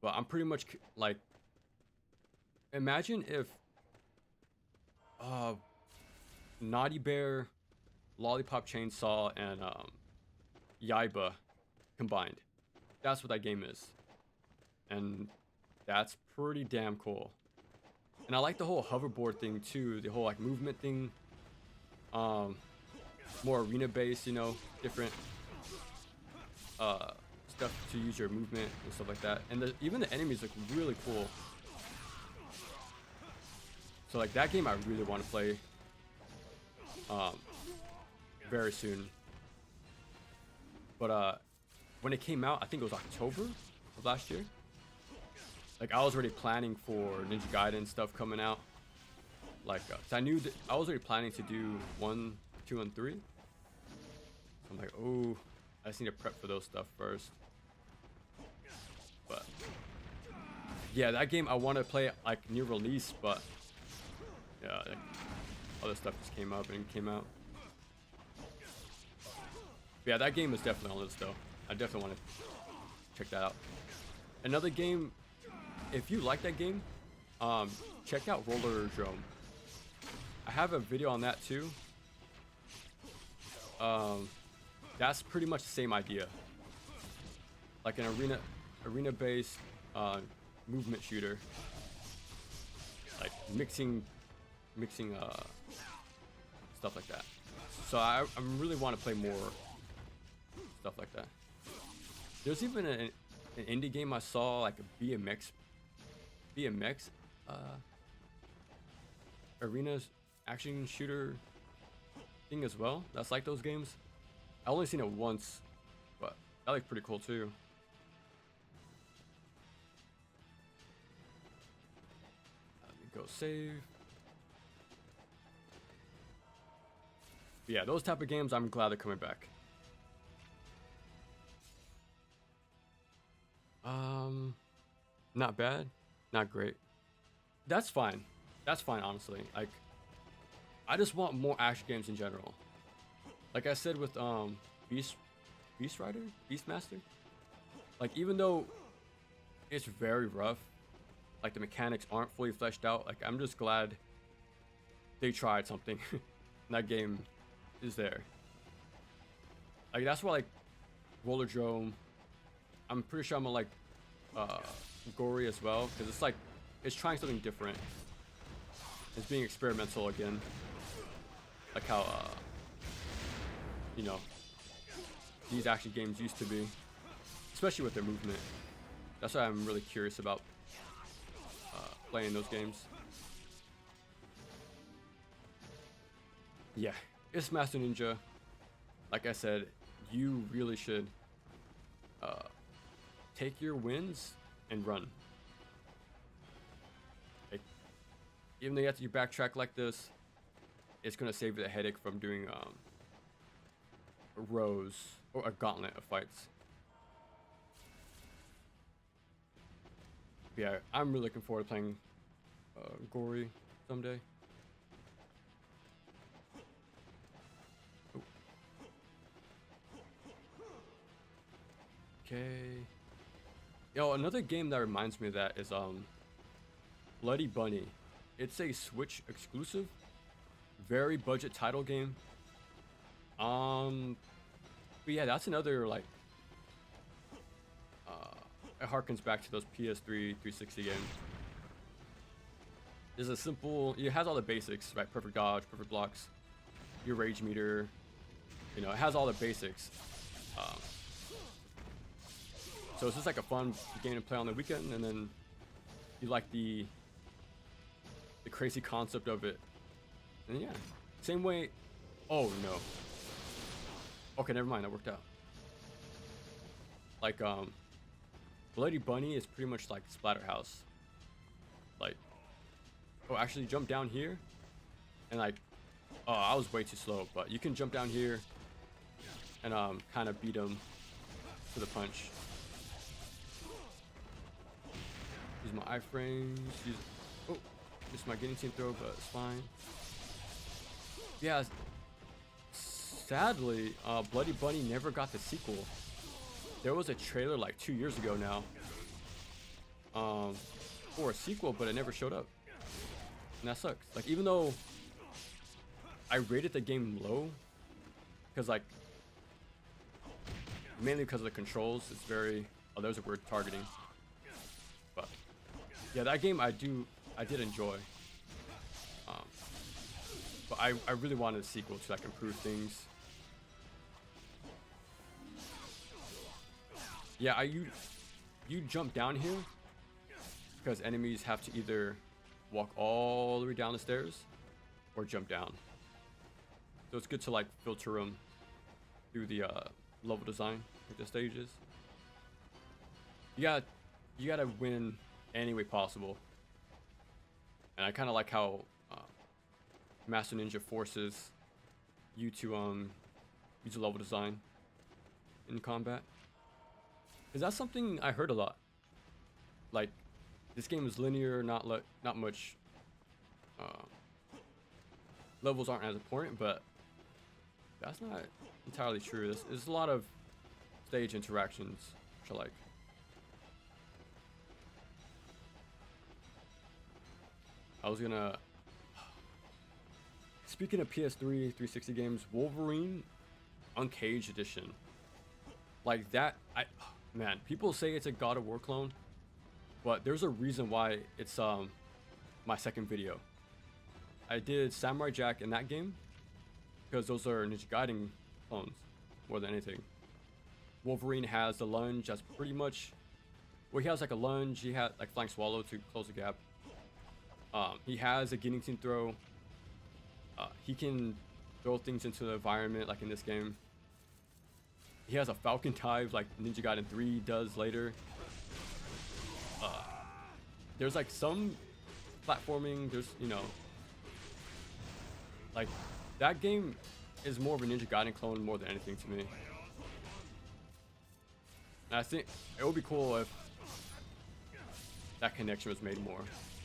But I'm pretty much like, imagine if Naughty Bear, Lollipop Chainsaw, and Yaiba combined. That's what that game is. And that's pretty damn cool. And I like the whole hoverboard thing too, the whole like movement thing. More arena based, you know, different stuff to use your movement and stuff like that. And even the enemies look really cool. So like that game I really want to play very soon. But when it came out, I think it was October of last year. Like I was already planning for Ninja Gaiden stuff coming out. Like, 'cause I knew that I was already planning to do 1, 2, and 3. So I'm like, oh, I just need to prep for those stuff first. But yeah, that game I want to play like near release, but yeah, like, other stuff just came up and came out. But yeah, that game is definitely on this though. I definitely want to check that out. Another game, if you like that game, check out Roller Drome. I have a video on that too. That's pretty much the same idea. Like an arena-based movement shooter. Like mixing stuff like that. So I really want to play more stuff like that. There's even an indie game I saw, like a BMX arenas action shooter thing as well. That's like those games. I only seen it once, but that looked pretty cool too. Let me go save. But yeah, those type of games, I'm glad they're coming back. Not bad, not great. That's fine. That's fine, honestly. Like, I just want more action games in general. Like I said with Beastmaster. Like, even though it's very rough, like the mechanics aren't fully fleshed out, like I'm just glad they tried something. That game is there. Like that's why like Roller Drome, I'm pretty sure I'm gonna like Gory as well, because it's like it's trying something different. It's being experimental again, like how you know, these action games used to be, especially with their movement. That's why I'm really curious about playing those games. Yeah, it's Master Ninja. Like I said, you really should take your wins and run. Like, even though you have to backtrack like this, it's gonna save you the headache from doing rows or a gauntlet of fights. Yeah, I'm really looking forward to playing Gory someday. Oh. Okay. Yo, another game that reminds me of that is Bloody Bunny. It's a Switch exclusive, very budget title game. But yeah, that's another like it harkens back to those PS3 360 games. It's a simple, it has all the basics, right? Perfect dodge, perfect blocks, your rage meter, you know, it has all the basics. So it's just like a fun game to play on the weekend, and then you like the crazy concept of it. And yeah, same way. Oh no. Okay, never mind, that worked out. Like Bloody Bunny is pretty much like Splatterhouse. Like, oh, actually jump down here and like, oh, I was way too slow, but you can jump down here and kind of beat him to the punch. Use my iframes. Oh, missed my guillotine throw, but it's fine. Yeah, sadly, Bloody Bunny never got the sequel. There was a trailer like 2 years ago now, for a sequel, but it never showed up, and that sucks. Like, even though I rated the game low, because like mainly because of the controls, it's very, oh, there's a word, targeting. But yeah, that game I did enjoy. But I really wanted a sequel to like improve things. Yeah, you jump down here because enemies have to either walk all the way down the stairs or jump down. So it's good to like filter them through the level design, like the stages. You gotta win any way possible. And I kind of like how Master Ninja forces you to use a level design in combat. Cause that's something I heard a lot. Like, this game is linear, not much. Levels aren't as important, but that's not entirely true. There's a lot of stage interactions, which I like. I was gonna. Speaking of PS3 360 games, Wolverine Uncaged Edition. Like that, man, people say it's a God of War clone, but there's a reason why it's my second video. I did Samurai Jack in that game because those are Ninja Gaiden clones more than anything. Wolverine has the lunge that's pretty much, well, he has like a lunge, he had like flying swallow to close the gap. He has a guillotine throw. He can throw things into the environment like in this game. He has a Falcon dive like Ninja Gaiden 3 does later. There's like some platforming, there's, you know, like that game is more of a Ninja Gaiden clone more than anything to me. And I think it would be cool if that connection was made more.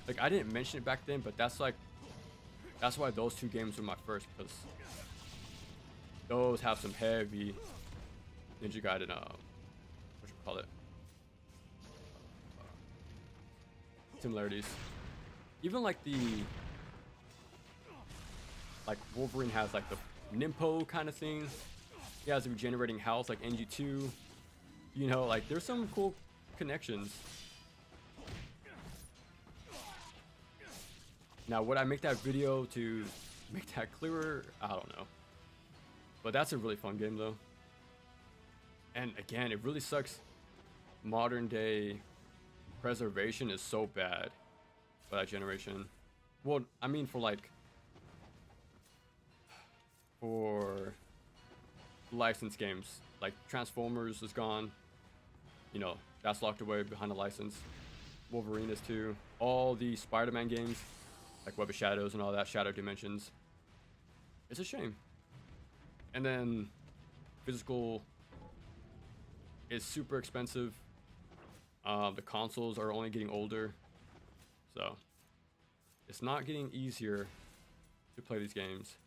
Like, I didn't mention it back then, but that's why those two games were my first, because those have some heavy Ninja Gaiden, what you call it, similarities. Even like like Wolverine has like the Nimpo kind of thing. He has regenerating health like NG2. You know, like there's some cool connections. Now, would I make that video to make that clearer? I don't know. But that's a really fun game though. And again, it really sucks. Modern day preservation is so bad for that generation. Well, I mean for licensed games. Like Transformers is gone. You know, that's locked away behind a license. Wolverine is too. All the Spider-Man games, like Web of Shadows and all that, Shadow Dimensions. It's a shame. And then physical is super expensive. The consoles are only getting older, so it's not getting easier to play these games.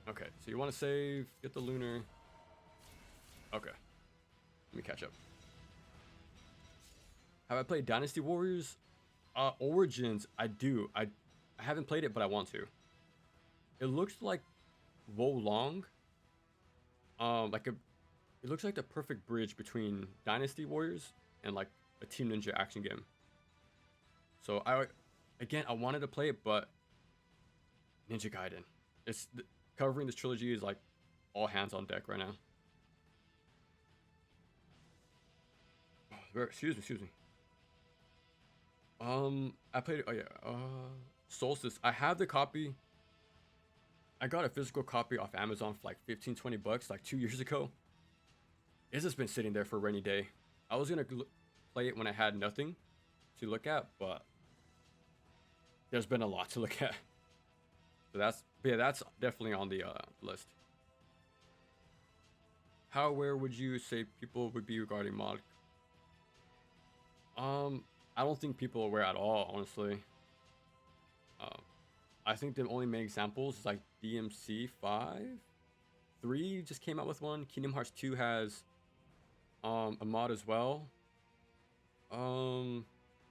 Okay, so you want to save, get the lunar. Okay, let me catch up. Have I played Dynasty Warriors? Origins, I do. I haven't played it, but I want to. It looks like Wo Long. It looks like the perfect bridge between Dynasty Warriors and like a Team Ninja action game. So I wanted to play it, but Ninja Gaiden. Covering this trilogy is like all hands on deck right now. Excuse me. I played it. Oh yeah. Solstice. I have the copy. I got a physical copy off Amazon for like 15-20 bucks like 2 years ago. It's just been sitting there for a rainy day. I was gonna play it when I had nothing to look at, but there's been a lot to look at. So that's definitely on the list. How aware would you say people would be regarding mod? I don't think people are aware at all, honestly. I think the only main examples is like DMC 5. 3 just came out with one. Kingdom Hearts 2 has a mod as well. Ninja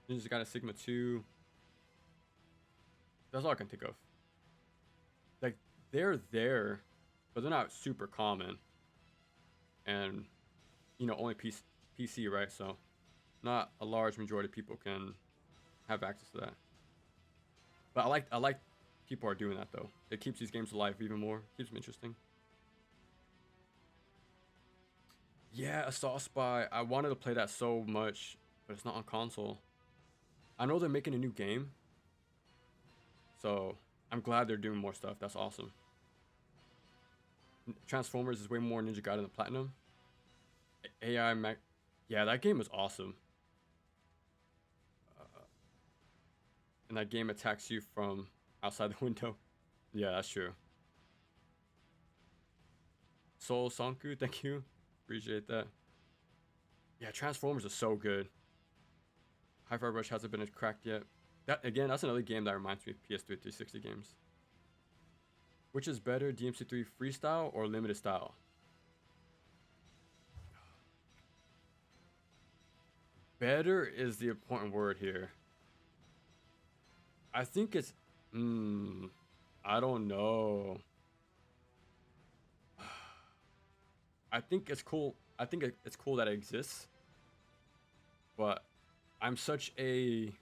Gaiden Sigma 2. That's all I can think of. Like, they're there, but they're not super common. And, you know, only PC, right? So, not a large majority of people can have access to that. But I like people are doing that though. It keeps these games alive even more. Keeps them interesting. Yeah, Assault Spy. I wanted to play that so much, but it's not on console. I know they're making a new game, so I'm glad they're doing more stuff. That's awesome. Transformers is way more Ninja Gaiden than Platinum. AI Mac. Yeah, that game was awesome. And that game attacks you from outside the window. Yeah, that's true. Soul Sanku, thank you. Appreciate that. Yeah, Transformers is so good. Hi-Fi Rush hasn't been cracked yet. That again, that's another game that reminds me of PS3 360 games. Which is better, DMC3 freestyle or limited style? Better is the important word here. I think it's I don't know. I think it's cool. I think it's cool that it exists. But I'm such a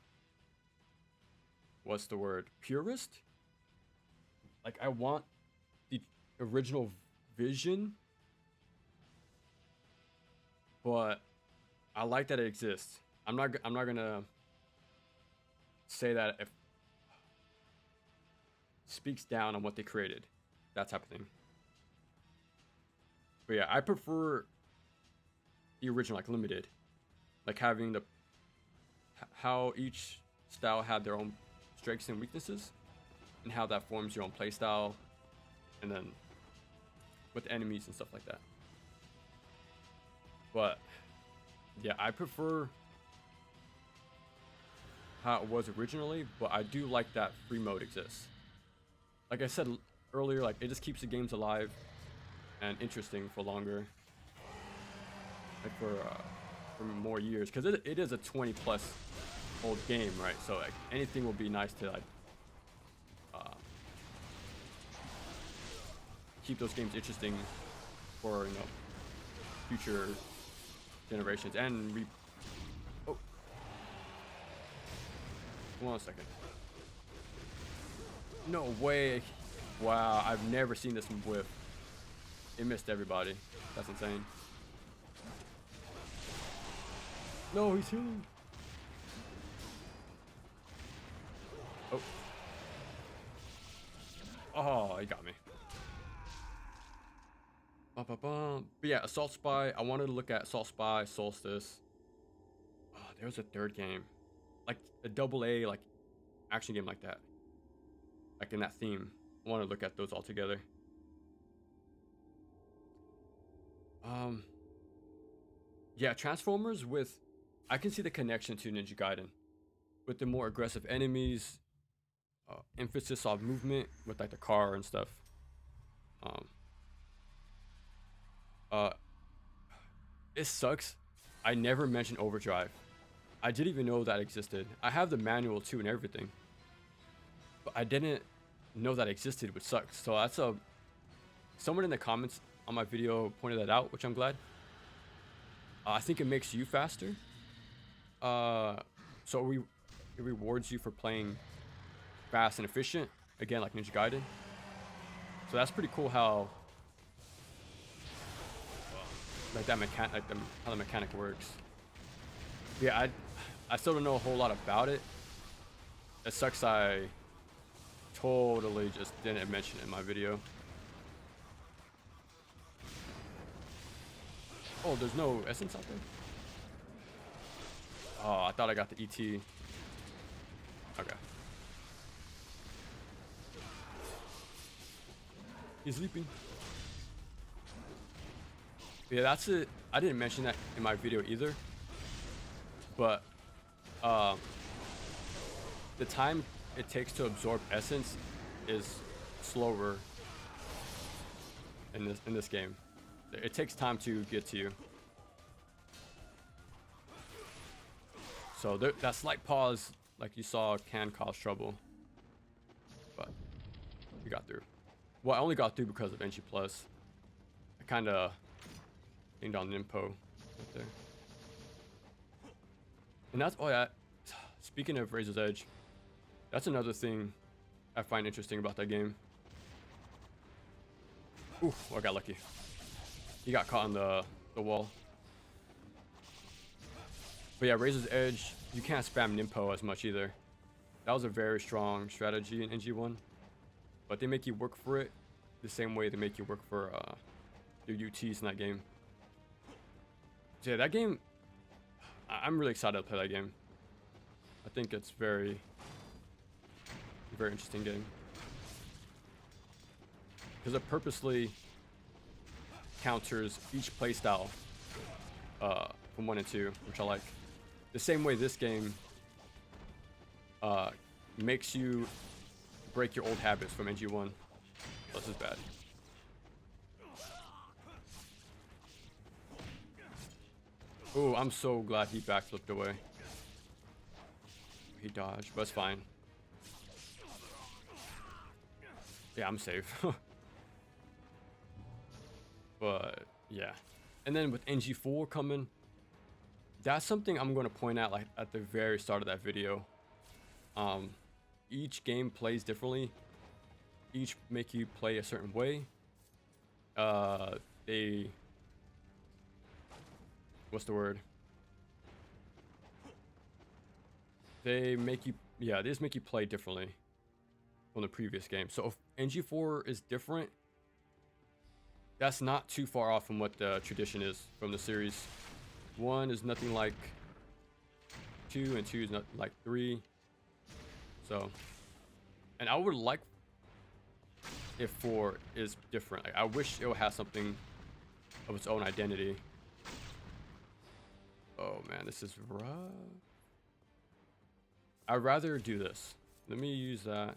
what's the word? Purist? Like I want the original vision, but I like that it exists. I'm not gonna say that if speaks down on what they created, that type of thing. But yeah, I prefer the original, like limited, like having the how each style had their own strengths and weaknesses, and how that forms your own play style, and then with enemies and stuff like that. But yeah, I prefer how it was originally, but I do like that free mode exists. Like I said earlier, like it just keeps the games alive and interesting for longer, like for more years, because it is a 20 plus old game, right? So like anything will be nice to like keep those games interesting for, you know, future generations. And oh, hold on a second. No way. Wow, I've never seen this whip. It missed everybody. That's insane. No, he's healing. Oh. Oh, he got me. But yeah, Assault Spy. I wanted to look at Assault Spy, Solstice. Oh, there was a third game. Like a AA, like action game like that. Like in that theme. I want to look at those all together. Yeah, Transformers with, I can see the connection to Ninja Gaiden with the more aggressive enemies, emphasis on movement with like the car and stuff. It sucks. I never mentioned Overdrive. I didn't even know that existed. I have the manual too and everything, but I didn't know that existed, which sucks. So that's someone in the comments on my video pointed that out, which I'm glad. I think it makes you faster. So it rewards you for playing fast and efficient, again like Ninja Gaiden. So that's pretty cool how like that how the mechanic works. Yeah, I still don't know a whole lot about it. It sucks I totally just didn't mention it in my video. Oh, there's no essence out there? Oh, I thought I got the ET. Okay. He's sleeping. Yeah, that's it. I didn't mention that in my video either. But the time it takes to absorb essence is slower in this game. It takes time to get to you. So that slight pause, like you saw, can cause trouble. But we got through. Well, I only got through because of NG+. I kind of dinged on Nimpo right there. And that's, oh yeah, speaking of Razor's Edge, that's another thing I find interesting about that game. Ooh, I got lucky. He got caught on the wall. But yeah, Razor's Edge, you can't spam Nimpo as much either. That was a very strong strategy in NG1. But they make you work for it the same way they make you work for your UTs in that game. So yeah, that game, I'm really excited to play that game. I think it's very interesting game. Because it purposely counters each playstyle from 1 and 2, which I like. The same way this game makes you break your old habits from NG1. This is bad. Oh, I'm so glad he backflipped away. He dodged, but it's fine. Yeah, I'm safe. But yeah, and then with NG4 coming, that's something I'm going to point out like at the very start of that video. Each game plays differently. Each make you play a certain way. They, what's the word? They make you, yeah, they just make you play differently from the previous game. So if NG4 is different, that's not too far off from what the tradition is from the series. 1 is nothing like 2, and 2 is not like 3. So, and I would like if 4 is different. Like, I wish it would have something of its own identity. Oh man, this is rough. I'd rather do this. Let me use that.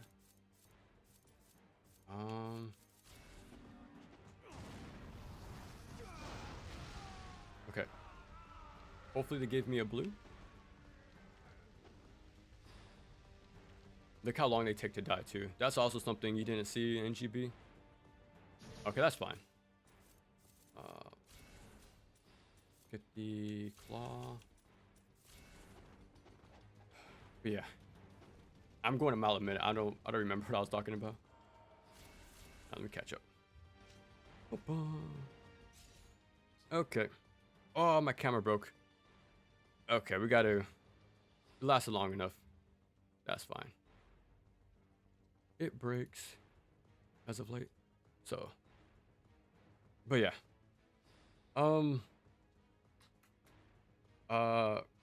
Okay. Hopefully they gave me a blue. Look how long they take to die too. That's also something you didn't see in GB. Okay, that's fine. Get the claw. But yeah, I'm going a mile a minute. I don't remember what I was talking about. Let me catch up. Okay. Oh, my camera broke. Okay, we gotta. It lasted long enough. That's fine. It breaks as of late. So. But yeah.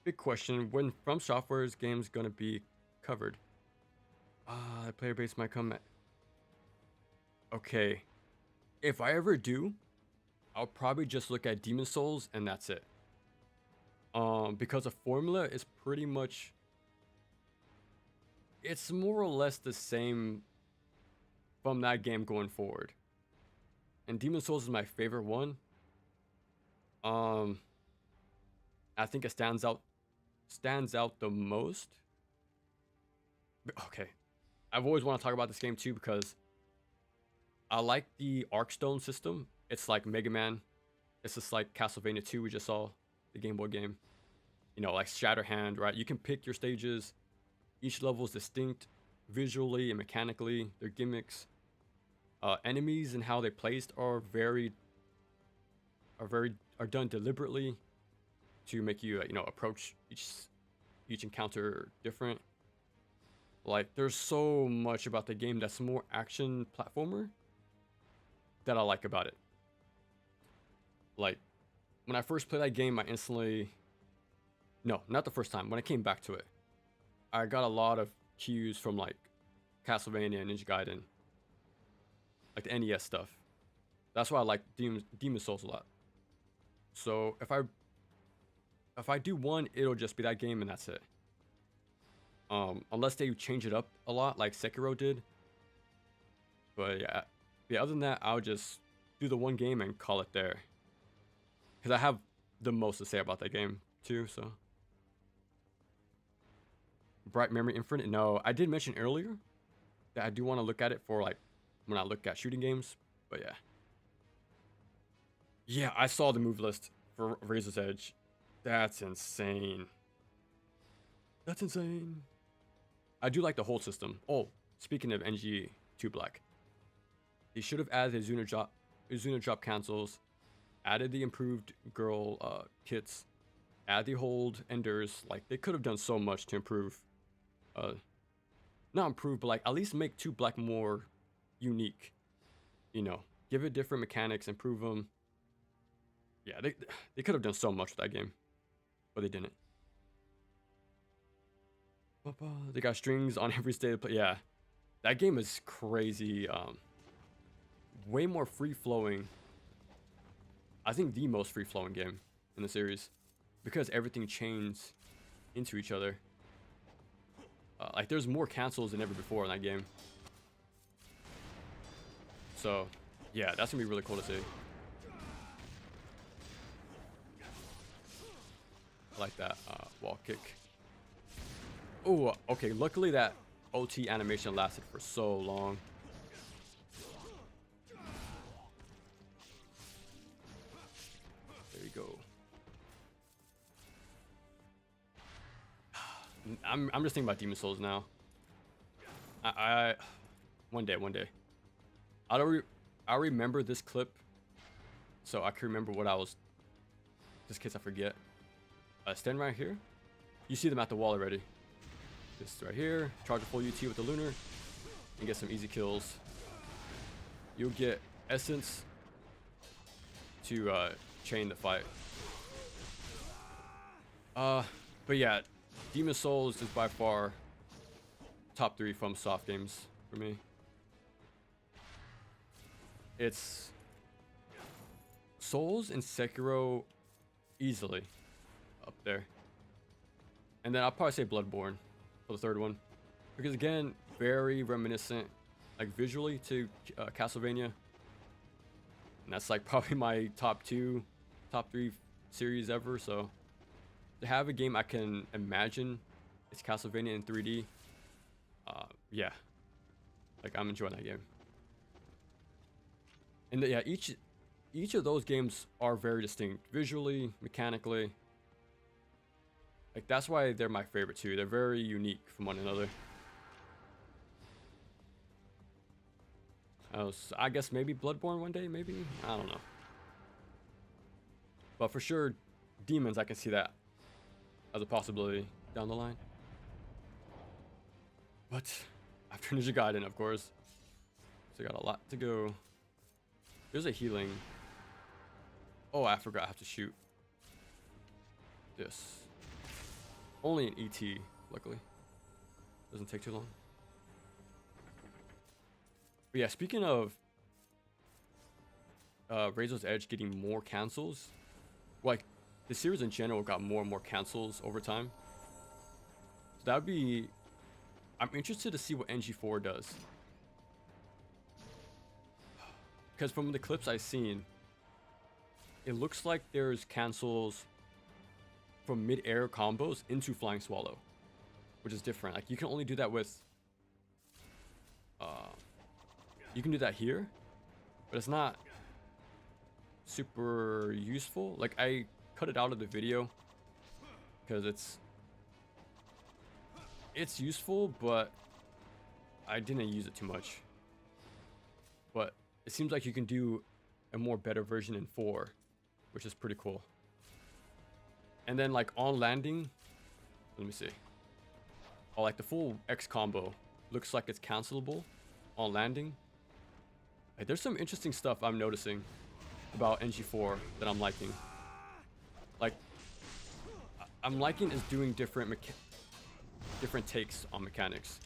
Big question. When From Software's game's gonna be covered? The player base might come at. Okay. If I ever do, I'll probably just look at Demon Souls and that's it. Because the formula is pretty much, it's more or less the same from that game going forward. And Demon Souls is my favorite one. I think it stands out the most. Okay. I've always wanted to talk about this game too because I like the Arkstone system. It's like Mega Man. It's just like Castlevania 2 we just saw, the Game Boy game. You know, like Shatterhand, right? You can pick your stages. Each level is distinct visually and mechanically. Their gimmicks. Enemies and how they placed are done deliberately to make you approach each encounter different. Like there's so much about the game that's more action platformer that I like about it. Like when I first played that game, I instantly, no, not the first time, when I came back to it, I got a lot of cues from like Castlevania and Ninja Gaiden, like the NES stuff. That's why I like Demon Souls a lot. So if I do one, it'll just be that game and that's it. Unless they change it up a lot like Sekiro did. But yeah, other than that, I'll just do the one game and call it there. Because I have the most to say about that game too, so. Bright Memory Infinite, no. I did mention earlier that I do want to look at it for like when I look at shooting games, but yeah. Yeah, I saw the move list for Razor's Edge. That's insane. That's insane. I do like the whole system. Oh, speaking of NG2 Black. They should have added Izuna drop cancels, added the improved girl kits, add the hold enders. Like, they could have done so much to improve. Not improve, but like at least make 2 Black more unique. You know, give it different mechanics, improve them. Yeah, they could have done so much with that game, but they didn't. They got strings on every state of play. Yeah, that game is crazy. Way more free-flowing. I think the most free-flowing game in the series, because everything chains into each other. Like, there's more cancels than ever before in that game. So, yeah, that's gonna be really cool to see. I like that wall kick. Oh, okay. Luckily that OT animation lasted for so long. There you go. I'm just thinking about Demon Souls now. One day. I remember this clip, so I can remember what I was. Just in case I forget. Stand right here. You see them at the wall already. Just right here. Charge a full UT with the Lunar. And get some easy kills. You'll get Essence to chain the fight. But yeah, Demon Souls is by far top 3 from soft games for me. It's Souls and Sekiro easily up there. And then I'll probably say Bloodborne for the 3rd one. Because again, very reminiscent, like visually, to Castlevania. And that's like probably my top 3 series ever, so to have a game I can imagine it's Castlevania in 3D, yeah, like I'm enjoying that game. And yeah, each of those games are very distinct visually, mechanically. Like, that's why they're my favorite too. They're very unique from one another. I guess maybe Bloodborne one day, maybe? I don't know. But for sure, Demons, I can see that as a possibility down the line. But after Ninja Gaiden, of course. So got a lot to go. There's a healing. Oh, I forgot I have to shoot this. Only an ET, luckily. Doesn't take too long. But yeah, speaking of Razor's Edge getting more cancels, like the series in general got more and more cancels over time. So that would be, I'm interested to see what NG4 does. Because from the clips I've seen, it looks like there's cancels from mid-air combos into Flying Swallow, which is different. Like, you can only do that with you can do that here, but it's not super useful. Like, I cut it out of the video because it's useful, but I didn't use it too much. But it seems like you can do a more better version in 4, which is pretty cool. And then, like, on landing, let me see. Oh, like the full X combo looks like it's cancelable on landing. Like, there's some interesting stuff I'm noticing about NG4 that I'm liking. Like, I'm liking is doing different takes on mechanics.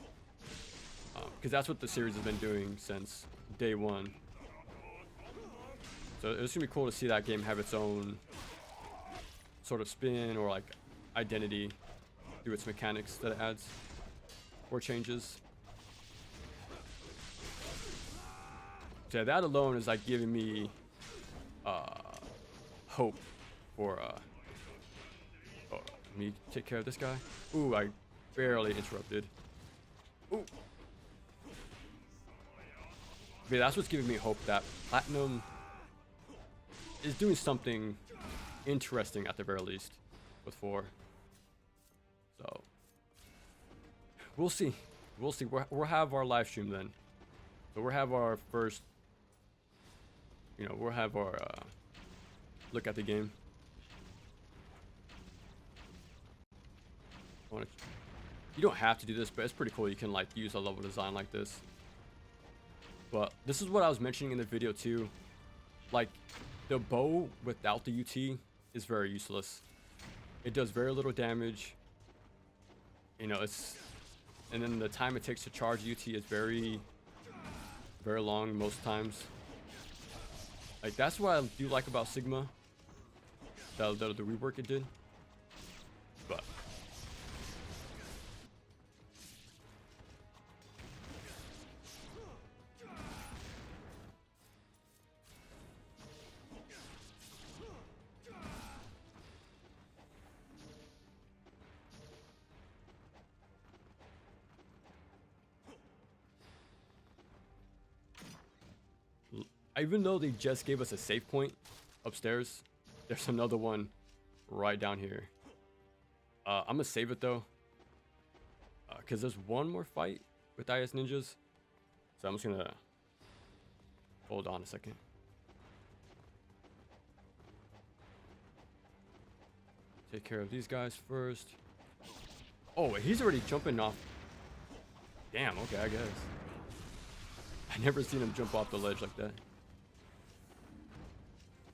Because that's what the series has been doing since day 1. So it's gonna be cool to see that game have its own sort of spin or like identity through its mechanics that it adds or changes. So yeah, that alone is like giving me hope for me take care of this guy. Ooh, I barely interrupted. Ooh. But that's what's giving me hope that Platinum is doing something interesting at the very least with 4. So we'll see. We'll see. We'll have our live stream then. So we'll have our first, we'll have our look at the game. You don't have to do this, but it's pretty cool. You can like use a level design like this. But this is what I was mentioning in the video too. Like the bow without the UT is very useless. It does very little damage. And then the time it takes to charge UT is very, very long most times. Like that's what I do like about Sigma. The rework it did. But even though they just gave us a save point upstairs, there's another one right down here. I'm gonna save it though, because there's one more fight with IS Ninjas. So I'm just gonna hold on a second. Take care of these guys first. Oh, he's already jumping off. Damn, okay, I guess. I never seen him jump off the ledge like that.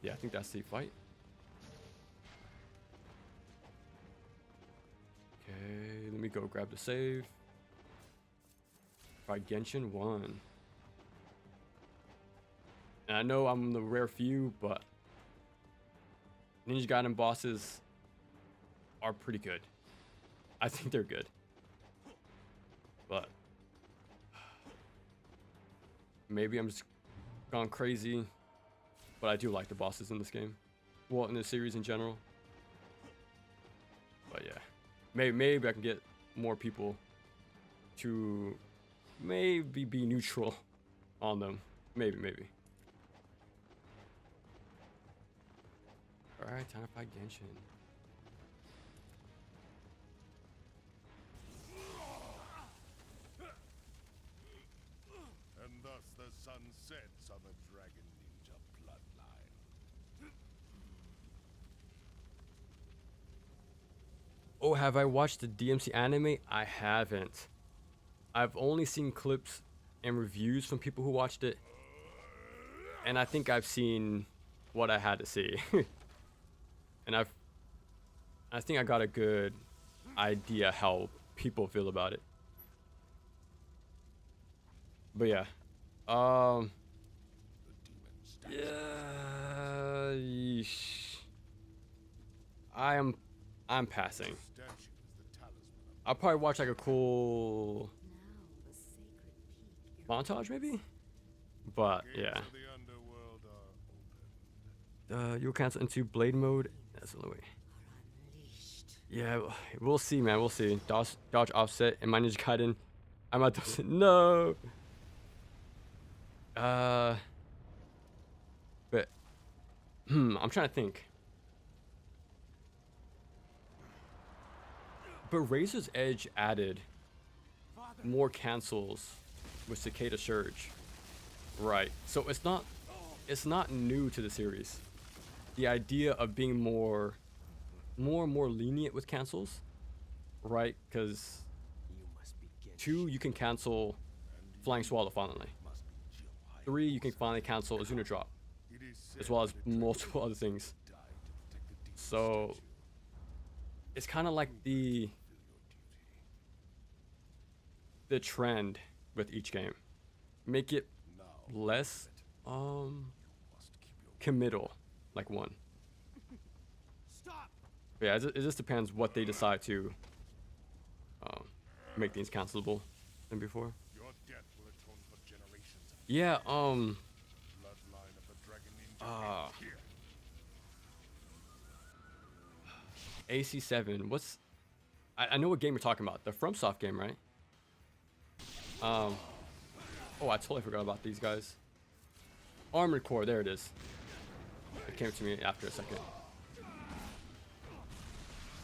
Yeah, I think that's the fight. Okay, let me go grab the save. Try Genshin 1. And I know I'm the rare few, but Ninja Gaiden bosses are pretty good. I think they're good. But maybe I'm just gone crazy. But I do like the bosses in this game. Well, in this series in general. But yeah. Maybe I can get more people to maybe be neutral on them. Maybe. Alright, time to fight Genshin. And thus the sun sets on the Dragon Ninja bloodline. Oh, have I watched the DMC anime? I haven't. I've only seen clips and reviews from people who watched it. And I think I've seen what I had to see. And I think I got a good idea how people feel about it. But yeah. Yeah. Yeesh. I'm passing. I'll probably watch like a cool montage maybe. But yeah. You'll cancel into blade mode. That's the only way. Yeah, we'll see, man. We'll see. Dodge offset and my Ninja Gaiden. I'm at those. No. But I'm trying to think. But Razor's Edge added more cancels with Cicada Surge, right? So it's not new to the series. The idea of being more lenient with cancels, right? Because 2, you can cancel Flying Swallow finally. 3, you can finally cancel Azuna Drop, as well as multiple other things. So it's kind of like the trend with each game. Make it less committal, like 1. But yeah, it just depends what they decide to make things cancelable than before. Yeah, Bloodline of the Dragon Ninja here. AC7. What's... I know what game you're talking about. The FromSoft game, right? Oh, I totally forgot about these guys. Armored Core, there it is. It came to me after a second.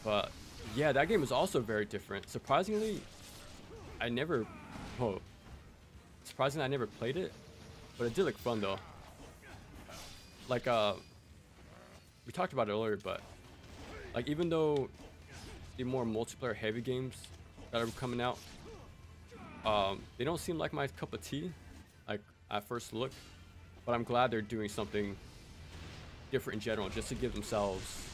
But yeah, that game is also very different. Surprisingly, I never played it, but it did look fun though. Like we talked about it earlier, but like even though the more multiplayer heavy games that are coming out, they don't seem like my cup of tea, like at first look. But I'm glad they're doing something different in general, just to give themselves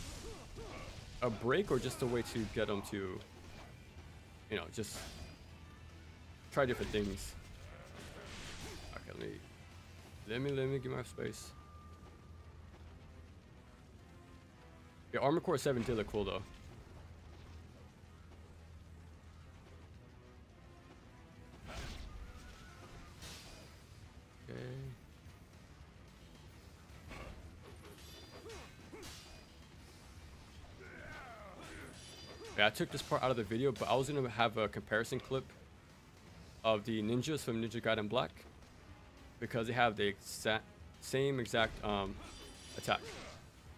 a break, or just a way to get them to, you know, just try different things. Okay, let me give my space. Yeah, Armored Core 7 did look cool though. Okay. Yeah, I took this part out of the video, but I was gonna have a comparison clip of the ninjas from Ninja Gaiden Black, because they have the same exact attack,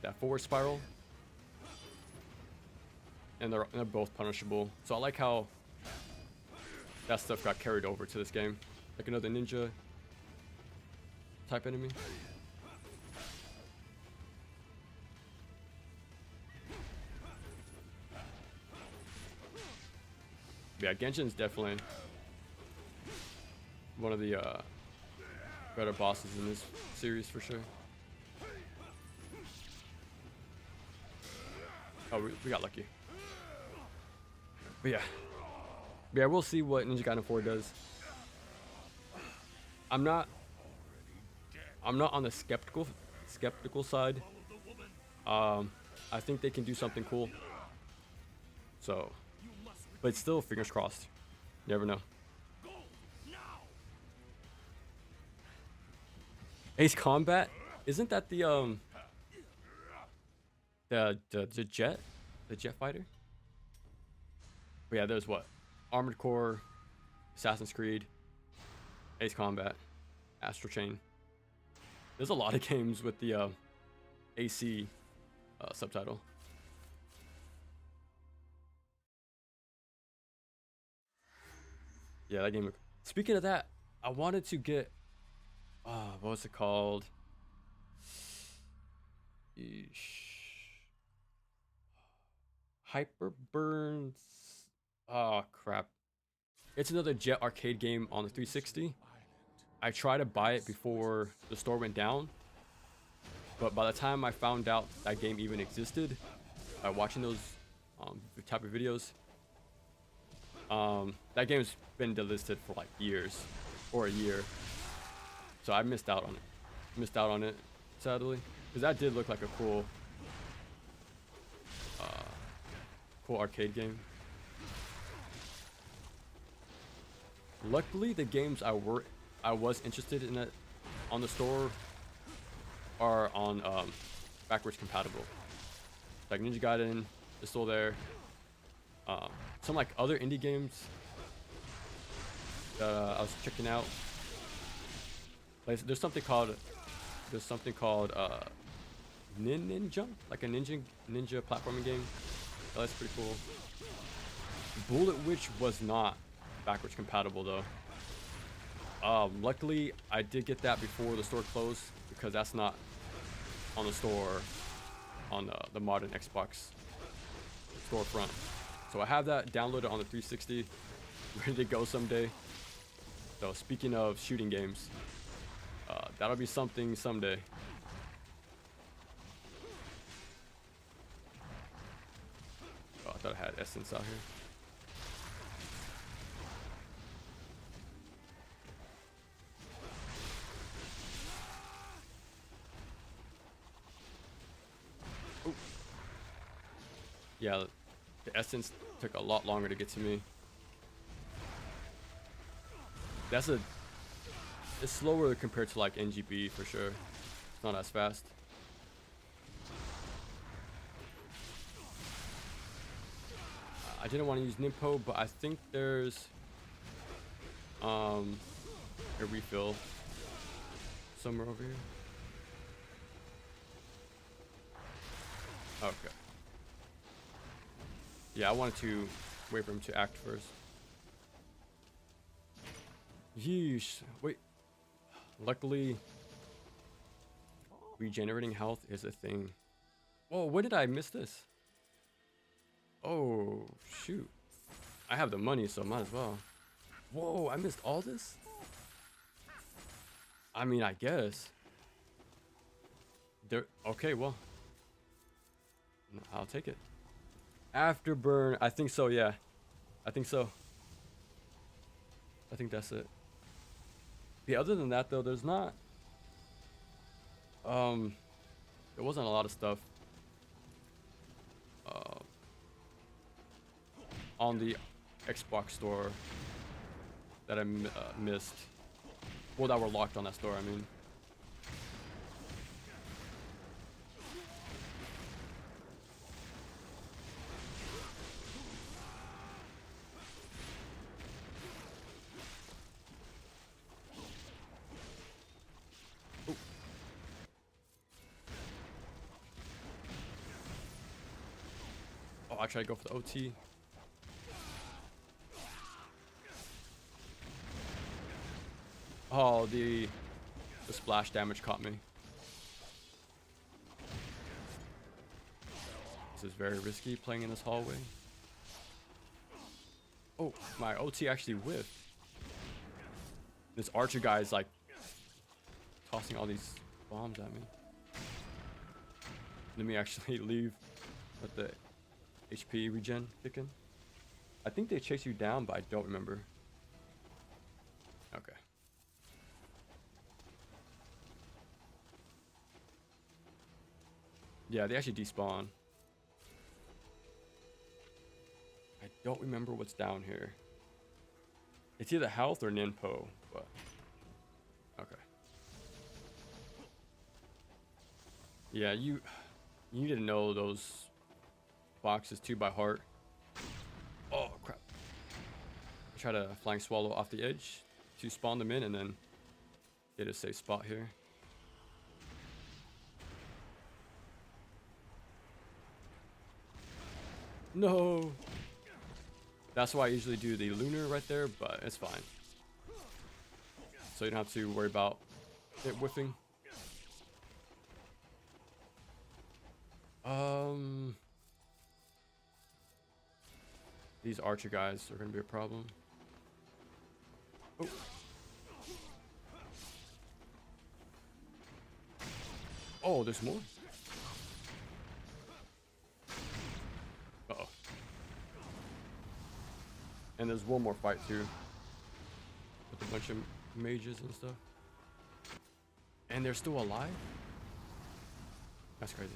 that forward spiral, and they're both punishable. So I like how that stuff got carried over to this game, like another ninja type enemy. Yeah, Genshin's definitely one of the better bosses in this series for sure. Oh, we got lucky. But yeah, we'll see what Ninja Gaiden 4 does. I'm not on the skeptical side. I think they can do something cool. So, but still, fingers crossed. You never know. Ace Combat, isn't that the jet fighter? But yeah, there's what? Armored Core, Assassin's Creed, Ace Combat, Astral Chain. There's a lot of games with the AC subtitle. Yeah, that game. Speaking of that, I wanted to get what was it called? Hyperburns. Oh crap. It's another Jet arcade game on the 360. I tried to buy it before the store went down, but by the time I found out that game even existed, watching those type of videos, that game's been delisted for like years, or a year. So I missed out on it, sadly, because that did look like a cool arcade game. Luckily, the games I was interested in on the store are on backwards compatible. Like Ninja Gaiden is still there. Some like other indie games that I was checking out. Like, there's something called Ninja, like a ninja platforming game. Oh, that's pretty cool. Bullet Witch was not backwards compatible though. Luckily, I did get that before the store closed, because that's not on the store on the modern Xbox storefront. So I have that downloaded on the 360, ready to go someday. So speaking of shooting games, that'll be something someday. Oh, I thought I had Essence out here. Ooh. Yeah, the Essence took a lot longer to get to me. It's slower compared to like NGB for sure. It's not as fast. I didn't want to use Nimpo, but I think there's a refill somewhere over here. Okay. Yeah, I wanted to wait for him to act first. Yeesh. Wait. Luckily, regenerating health is a thing. Whoa, when did I miss this? Oh, shoot. I have the money, so might as well. Whoa, I missed all this? I mean, I guess. There. Okay, well. I'll take it. Afterburn. I think so, yeah. I think so. I think that's it. Yeah, other than that, though, there's not... There wasn't a lot of stuff on the Xbox store that I missed. Well, that were locked on that store, I mean. Ooh. Oh, I tried to go for the OT. Oh, the splash damage caught me. This is very risky playing in this hallway. Oh, my OT actually whiffed. This archer guy is like tossing all these bombs at me. Let me actually leave with the HP regen kicking. I think they chase you down, but I don't remember. Okay. Yeah, they actually despawn. I don't remember what's down here. It's either health or Ninpo, but okay. Yeah, you need to know those boxes too by heart. Oh crap! I try to flying swallow off the edge to spawn them in, and then get a safe spot here. No. That's why I usually do the lunar right there, but it's fine. So you don't have to worry about it whiffing. These archer guys are gonna be a problem. Oh. Oh, there's more? Uh-oh. And there's one more fight too. With a bunch of mages and stuff. And they're still alive? That's crazy.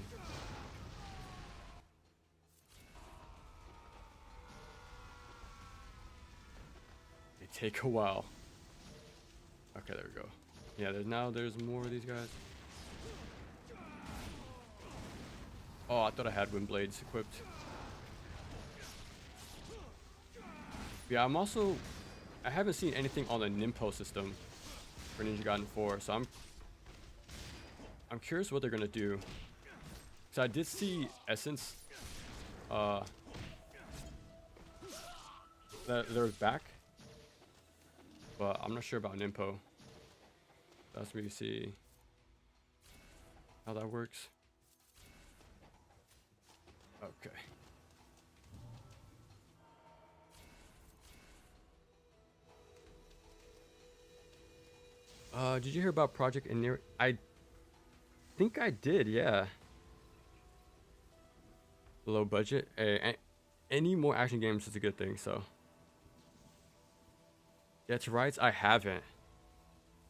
They take a while. Okay, there we go. Yeah, there's more of these guys. Oh, I thought I had wind blades equipped. Yeah, I haven't seen anything on the Nimpo system for Ninja Gaiden 4, so I'm curious what they're gonna do. So I did see Essence, that they're back, but I'm not sure about Nimpo. Let's maybe see how that works. Okay. Did you hear about Project Enir? I think I did, yeah. Low budget. Hey, any more action games is a good thing, so. That's right, I haven't.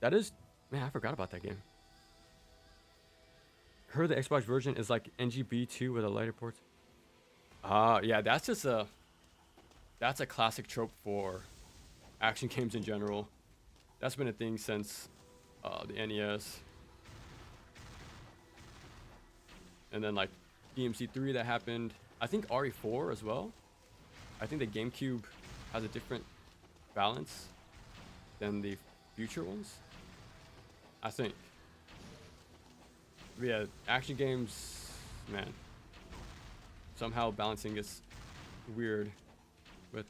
That is, man, I forgot about that game. Heard the Xbox version is like NGB2 with a lighter port. Yeah, that's a classic trope for action games in general. That's been a thing since the NES. And then like DMC3 that happened. I think RE4 as well. I think the GameCube has a different balance than the future ones. I think. But yeah, action games, man. Somehow balancing is weird with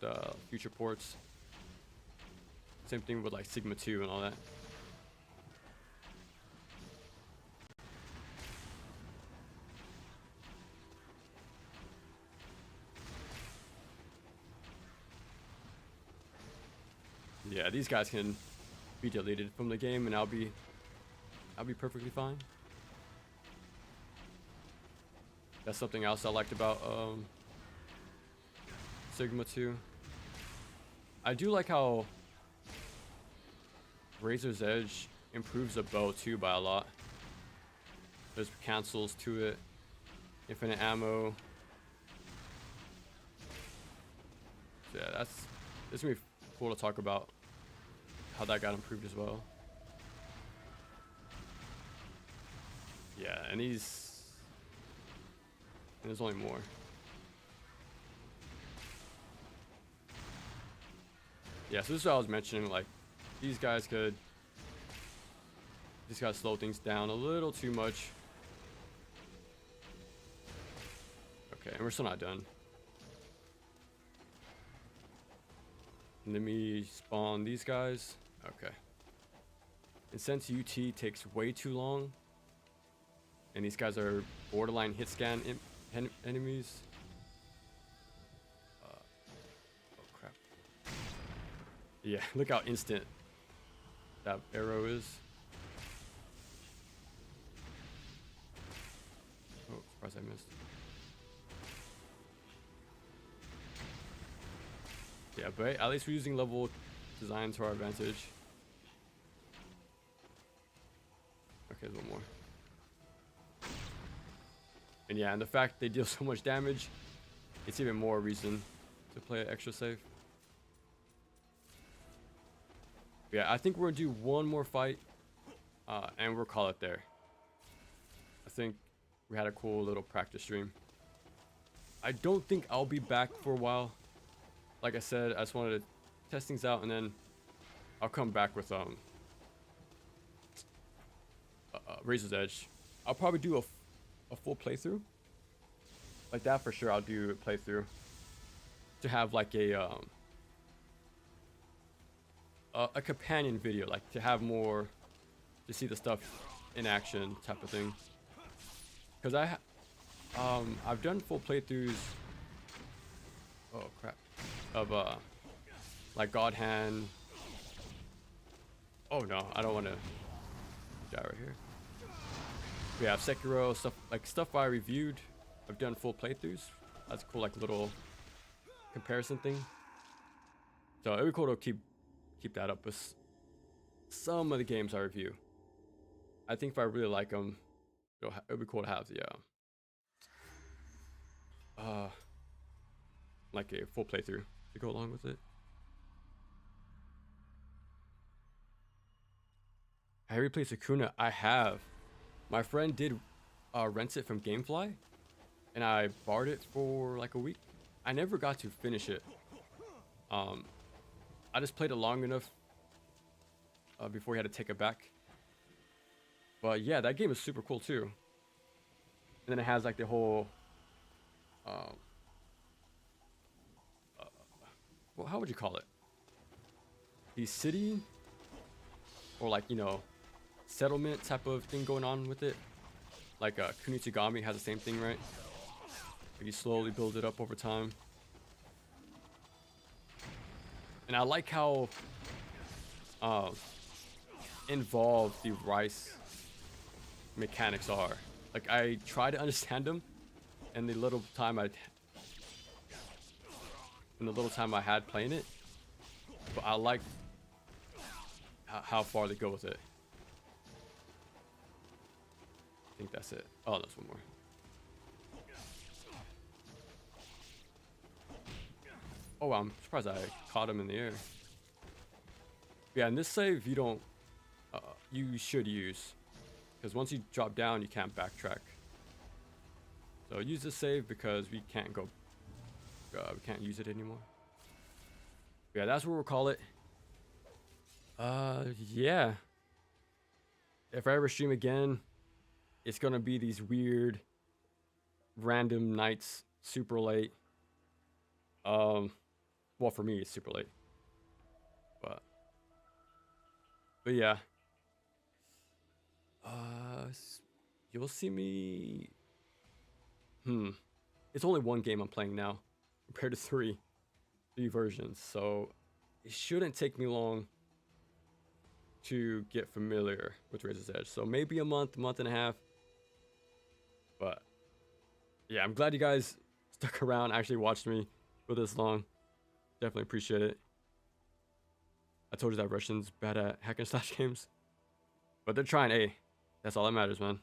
future ports. Same thing with like Sigma 2 and all that. Yeah, these guys can be deleted from the game and I'll be perfectly fine. That's something else I liked about Sigma 2. I do like how Razor's Edge improves the bow too by a lot. There's cancels to it, infinite ammo. So yeah, it's gonna be cool to talk about how that got improved as well. Yeah, and there's only more. Yeah, so this is what I was mentioning, like these guys slow things down a little too much. Okay, and we're still not done. Let me spawn these guys. Okay. And since UT takes way too long, and these guys are borderline hit scan enemies. Oh crap. Yeah, look how instant that arrow is. Oh, surprised I missed. Yeah, but at least we're using level design to our advantage. Okay, there's one more. And yeah, and the fact they deal so much damage, it's even more reason to play it extra safe. Yeah, I think we're gonna do one more fight, and we'll call it there. I think we had a cool little practice stream. I don't think I'll be back for a while. Like I said, I just wanted to test things out, and then I'll come back with Razor's Edge. I'll probably do a full playthrough. Like that for sure, I'll do a playthrough. To have like a companion video, like to have more, to see the stuff in action type of thing. Because I've done full playthroughs. Oh crap. Of like God Hand. Oh no, I don't want to die right here. We have Sekiro, stuff I reviewed. I've done full playthroughs. That's cool, like little comparison thing. So it'd be cool to keep that up with some of the games I review. I think if I really like them, it'd be cool to have the like a full playthrough to go along with it. Have you replayed Sakuna? I have. My friend did rent it from Gamefly, and I borrowed it for like a week. I never got to finish it. I just played it long enough before he had to take it back. But yeah, that game is super cool too. And then it has like the whole well, how would you call it? The city, or like, you know, settlement type of thing going on with it. Like Kunitsugami has the same thing, right? Like you slowly build it up over time. And I like how involved the rice mechanics are. Like I try to understand them, and the little time I had playing it, but I like how far they go with it. I think that's it. Oh, there's one more. Oh, I'm surprised I caught him in the air. Yeah, in this save, you should use, because once you drop down, you can't backtrack. So use this save because we can't go we can't use it anymore. Yeah, that's what we'll call it. Yeah. If I ever stream again, it's gonna be these weird, random nights, super late. Well, for me, it's super late. But yeah. You'll see me. It's only one game I'm playing now, compared to three versions, so it shouldn't take me long to get familiar with Razor's Edge. So maybe a month and a half. But yeah, I'm glad you guys stuck around, actually watched me for this long. Definitely appreciate it. I told you that Russians bad at hack and slash games, but they're trying. Hey, that's all that matters, man.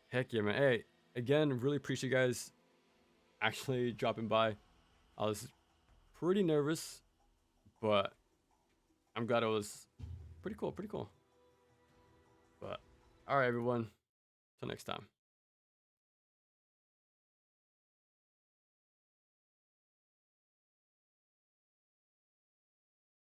Heck yeah, man. Hey, again, really appreciate you guys actually dropping by. I was pretty nervous, but I'm glad it was pretty cool. But all right, everyone. Till next time.